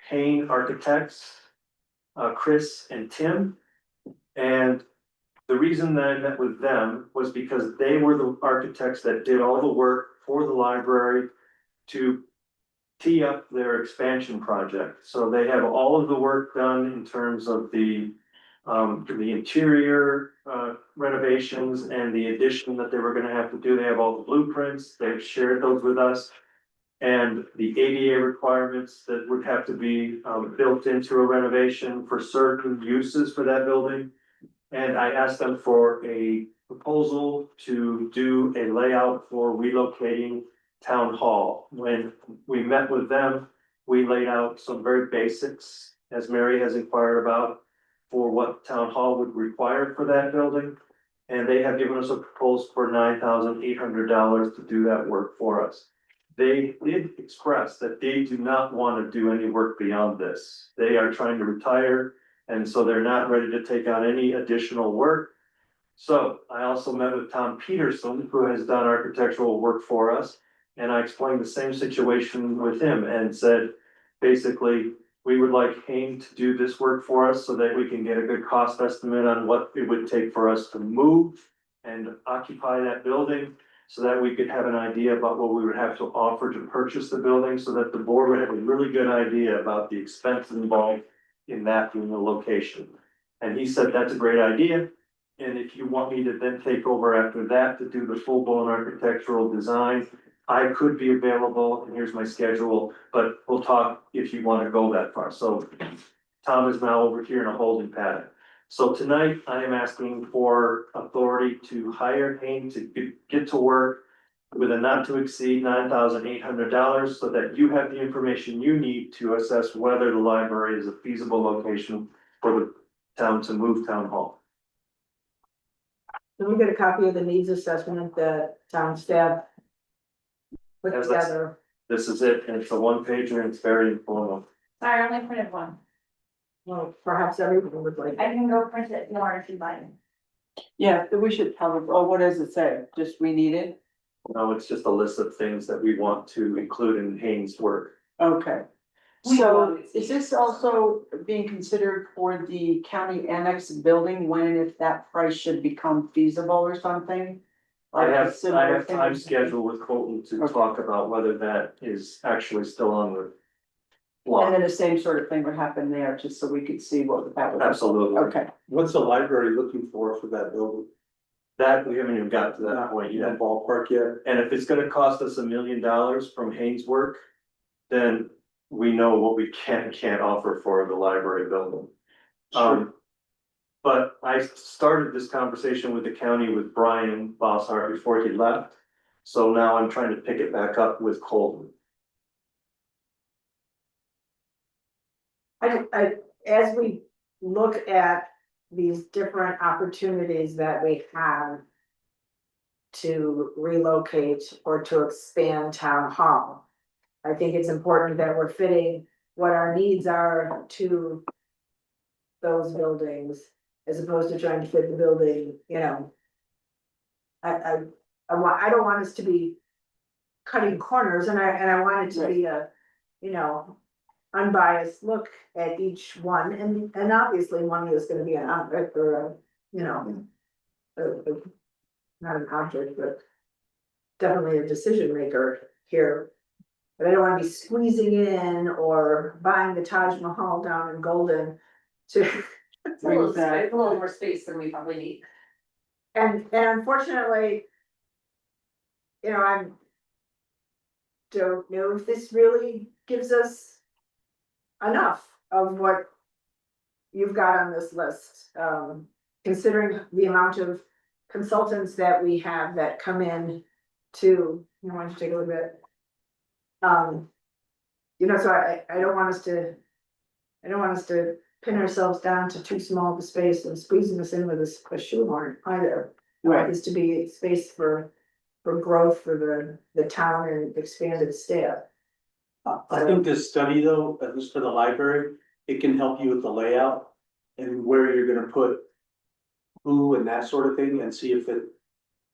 Hain Architects, Chris and Tim. And the reason that I met with them was because they were the architects that did all the work for the library to tee up their expansion project. So they have all of the work done in terms of the interior renovations and the addition that they were gonna have to do. They have all the blueprints, they've shared those with us. And the ADA requirements that would have to be built into a renovation for certain uses for that building. And I asked them for a proposal to do a layout for relocating town hall. When we met with them, we laid out some very basics, as Mary has inquired about, for what town hall would require for that building. And they have given us a proposal for $9,800 to do that work for us. They did express that they do not want to do any work beyond this. They are trying to retire, and so they're not ready to take on any additional work. So I also met with Tom Peterson, who has done architectural work for us. And I explained the same situation with him and said, basically, we would like Hain to do this work for us so that we can get a good cost estimate on what it would take for us to move and occupy that building, so that we could have an idea about what we would have to offer to purchase the building, so that the board would have a really good idea about the expense involved in that being the location. And he said, that's a great idea. And if you want me to then take over after that to do the full-blown architectural design, I could be available, and here's my schedule, but we'll talk if you want to go that far. So Tom is now over here in a holding pattern. So tonight I am asking for authority to hire Hain to get to work with a not to exceed $9,800, so that you have the information you need to assess whether the library is a feasible location for the town to move town hall. Can we get a copy of the needs assessment that town staff put Yes, that's- together? This is it, and it's a one pager and it's very informal. Sorry, I only printed one. Well, perhaps everyone would like. I can go print it more if you'd like. Yeah, we should probably, oh, what does it say? Just we need it? No, it's just a list of things that we want to include in Hain's work. Okay. So is this also being considered for the county annex building when and if that price should become feasible or something? I Like a have similar thing? time scheduled with Colton to Okay. talk about whether that is actually still on the And block. then the same sort of thing would happen there, just so we could see what that would. Absolutely. Okay, What's the library looking for that building? That, we haven't even got to that point yet. Ballpark yet? And if it's gonna cost us $1 million from Hain's work, then we know what we can and can't offer for the library building. But I started this conversation with the county with Brian Bosshart before he left. So now I'm trying to pick it back up with Colton. As we look at these different opportunities that we have to relocate or to expand town hall, I think it's important that we're fitting what our needs are to those buildings, as opposed to trying to fit the building, you know. I don't want us to be cutting corners, and I want it to be a, you know, unbiased look at each one, and obviously one is gonna be an object or a, you know, not an object, but definitely a decision maker here. But I don't wanna be squeezing in or buying the Taj Mahal down in Golden to. It's a little more space than we probably need. And unfortunately, you know, I don't know if this really gives us enough of what you've got on this list, considering the amount of consultants that we have that come in to, why don't you take a little bit? You know, so I don't want us to pin ourselves down to too small of a space and squeezing us in with a shoehorn either. Right. Is to be space for growth for the town and expanded staff. I think this study though, at least for the library, it can help you with the layout and where you're gonna put who and that sort of thing and see if it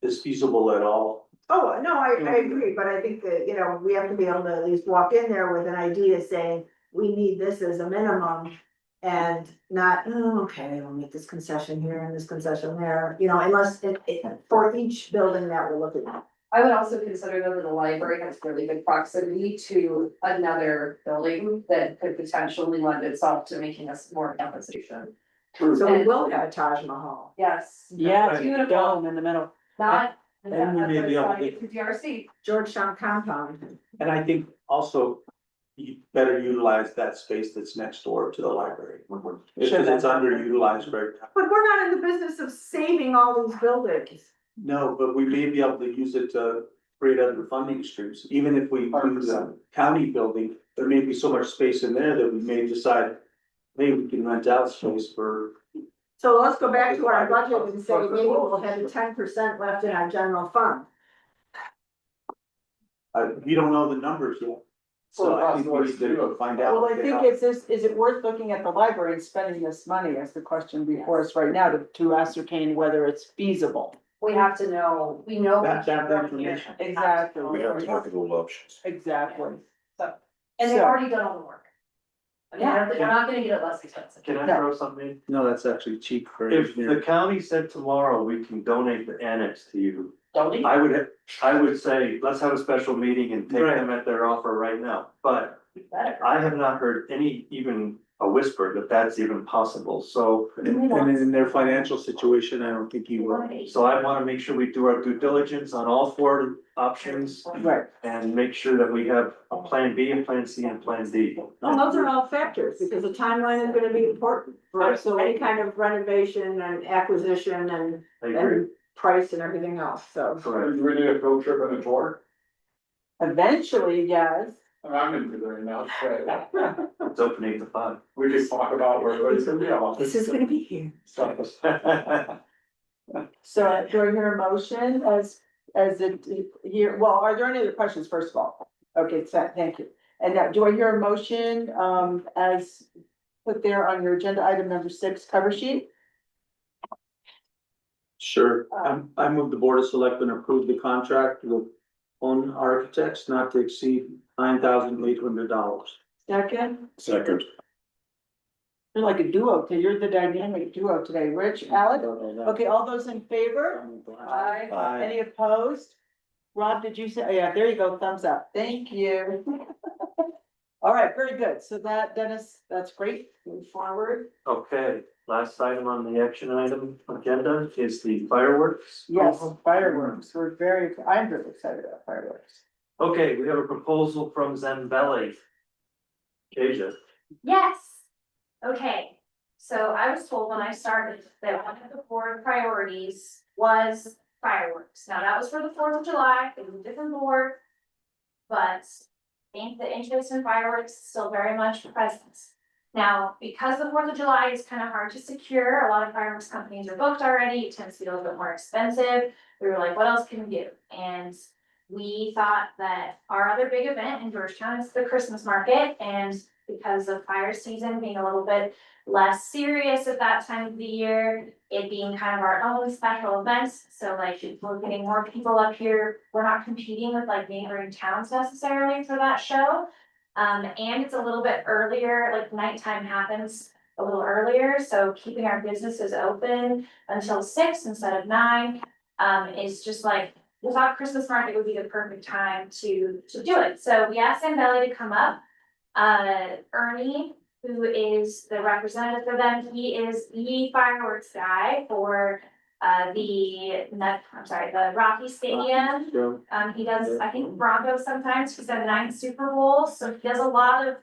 is feasible at all. Oh, no, I agree, but I think that, you know, we have to be able to at least walk in there with an idea saying, we need this as a minimum. And not, oh, okay, we'll make this concession here and this concession there, you know, unless for each building that we're looking at. I would also consider that the library has really good proximity to another building that could potentially lend itself to making us more compensation. So we will have a Taj Mahal. Yes. Yeah, That's beautiful, dome in the middle. not. And we may be able to- To DRC. Georgetown compound. And I think also you better utilize that space that's next door to the library. Because it's underutilized right now. But we're not in the business of saving all these buildings. No, but we may be able to use it to create other funding streams, even if we do the county building, there may be so much space in there that we may decide. Maybe we can rent out space for, So let's go back to our budget and say maybe we'll have 10% left in our general fund. we don't know the numbers yet. So I think we need to find out. Well, I think is it worth looking at the library and spending this money as the question before us right now to ascertain whether it's feasible? We have to know, we know. That information. Exactly. We have to look at all options. Exactly. And they've So- already done all the work. I mean, Yeah. they're not gonna get it less expensive. Can I throw something in? No, that's actually cheap for If the engineering. county said tomorrow, we can donate the annex to you, Don't we? I would say, let's have a special meeting and take them at their offer right now, but Better. I have not heard even a whisper that that's even possible, so. And in their financial situation, I don't think you will. So I wanna make sure we do our due diligence on all four options Right. and make sure that we have a plan B, a plan C, and a plan D. And those are all factors, because the timeline is gonna be important for any kind of renovation and acquisition and, I agree. and price and everything else, so. Correct. Do we need a field trip and a tour? Eventually, yes. I'm into there now, so It's open 8 to 5. we just talk about where everybody's gonna be. This is gonna be here. So do I hear a motion as it here, well, are there any other questions, first of all? Okay, thank you. And now, do I hear a motion, as put there on your agenda item number 6 cover sheet? Sure, I move the Board of Selectmen approve the contract with On Architects not to exceed $9,800. Second, Second. you're like a duo, you're the dynamic duo today, Rich, Alex? Okay, all those in favor? Aye. Aye. Any opposed? Rob, did you say, oh, yeah, there you go, thumbs up, thank you. All right, very good, so that, Dennis, that's great, move forward. Okay, last item on the action item agenda is the fireworks. Yes, fireworks, I'm very excited about fireworks. Okay, we have a proposal from Zambelli. Kasia. Yes. Okay, so I was told when I started that one of the board priorities was fireworks. Now, that was for the 4th of July, it was a different board. But I think the interest in fireworks is still very much present. Now, because the 4th of July is kind of hard to secure, a lot of fireworks companies are booked already, it tends to be a little bit more expensive. We were like, what else can we do? And we thought that our other big event in Georgetown is the Christmas market, and because of fire season being a little bit less serious at that time of the year, it being kind of our own special events, so like we're getting more people up here, we're not competing with like neighboring towns necessarily for that show. And it's a little bit earlier, like nighttime happens a little earlier, so keeping our businesses open until 6 instead of 9, is just like, we thought Christmas market would be the perfect time to do it. So we asked Zambelli to come up. Ernie, who is the representative for them, he is the fireworks guy for the Rocky Stadium. He does, I think Broncos sometimes, he's done 9 Super Bowls, so he does a lot of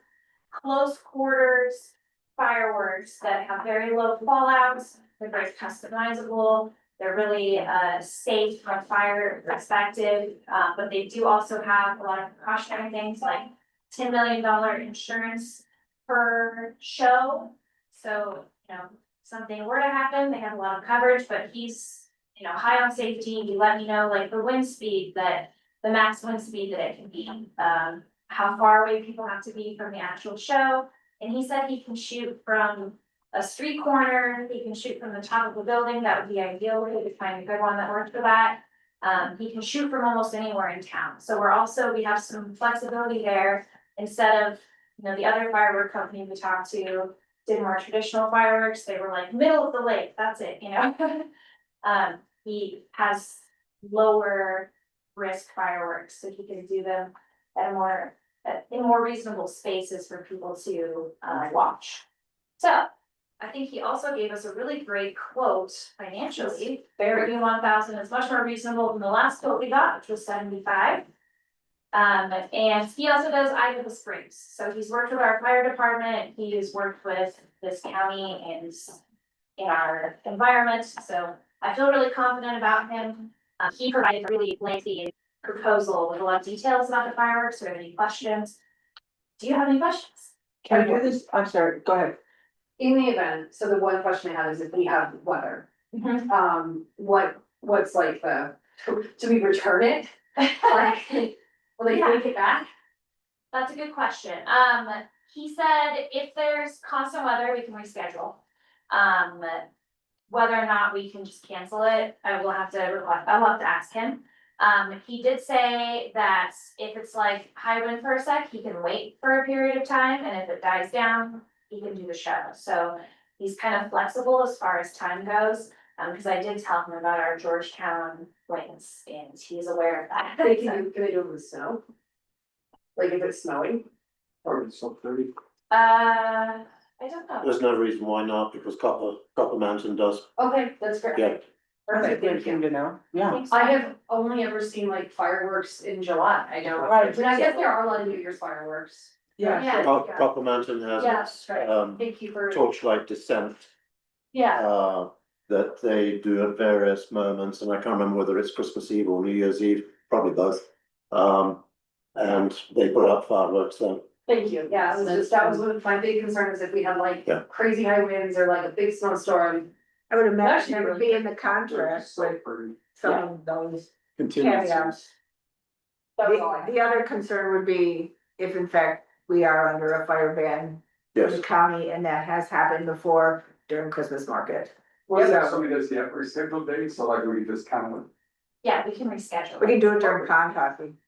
close quarters fireworks that have very low fallouts, they're very customizable. They're really safe from a fire perspective, but they do also have a lot of precautionary things like $10 million insurance per show. So, you know, something were to happen, they have a lot of coverage, but he's high on safety, he let me know like the wind speed the max wind speed that it can be. How far away people have to be from the actual show. And he said he can shoot from a street corner, he can shoot from the top of the building, that would be ideal, we could find a good one that worked for that. He can shoot from almost anywhere in town, so we have some flexibility there, instead of, the other firework company we talked to did more traditional fireworks, they were like middle of the lake, that's it, He has lower risk fireworks, so he can do them at in more reasonable spaces for people to watch. So I think he also gave us a really great quote financially. 31,000 is much more reasonable than the last quote we got, which was 75. And he also does Idaho Springs. So he's worked with our fire department, he's worked with this county and in our environment. So I feel really confident about him. He provided a really lengthy proposal with a lot of details about the fireworks. Do you have any questions? Do you have any questions? Can we do this? I'm sorry, go ahead. In the event, so the one question I have is if we have weather, what's like do we return it? Like, will they take it back? That's a good question. He said if there's constant weather, we can reschedule. Whether or not we can just cancel it, I'll have to ask him. He did say that if it's like high wind for a sec, he can wait for a period of time, and if it dies down, he can do the show. So he's kind of flexible as far as time goes, because I did tell him about our Georgetown winds, and he's aware of that. Can they do it with snow? Like if it's snowing? Or it's so 30. I don't know. There's no reason why not, because Copper Mountain does. Okay, that's great. Yeah. Perfect, thank you. To know, yeah. I have only ever seen like fireworks in July, I don't. Right. But I guess there are a lot of New Year's fireworks. Yeah. Copper Mountain has its, Thank you for. torchlight descent. Yeah. That they do at various moments, and I can't remember whether it's Christmas Eve or New Year's Eve, probably both. And they put up fireworks then. Thank you, yeah, it was just, that was one of my big concerns, if we had like Yeah. crazy high winds or like a big snowstorm. I would imagine Actually, it would really be in the contract with some of those caveats. That was all I had. The other concern would be if in fact we are under a fire ban in the Yes, county, and that has happened before during Christmas market. Well, So- somebody does the rescheduled date, so like we just kind of, Yeah, we can reschedule. We can do it during contracting.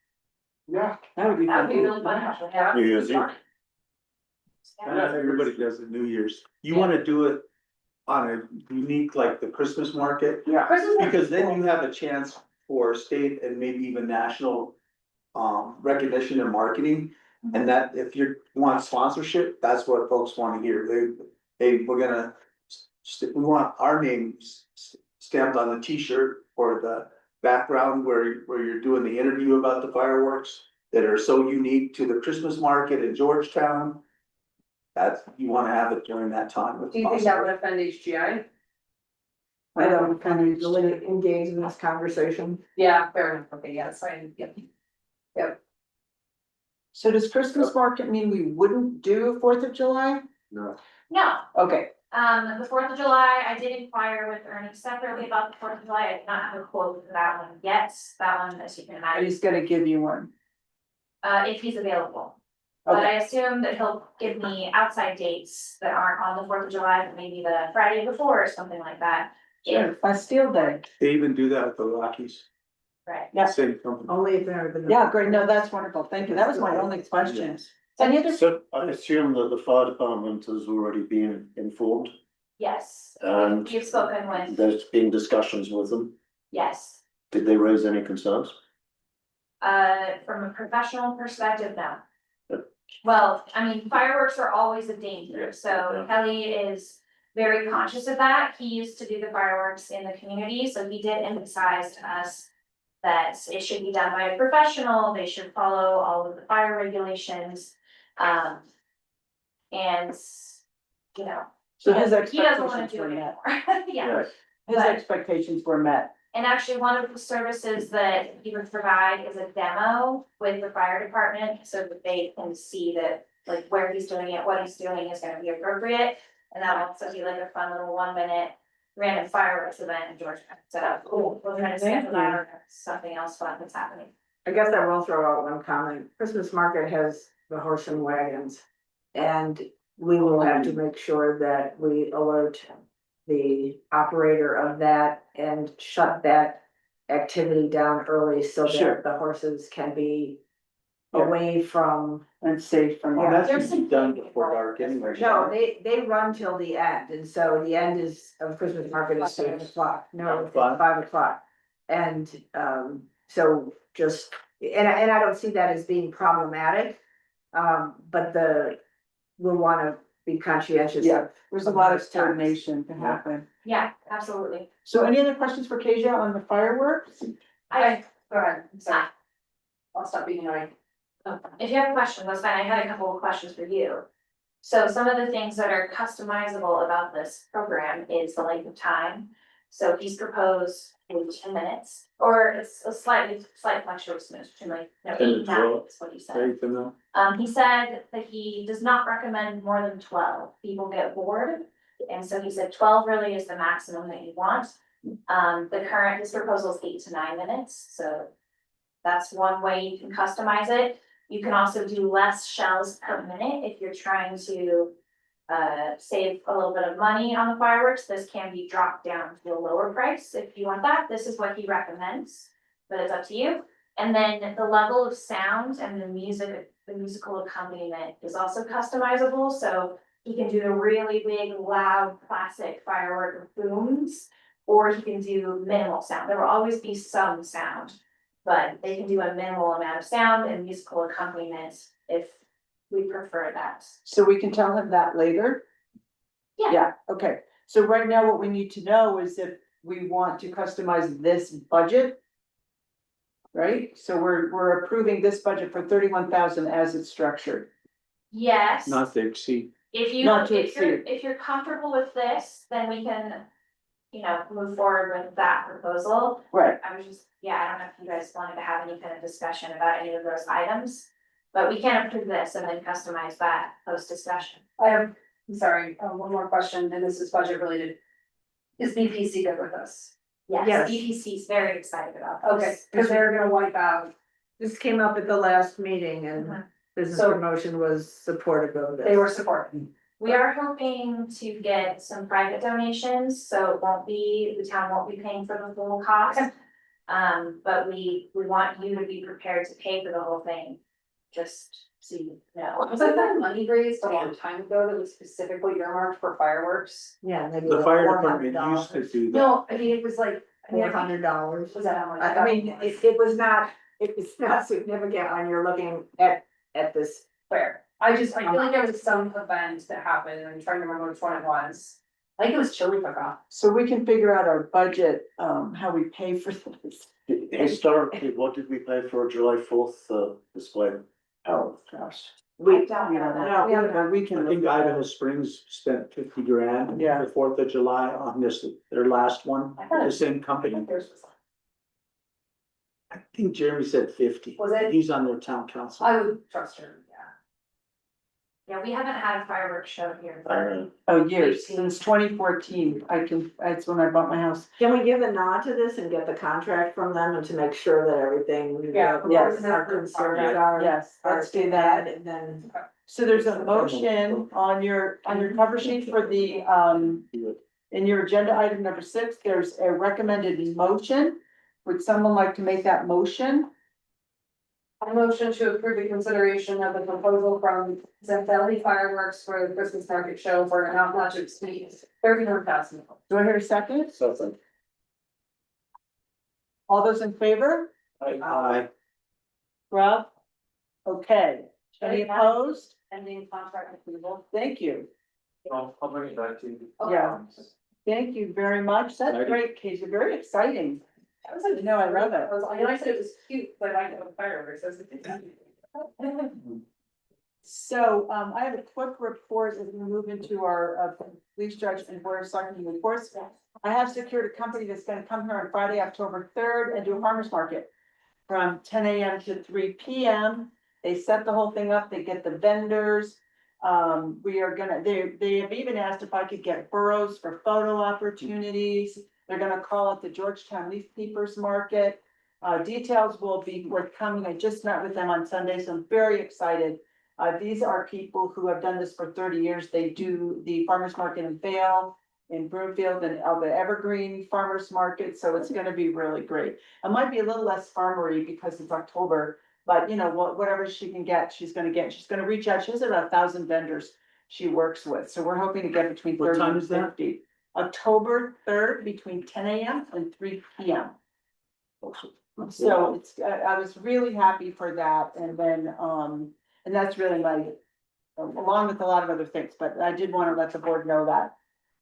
yeah. That would be That would be fun. really fun, actually, yeah. New Year's Eve. Yeah. Everybody does it New Year's. You wanna do it on a unique, like the Christmas market, Christmas. because then you have a chance for state and maybe even national recognition and marketing. And that if you want sponsorship, that's what folks wanna hear. We're gonna, we want our names stamped on the T-shirt or the background where you're doing the interview about the fireworks that are so unique to the Christmas market in Georgetown. That's, you wanna have it during that time. if Do you think that would possible. offend HGI? I don't kind of really engage in this conversation. Yeah, fair enough, okay, yes, yep. So does Christmas market mean we wouldn't do 4th of July? No. No, Okay, the 4th of July, I did inquire with Ernie separately about the 4th of July, I did not have a quote for that one yet, that one, as you can and imagine, he's gonna give you one. If he's available. But Okay, I assume that he'll give me outside dates that aren't on the 4th of July, but maybe the Friday before or something like that. sure, Bastille Day. They even do that at the Rockies, Right. Yeah. same company. Only if they're. the- Yeah, great, no, that's wonderful, thank you, that was my only question. Any other? So I assume that the fire department has already been informed Yes, and you've spoken with, there's been discussions with them. yes. Did they raise any concerns? From a professional perspective, no. Yep. Well, I mean, fireworks are always a danger, Yeah. so Kelly is very conscious of that. He used to do the fireworks in the community, so he did emphasize to us that it should be done by a professional, they should follow all of the fire regulations. And, you know, So his he doesn't wanna expectations do were it met. anymore, yeah. His But- expectations were met. And actually, one of the services that he would provide is a demo with the fire department, so that they can see that, like, where he's doing it, what he's doing is gonna be appropriate. And that'll also be like a fun little 1 minute random fireworks event in Georgia. So we're trying to schedule that or something else fun that's happening. I guess I will throw out one comment. Christmas market has the horse and wagons. And we will have to make sure that we alert the operator of that and shut that activity down early so Sure. that the horses can be Yeah. away from. And safe from. Well, that's There's usually some done things before dark involved. anyway. No, they run till the end, and so the end is of Christmas market is 7 o'clock, no, it's 5 o'clock. And, so just, and I don't see that as being problematic. But we'll wanna be conscientious Yeah, of. There's a lot of those times. coordination to happen. Yeah, absolutely. So any other questions for Kasia on the fireworks? Go ahead, I'm sorry. I'll stop being annoying. If you have questions, that's fine. I had a couple of questions for you. So some of the things that are customizable about this program is the length of time. So he's proposed maybe 10 minutes, or it's a slight fluctuation between like, 10 to 8 and 9 12. is what he said. Right, then, He said that he does not recommend more than 12. People get bored. And so he said 12 really is the maximum that you want. His proposal is 8 to 9 minutes, so that's one way you can customize it. You can also do less shells per minute if you're trying to save a little bit of money on the fireworks. This can be dropped down to a lower price if you want that. This is what he recommends, but it's up to you. And then the level of sound and the musical accompaniment is also customizable. So he can do the really big, loud, classic firework booms, or he can do minimal sound. There will always be some sound, but they can do a minimal amount of sound and musical accompaniment if we prefer that. So we can tell him that later? Yeah. Yeah, okay. So right now, what we need to know is if we want to customize this budget. Right? So we're approving this budget for 31,000 as it's structured. Yes. not to exceed. Not to exceed. If you're comfortable with this, then we can, move forward with that proposal. Right. I don't know if you guys wanted to have any kind of discussion about any of those items. But we can approve this and then customize that post discussion. I'm sorry, one more question, and this is budget related. Is BPC good with us? Yes, EPC is very excited about this. Okay, because they're gonna wipe out, This came up at the last meeting and business So- promotion was supportive of this. they were supporting. We are hoping to get some private donations, so the town won't be paying for the full cost. But we want you to be prepared to pay for the whole thing, just so you know. Wasn't that money raised a long time ago that was specifically earmarked for fireworks? Yeah, maybe. The fire department used to do that. No, I mean, it was like, $400. was that how much? I mean, it was not significant when you're looking at this. Fair. I feel like there was some event that happened, and I'm trying to remember which one it was. I think it was chili cook-off. So we can figure out our budget, how we pay for this. Historically, what did we pay for a July 4th display? Oh, gosh. We don't We know don't that. know. We haven't- But we I can. think look at Idaho that. Springs spent 50 grand. Yeah. The 4th of July on their last one, I thought the it- same company. Yours was- I think Jeremy said 50. Was it? He's on their town council. I would trust her, yeah. Yeah, we haven't had a fireworks show here. I don't know. Oh, years, since 2014. That's when I bought my house. Can we give a nod to this and get the contract from them and to make sure that everything? Yeah. Yes. Our concerns are. Yes, let's do that. And then. So there's a motion on your cover sheet for the, in your agenda item number 6, there's a recommended motion. Would someone like to make that motion? I motion to approve the consideration of the proposal from Zempelli Fireworks for the Christmas market show for an amount not to exceed 31,000. Do I hear a second? Something. All those in favor? Aye. Rob? Okay. Any opposed? Pending contract approval. Thank you. I'll bring it back to you. Yeah. Thank you very much. That's Exciting. great, Casey. Very exciting. That was like, No, I love it. I said it was cute, but I know fireworks, I was like. So, I have a quick report as we move into our, police judge and board of selectmen reports. I have secured a company that's gonna come here on Friday, October 3rd and do a farmer's market from 10 a.m. to 3 p.m. They set the whole thing up, they get the vendors. We are gonna, they have even asked if I could get burros for photo opportunities. They're gonna call it the Georgetown Leaf Peepers Market. Details will be forthcoming. I just met with them on Sunday, so I'm very excited. These are people who have done this for 30 years. They do the farmers market in Vale, in Broomfield, and the Evergreen Farmers Market, so it's gonna be really great. It might be a little less farmery because it's October, but you know, whatever she can get, she's gonna get. She's gonna reach out. She has about 1,000 vendors she works with, so we're hoping to get between What 30 time and is that? 50. October 3rd, between 10 AM and 3 PM. So it's, I was really happy for that, and then, and that's really my, along with a lot of other things, but I did wanna let the board know that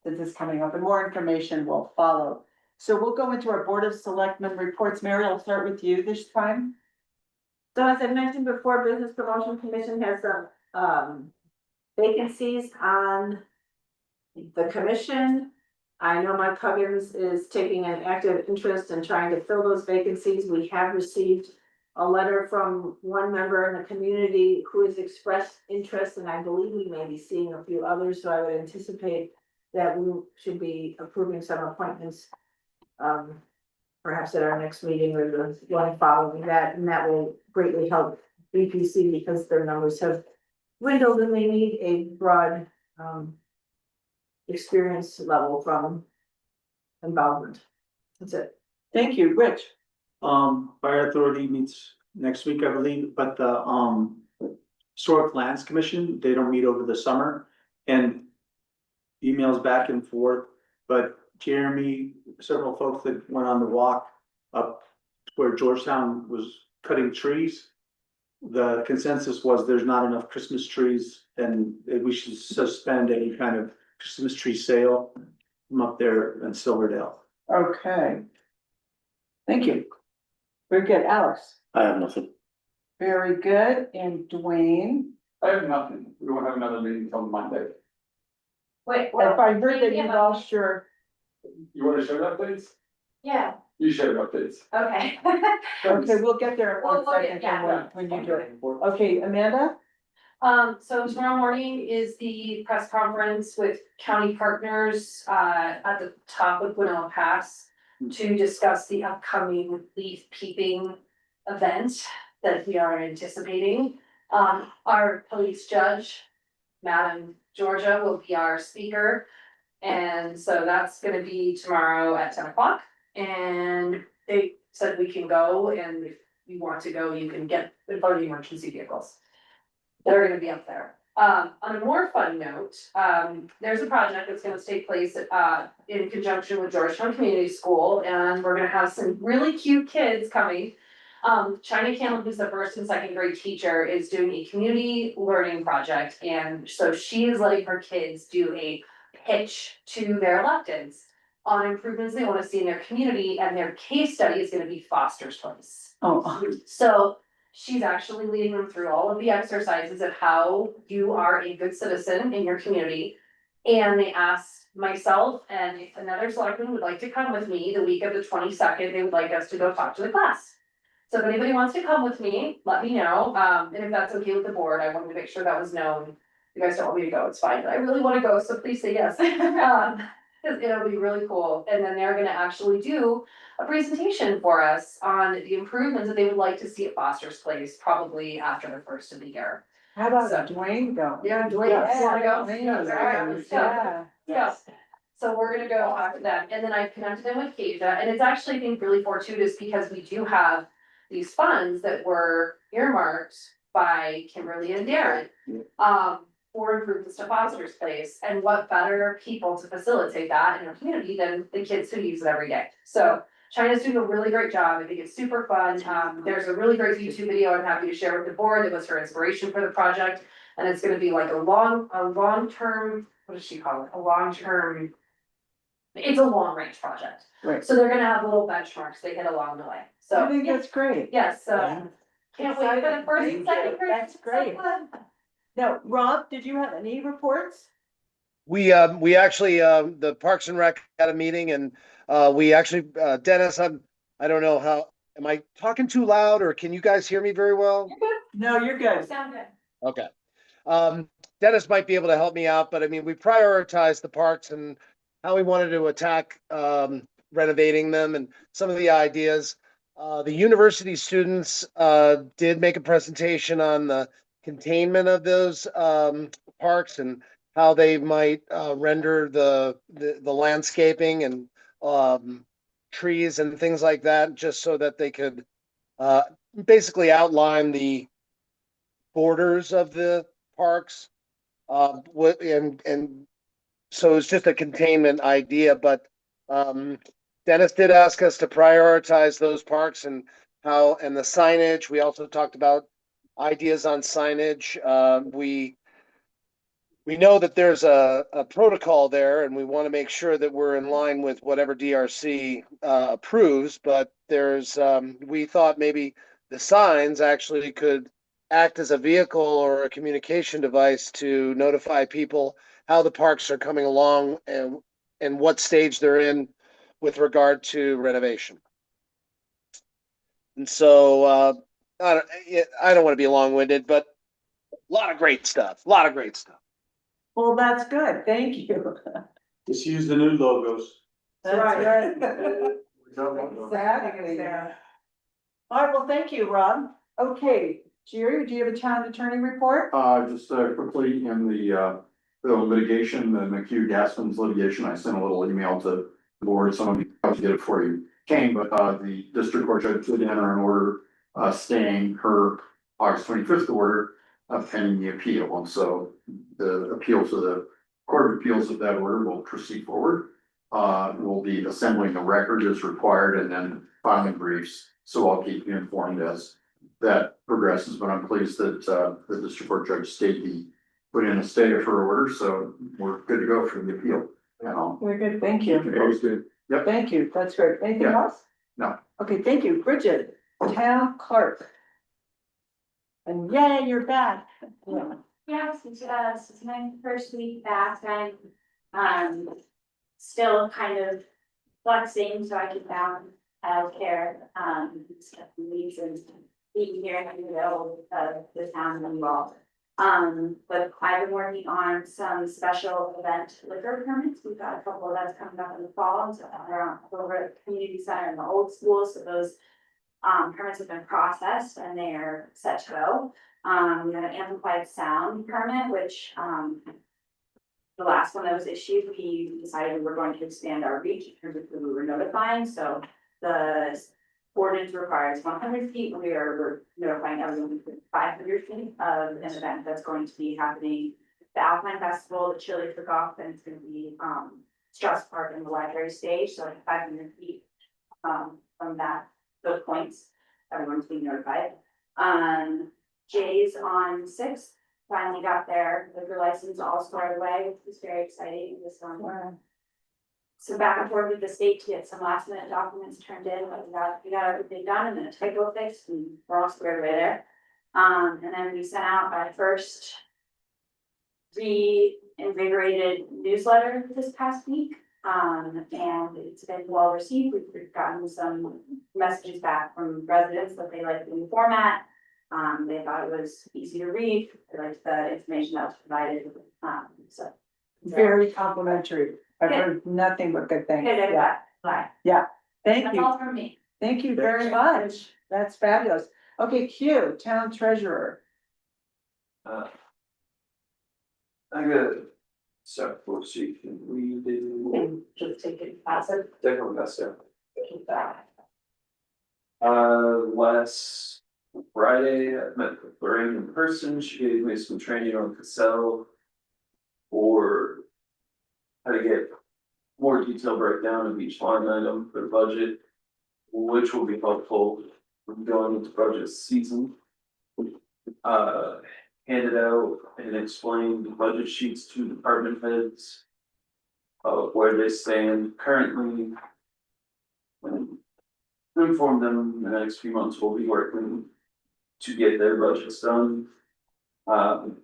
this is coming up, and more information will follow. So we'll go into our Board of Selectmen reports. Mary, I'll start with you this time. So as I mentioned before, Business Promotion Commission has some, vacancies on the commission. I know Mike Huggins is taking an active interest in trying to fill those vacancies. We have received a letter from one member in the community who has expressed interest, and I believe we may be seeing a few others, so I would anticipate that we should be approving some appointments. Perhaps at our next meeting or the one following that, and that will greatly help BPC because their numbers have dwindled and they need a broad, experience level from involvement. That's it. Thank you, Rich. Fire Authority meets next week, I believe, but the, Historic Lands Commission, they don't meet over the summer. And emails back and forth, but Jeremy, several folks that went on the walk up where Georgetown was cutting trees. The consensus was there's not enough Christmas trees and we should suspend any kind of Christmas tree sale from up there in Silverdale. Okay. Thank you. Very good, Alex. I have nothing. Very good, and Dwayne. I have nothing. We won't have another meeting until Monday. Wait, If I heard that you lost your, You wanna share updates? Yeah, You share updates. okay. okay, we'll get there in We'll one get- second yeah. when you do it. Okay, Amanda? So tomorrow morning is the press conference with county partners, at the top of Winona Pass to discuss the upcoming leaf peeping event that we are anticipating. Our police judge, Madam Georgia, will be our speaker. And so that's gonna be tomorrow at 10 o'clock. And they said we can go, and if you want to go, you can get in front of the emergency vehicles. They're gonna be up there. On a more fun note, there's a project that's gonna take place in conjunction with Georgetown Community School, and we're gonna have some really cute kids coming. China Campbell, who's the first and second grade teacher, is doing a community learning project, and so she is letting her kids do a pitch to their electeds on improvements they wanna see in their community, and their case study is gonna be Foster's Place. Oh, So she's actually leading them through all of the exercises of how you are a good citizen in your community. And they asked myself, and if another selectman would like to come with me the week of the 22nd, they would like us to go talk to the class. So if anybody wants to come with me, let me know, and if that's okay with the board, I wanted to make sure that was known. If you guys don't want me to go, it's fine, but I really wanna go, so please say yes. Cause it'll be really cool, and then they're gonna actually do a presentation for us on the improvements that they would like to see at Foster's Place, probably after the first of the year. how about So- Dwayne go? Yeah, Dwayne, Yes. you wanna go? Dwayne, Yes, all right, let's go. yeah. Yeah, so we're gonna go talk to them, and then I connected them with Keisha, and it's actually, I think, really fortuitous because we do have these funds that were earmarked by Kimberly and Darren. For improvements to Foster's Place, and what better people to facilitate that in our community than the kids who use it every day. So China's doing a really great job. I think it's super fun. There's a really great YouTube video I'm happy to share with the board. That was her inspiration for the project. And it's gonna be like a long-term, what does she call it? A long-term. It's a long-range project. Right. So they're gonna have little benchmarks they hit along the way. I So, think that's great. yes, can't wait for the first and second grade. That's great. Now, Rob, did you have any reports? We actually, the Parks and Rec had a meeting and, we actually, Dennis, I don't know how, am I talking too loud or can you guys hear me very well? No, you're good. Sound good. Okay. Dennis might be able to help me out, but I mean, we prioritized the parks and how we wanted to attack renovating them and some of the ideas. The university students did make a presentation on the containment of those parks and how they might render the landscaping and trees and things like that, just so that they could basically outline the borders of the parks. And so it's just a containment idea, but Dennis did ask us to prioritize those parks and the signage. We also talked about ideas on signage. We know that there's a protocol there, and we want to make sure that we're in line with whatever DRC approves, but we thought maybe the signs actually could act as a vehicle or a communication device to notify people how the parks are coming along and what stage they're in with regard to renovation. And so I don't want to be long-winded, but a lot of great stuff. Well, that's good. Thank you. Just use the new logos. That's right. Exactly. All right, well, thank you, Rob. Okay, Jerry, do you have a town attorney report? Just quickly in the litigation, the McHugh Gaskins litigation, I sent a little email to the board, some of you probably did it before you came, but the district court judge did enter an order staying her August 25th order pending the appeal, and so the appeal to the Court of Appeals of that order will proceed forward. We'll be assembling the record as required and then filing briefs, so I'll keep you informed as that progresses, but I'm pleased that the district court judge put in a stay of her order, so we're good to go for the appeal. Very good, thank you. Good. Yep. Thank you, that's great. Anything Yeah. else? No. Okay, thank you. Bridget, town clerk. And yay, you're back. Yeah. Yeah, since my first week back, I'm still kind of flexing so I can balance childcare, needs and being here in the middle of the town involved. But I've been working on some special event liquor permits. We've got a couple of events coming up in the fall, so around over at the community center in the old school, so those permits have been processed and they are set to go. We have an amplified sound permit, which the last one that was issued, we decided we were going to expand our reach in terms of who we were notifying. So the ordinance requires 100 feet. We're notifying everyone within 500 feet of an event that's going to be happening. The Alpine Festival, the chili cook-off, and it's going to be Strauss Park in the library stage. So like 500 feet from those points, everyone's being notified. Jay's on 6th finally got their liquor license all squared away, which was very exciting. This one, so back and forth with the state to get some last minute documents turned in, but we got everything done and then a typo fixed, and we're all squared away there. And then we sent out our first reinvigorated newsletter this past week. And it's been well received. We've gotten some messages back from residents that they like the new format. They thought it was easy to read. They liked the information that was provided. So Very complimentary. I've heard nothing but good things. okay, Yeah, thank that's you. all from me. Thank you very much. That's fabulous. Okay, Q, town treasurer. I got several sheets. We do. Just take it, pass it. Definitely that's it. Keep that. Last Friday, I met with Lorraine in person. She gave me some training on Cassell for how to get more detailed breakdown of each line item for the budget, which will be helpful when going into budget season. Handed out and explained the budget sheets to department heads of where they stand currently. And inform them in the next few months we'll be working to get their budgets done. And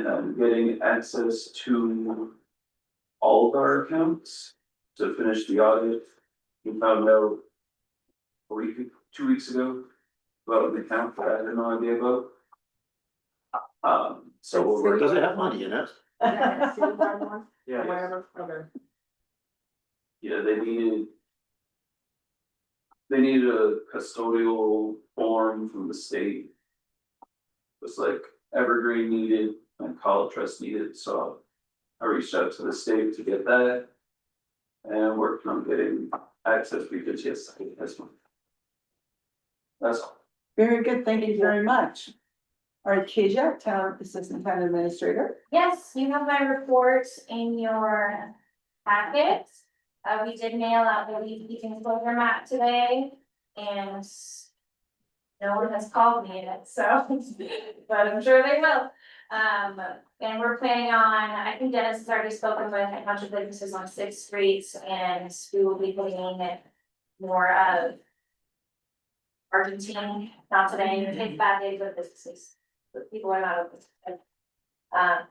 I'm getting access to all of our accounts to finish the audit. We found out 2 weeks ago about an account that I had no idea about. So we're, Does it have money in it? Yeah, Whatever, okay. yeah, they needed a custodial form from the state. It was like Evergreen needed and College Trust needed, so I reached out to the state to get that. And worked on getting access because yes, I think that's one. That's all. Very good, thank you very much. All right, Keisha, Town Assistant Town Administrator. Yes, you have my report in your packet. We did mail out the leaf keeping closure map today and no one has called me yet, so, but I'm sure they will. And we're planning on, I think Dennis has already spoken with a bunch of businesses on 6th Street and we will be putting in more of Argentine, not today, it's bad days with businesses, but people are not open.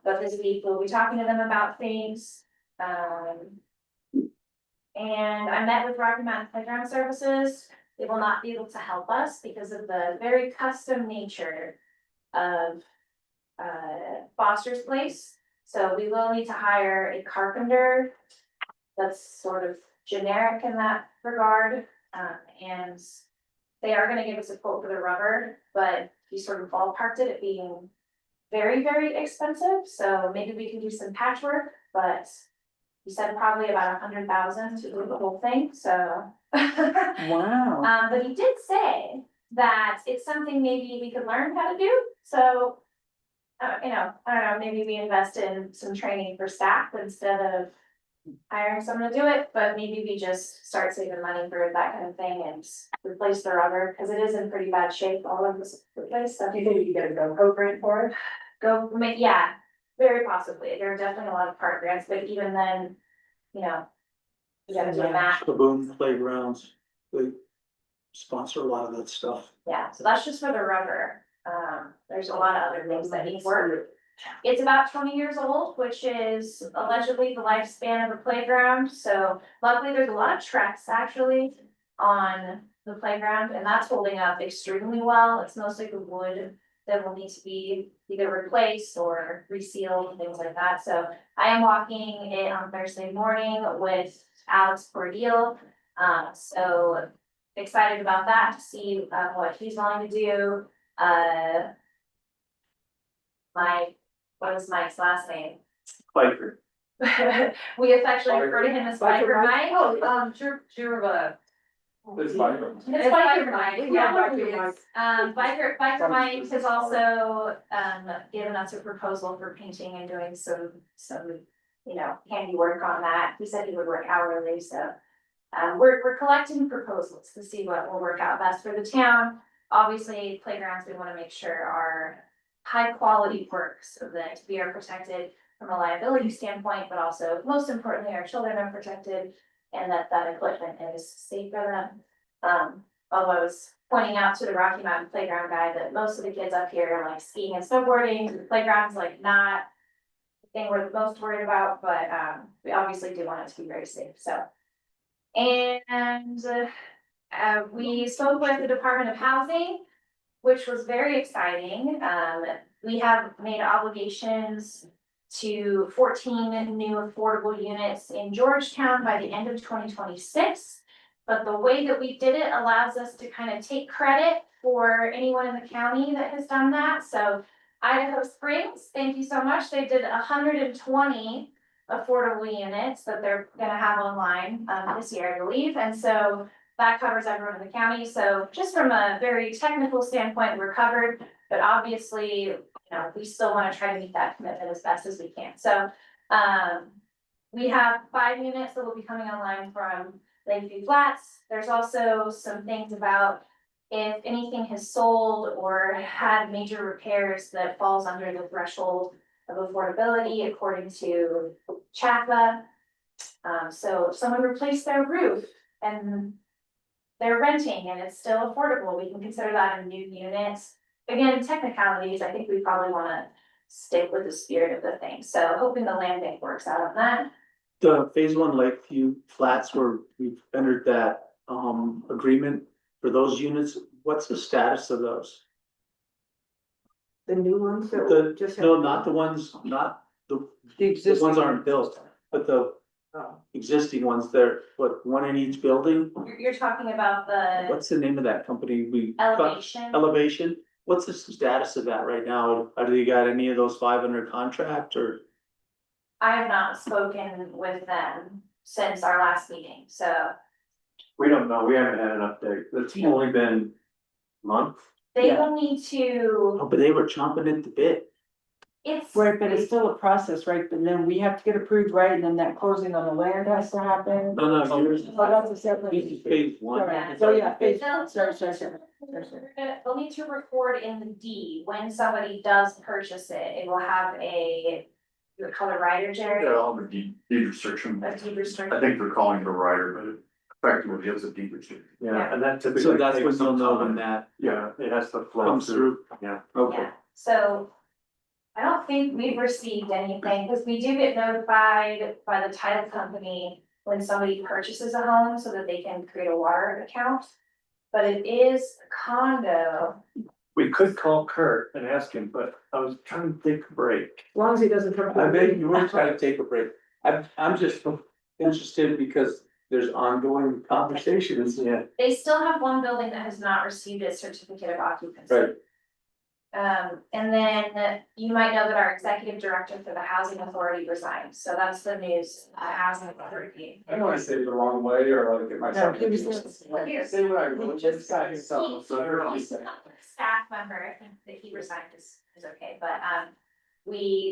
But this week we'll be talking to them about things. And I met with Rocky Mountain Playground Services. They will not be able to help us because of the very custom nature of Foster's Place. So we will need to hire a carpenter that's sort of generic in that regard. And they are gonna give us a quote for the rubber, but he sort of ballparked it at being very, very expensive. So maybe we can do some patchwork, but he said probably about 100,000 to do the whole thing, so. Wow. But he did say that it's something maybe we could learn how to do, so. You know, I don't know, maybe we invest in some training for staff instead of hiring someone to do it, but maybe we just start saving money for that kind of thing and replace the rubber, because it is in pretty bad shape all over the place, so. Do you think you get a GoPro grant for it? Yeah, very possibly, there are definitely a lot of park grants, but even then, you know. You gotta do a map, Kaboom playgrounds, they sponsor a lot of that stuff. yeah, so that's just for the rubber, there's a lot of other things that need work. It's about 20 years old, which is allegedly the lifespan of the playground, so luckily there's a lot of tracks actually on the playground, and that's holding up extremely well. It's mostly the wood that will need to be either replaced or resealed and things like that. So I am walking it on Thursday morning with Alex Cordeal. So excited about that to see what he's willing to do. What is Mike's last name? Biker. We affectionately refer to him as Biker Mike. It's fine. It's Biker Mike. Yeah, Biker Mike. Biker Mike has also, given us a proposal for painting and doing some, you know, handiwork on that. He said he would work hourly, so. We're collecting proposals to see what will work out best for the town. Obviously, playgrounds, we wanna make sure are high quality work so that we are protected from a liability standpoint, but also most importantly, our children are protected. And that equipment is safe for them. Although I was pointing out to the Rocky Mountain Playground guy that most of the kids up here are like skiing and snowboarding, the playground's like not the thing we're the most worried about, but we obviously do want it to be very safe, so. And we spoke with the Department of Housing, which was very exciting. We have made obligations to 14 new affordable units in Georgetown by the end of 2026. But the way that we did it allows us to kind of take credit for anyone in the county that has done that. So Idaho Springs, thank you so much. They did 120 affordable units that they're gonna have online this year, I believe. And so that covers everyone in the county. So just from a very technical standpoint, we're covered, but obviously, you know, we still want to try to meet that commitment as best as we can. So, we have 5 units that will be coming online from Lakeview Flats. There's also some things about if anything has sold or had major repairs that falls under the threshold of affordability according to CHAPA. So if someone replaced their roof and they're renting and it's still affordable, we can consider that a new unit. Again, technicalities, I think we probably wanna stick with the spirit of the thing, so hoping the land bank works out on that. The phase one Lakeview Flats where we've entered that agreement for those units, what's the status of those? The new ones that The, just. no, not the ones, not the, The the existing. ones aren't built, but the existing ones there, what, one in each building? You're talking about the What's the name of that company we? elevation. Elevation, what's the status of that right now? Have they got any of those 500 contract or? I have not spoken with them since our last meeting, so We don't know, we haven't had an update, it's only been a month. they Yeah. will need to, Oh, but they were chomping at the bit. it's. Right, but it's still a process, right? But then we have to get approved, right? And then that closing on the land has to happen. No, yours. Oh, that's a separate. This is phase one. Yeah. So, yeah, phase, They'll- sorry. They'll need to record in the deed, when somebody does purchase it, it will have a, the color rider, Jerry, They're all the deed restriction. a deed I restriction. think they're calling it a rider, but effectively it's a deed restriction. Yeah, and that typically. So that's when takes you'll some know time. when that Yeah, it has to flow comes through, through. yeah. Okay. Yeah, so I don't think we've received anything, because we do get notified by the title company when somebody purchases a home so that they can create a water account. But it is a condo. We could call Kurt and ask him, but I was trying to take a break. As long as he doesn't come. I bet you were trying to take a break. I'm just interested because there's ongoing conversations. Yeah. They still have one building that has not received its certificate of occupancy. Right. And then you might know that our executive director for the housing authority resigned, so that's the news, housing authority. I don't wanna say it the wrong way or like get myself. No, he was- confused. Say what I really just got yourself. He's a staff member, I think that he resigned is okay, but,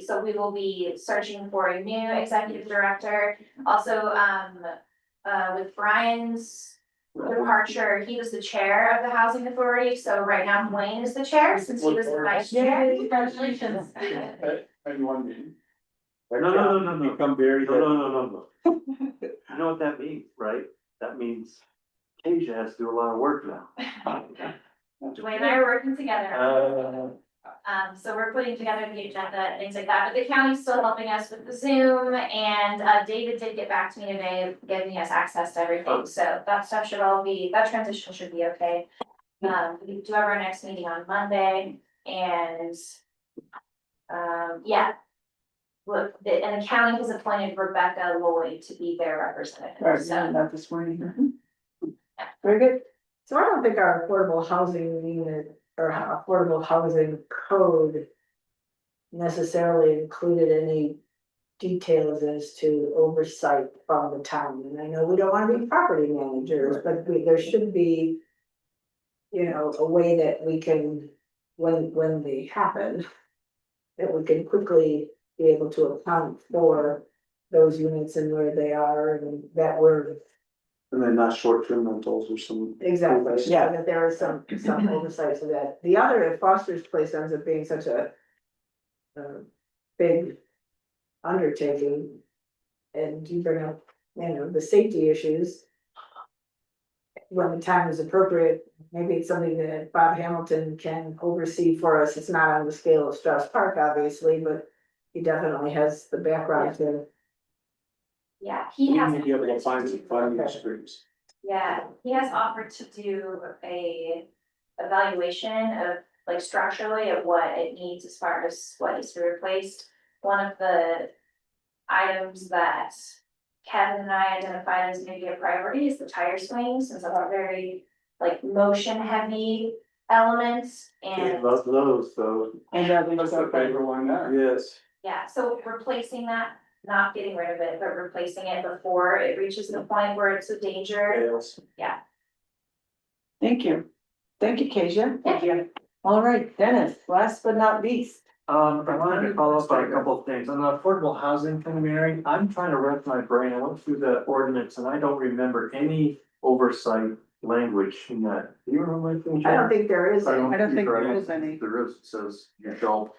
so we will be searching for a new executive director. Also, with Brian's departure, he was the chair of the housing authority, so right now Wayne is the chair, since he was the vice chair. Yay, congratulations. And one meeting. No. Become very. No. You know what that means, right? That means Asia has to do a lot of work now. Dwayne and I are working together. So we're putting together the agenda and things like that, but the county's still helping us with the Zoom, and David did get back to me today, giving us access to everything, so that stuff should all be, that transition should be okay. We do have our next meeting on Monday, and yeah. Look, and the county has appointed Rebecca Lloyd to be their representative, Right, so. not this morning. Very good. So I don't think our affordable housing unit or affordable housing code necessarily included any details as to oversight from the town. And I know we don't wanna be property managers, but there should be, you know, a way that we can, when they happen, that we can quickly be able to account for those units and where they are and that we're. And then not short-term rentals or some. Exactly, so Yeah. that there is some oversight to that. The other, if Foster's Place ends up being such a big undertaking, and you bring up, you know, the safety issues, when the time is appropriate, maybe it's something that Bob Hamilton can oversee for us. It's not on the scale of Strauss Park, obviously, but he definitely has the background to. Yeah, We he has. need to be able to find some funding streams. Yeah, he has offered to do a evaluation of, like, structurally of what it needs as far as what needs to be replaced. One of the items that Kevin and I identified as maybe a priority is the tire swings, since that's a very, like, motion heavy element, and Love those, though. And That's the favorite one there. Yes. yeah, so replacing that, not getting rid of it, but replacing it before it reaches the point where it's a danger. Yes. Thank you. Thank you, Kasia. Yeah. All right, Dennis, last but not least. I wanted to follow up on a couple of things. On the affordable housing thing, Mary, I'm trying to wrap my brain. I went through the ordinance and I don't remember any oversight language in that. Do you remember anything? I don't think there is. I don't think you're there right. is any. There is, it says you shall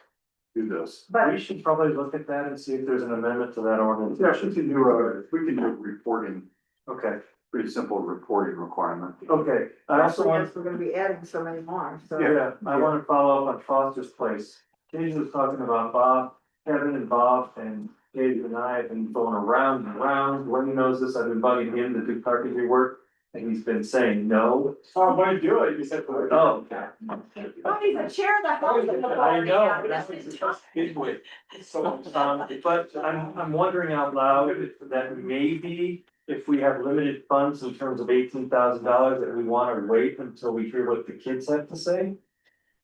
do this. But We should probably look at that and see if there's an amendment to that ordinance. Yeah, we can do reporting, Okay, pretty simple reporting requirement. okay. I also want, we're gonna be adding so many more, so. yeah, I want to follow up on Foster's Place. Katie was talking about Bob, Kevin and Bob and Katie and I have been going around and around. Wendy knows this. I've been bugging him to do carpentry work. and he's been saying no. Oh, why you do it? You said. Oh, okay. Oh, he's the chair of the house. in the I board, know, yeah. but that was just bigwig. So, but I'm wondering out loud that maybe if we have limited funds in terms of $18,000, that we wanna wait until we hear what the kids have to say.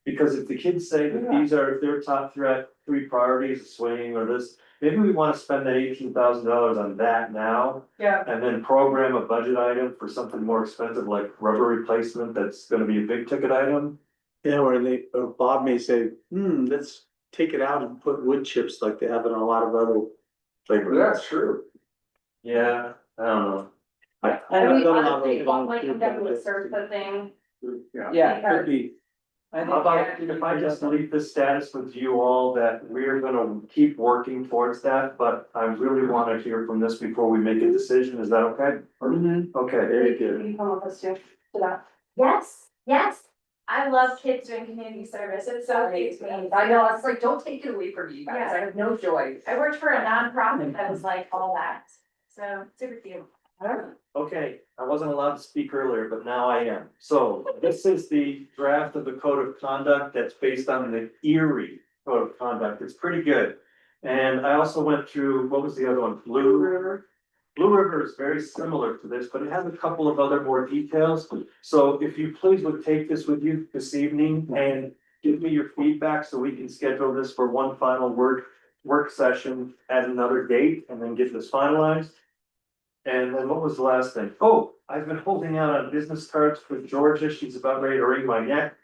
Because if the kids say that these are their top three priorities, swing or this, maybe we wanna spend that $18,000 on that now. Yeah. And then program a budget item for something more expensive like rubber replacement, that's gonna be a big ticket item. Yeah, or Bob may say, let's take it out and put wood chips like they have in a lot of other flavors. That's true. Yeah, I don't know. I I've mean, done a lot of honestly, those one might volunteer come down to a projects. surf thing. Yeah. Could be. I think, How about yeah, if I just leave this status with you all, that we're gonna keep working towards that, but I really wanna hear from this before we make a decision, is that okay? Mhm. Okay, Very good. You come with us too, to that. Yes, yes. I love kids doing community service. It's so great to me. I know, it's like, don't take it away from me, guys, Yeah. I have no joy. I worked for a nonprofit that was like all that. So super cute. okay, I wasn't allowed to speak earlier, but now I am. So this is the draft of the code of conduct that's based on the Erie code of conduct, it's pretty good. And I also went through, what was the other one, Blue River? Blue River is very similar to this, but it has a couple of other more details. So if you please would take this with you this evening and give me your feedback so we can schedule this for one final work session at another date and then get this finalized. And then what was the last thing? Oh, I've been holding out on business cards for Georgia. She's about ready to wring my neck.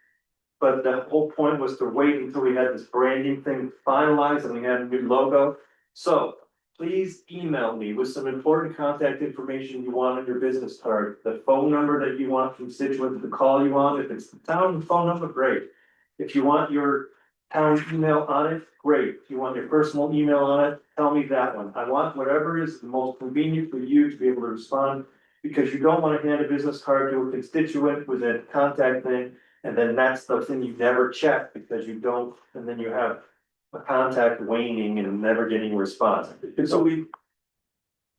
But the whole point was to wait until we had this branding thing finalized and we had a new logo. So please email me with some important contact information you want on your business card. The phone number that you want constituents to call you on. If it's the town phone number, great. If you want your town email on it, great. If you want your personal email on it, tell me that one. I want whatever is the most convenient for you to be able to respond. Because you don't want to hand a business card to a constituent with a contact thing. And then that's the thing you never check because you don't, and then you have a contact waning and never getting a response. So do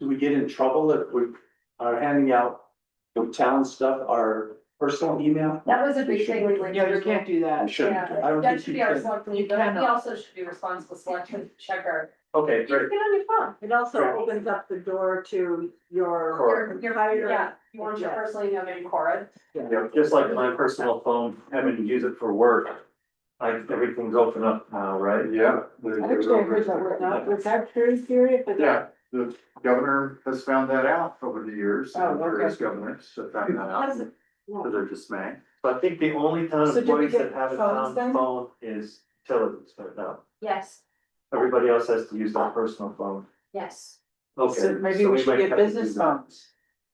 we get in trouble if we are handing out the town stuff, our personal email? That was a big thing we were. Yeah, you can't do We that. shouldn't. Yeah, I don't that think should you be our can. selectmen, You but we cannot. also should be responsible selectmen to check our. Okay, You great. can on your phone. It also opens up the door to your. Correct. Your higher. yeah, you want your personal email, maybe Cora. Yeah, just like my personal phone, having to use it for work. Everything's open up now, right? Yeah. Actually, I heard that we're not, was that period period, but. Yeah, the governor has found that out over the years, Oh, and various okay. governors have found that out to their dismay. So I think the only town So did we employees that get have a phones town then? phone is utilities right now. Yes, Everybody else has to use their personal phone. yes. Okay. So maybe so we should might get have to business do that. phones.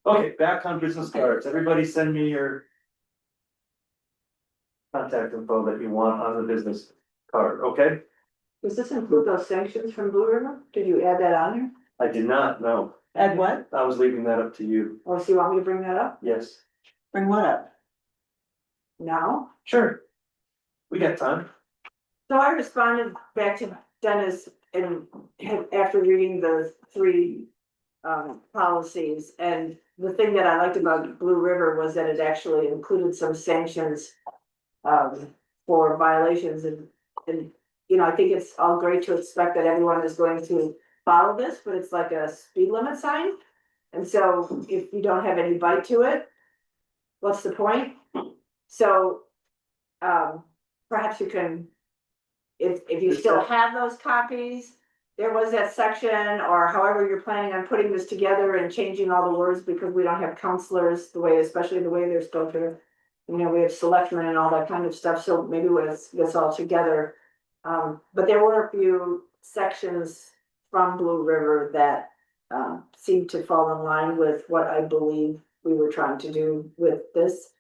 Okay, back on business cards. Everybody send me your contact info that you want on the business card, okay? Does this include those sanctions from Blue River? Did you add that on there? I did not know. Add what? I was leaving that up to you. Oh, so you want me to bring that up Yes, Bring what up? now? sure. We got time. So I responded back to Dennis and after reading the three policies, and the thing that I liked about Blue River was that it actually included some sanctions for violations and, you know, I think it's all great to expect that everyone is going to follow this, but it's like a speed limit sign. And so if you don't have any bite to it, what's the point? So perhaps you can, if you still have those copies, there was that section, or however you're planning on putting this together and changing all the words, because we don't have counselors the way, especially the way they're spelled here. You know, we have selectmen and all that kind of stuff, so maybe let's get this all together. But there were a few sections from Blue River that seemed to fall in line with what I believe we were trying to do with this.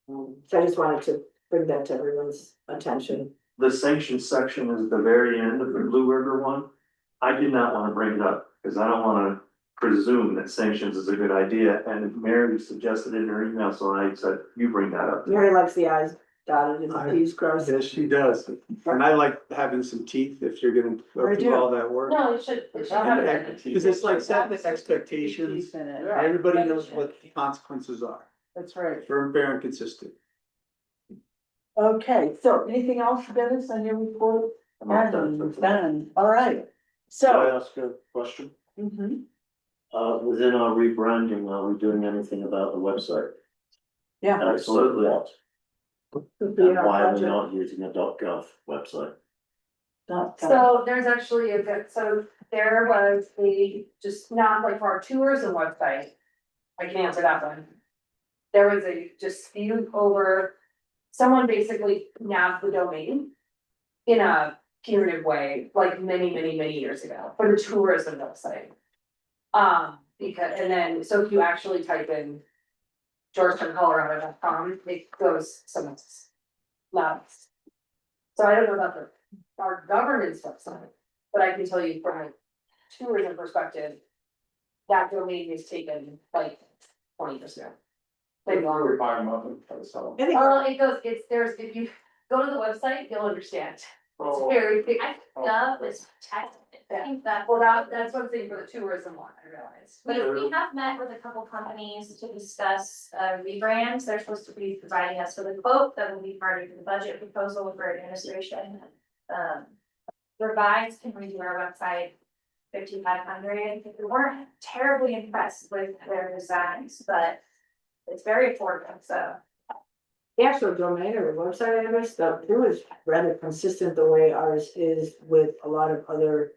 So I just wanted to bring that to everyone's attention. The sanctions section is at the very end of the Blue River one. I did not want to bring it up because I don't want to presume that sanctions is a good idea. And Mary suggested it in her email, so I said, you bring that up. Mary likes the eyes. dotted and the T's crossed. Yes, she does. And I like having some teeth if you're gonna go I through do. all that work. No, it should have it. Because it's like setting the expectations, In it. everybody knows what the consequences are, That's right. firm, fair, and consistent. Okay, so anything else, Dennis, on your report? I'm done. Done, all right. Can I So, ask a question? mhm, Within our rebranding, are we doing anything about the website? yeah, Absolutely not. Could be in And our why are we budget. not using a .gov website? So there's actually a bit, so there was just not like for our tourism website. I can answer that one. There was a dispute over, someone basically nabbed the domain in a punitive way, like many years ago, for the tourism website. Because, and then, so if you actually type in GeorgetownColorado.com, it goes somewhere else. So I don't know about our governance website, but I can tell you from a tourism perspective, that domain is taken like 20%. Maybe longer. We're buying them up and try to sell them. It goes, if you go to the website, you'll understand. It's Oh. very big. Gov is protected. I think that. Well, that's what I'm saying for the tourism one, I realized. We have met with a couple companies to discuss rebrands. They're supposed to be providing us with a quote that will be part of the budget proposal for administration. Revise can redo our website 5,500. We weren't terribly impressed with their designs, but it's very affordable, so. The actual domain or the website address, though, it was rather consistent the way ours is with a lot of other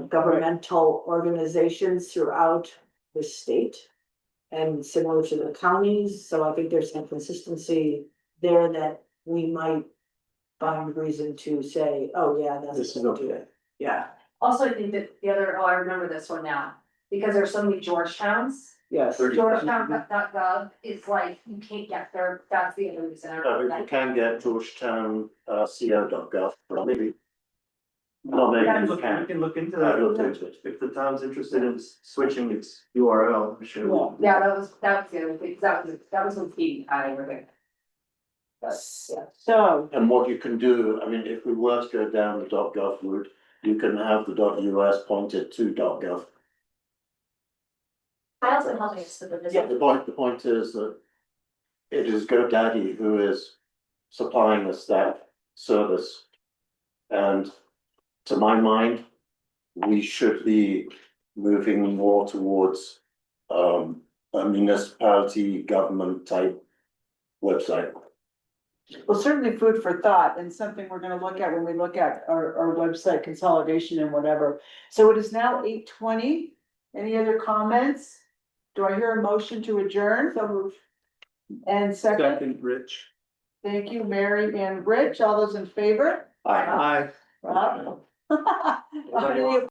governmental organizations throughout the state. And similar to the counties, so I think there's some consistency there that we might find reason to say, oh, yeah, that's. This is okay. Yeah, Also, I think that I remember this one now, because there's so many Georgetowns. yes. Georgetown.gov is like, you can't get there, that's the other reason. You can get Georgetown, co.gov, but maybe. Not maybe, We you can. can look into I've that. looked into it. If the town's interested in switching its URL, I'm sure. Yeah, that was the other thing, that was when Katie had everything. But, yeah. so, And what you can do, I mean, if we were to go down the .gov route, you can have the .us pointed to .gov. I also help us with the Yeah, visit. the point is that it is GoDaddy who is supplying us that service. And to my mind, we should be moving more towards a municipality government type website. well, certainly food for thought and something we're gonna look at when we look at our website consolidation and whatever. So it is now 8:20. Any other comments? Do I hear a motion to adjourn? So moved. And second, Second, Rich. thank you, Mary and Rich. All those in favor? Aye. Aye. Rob? Any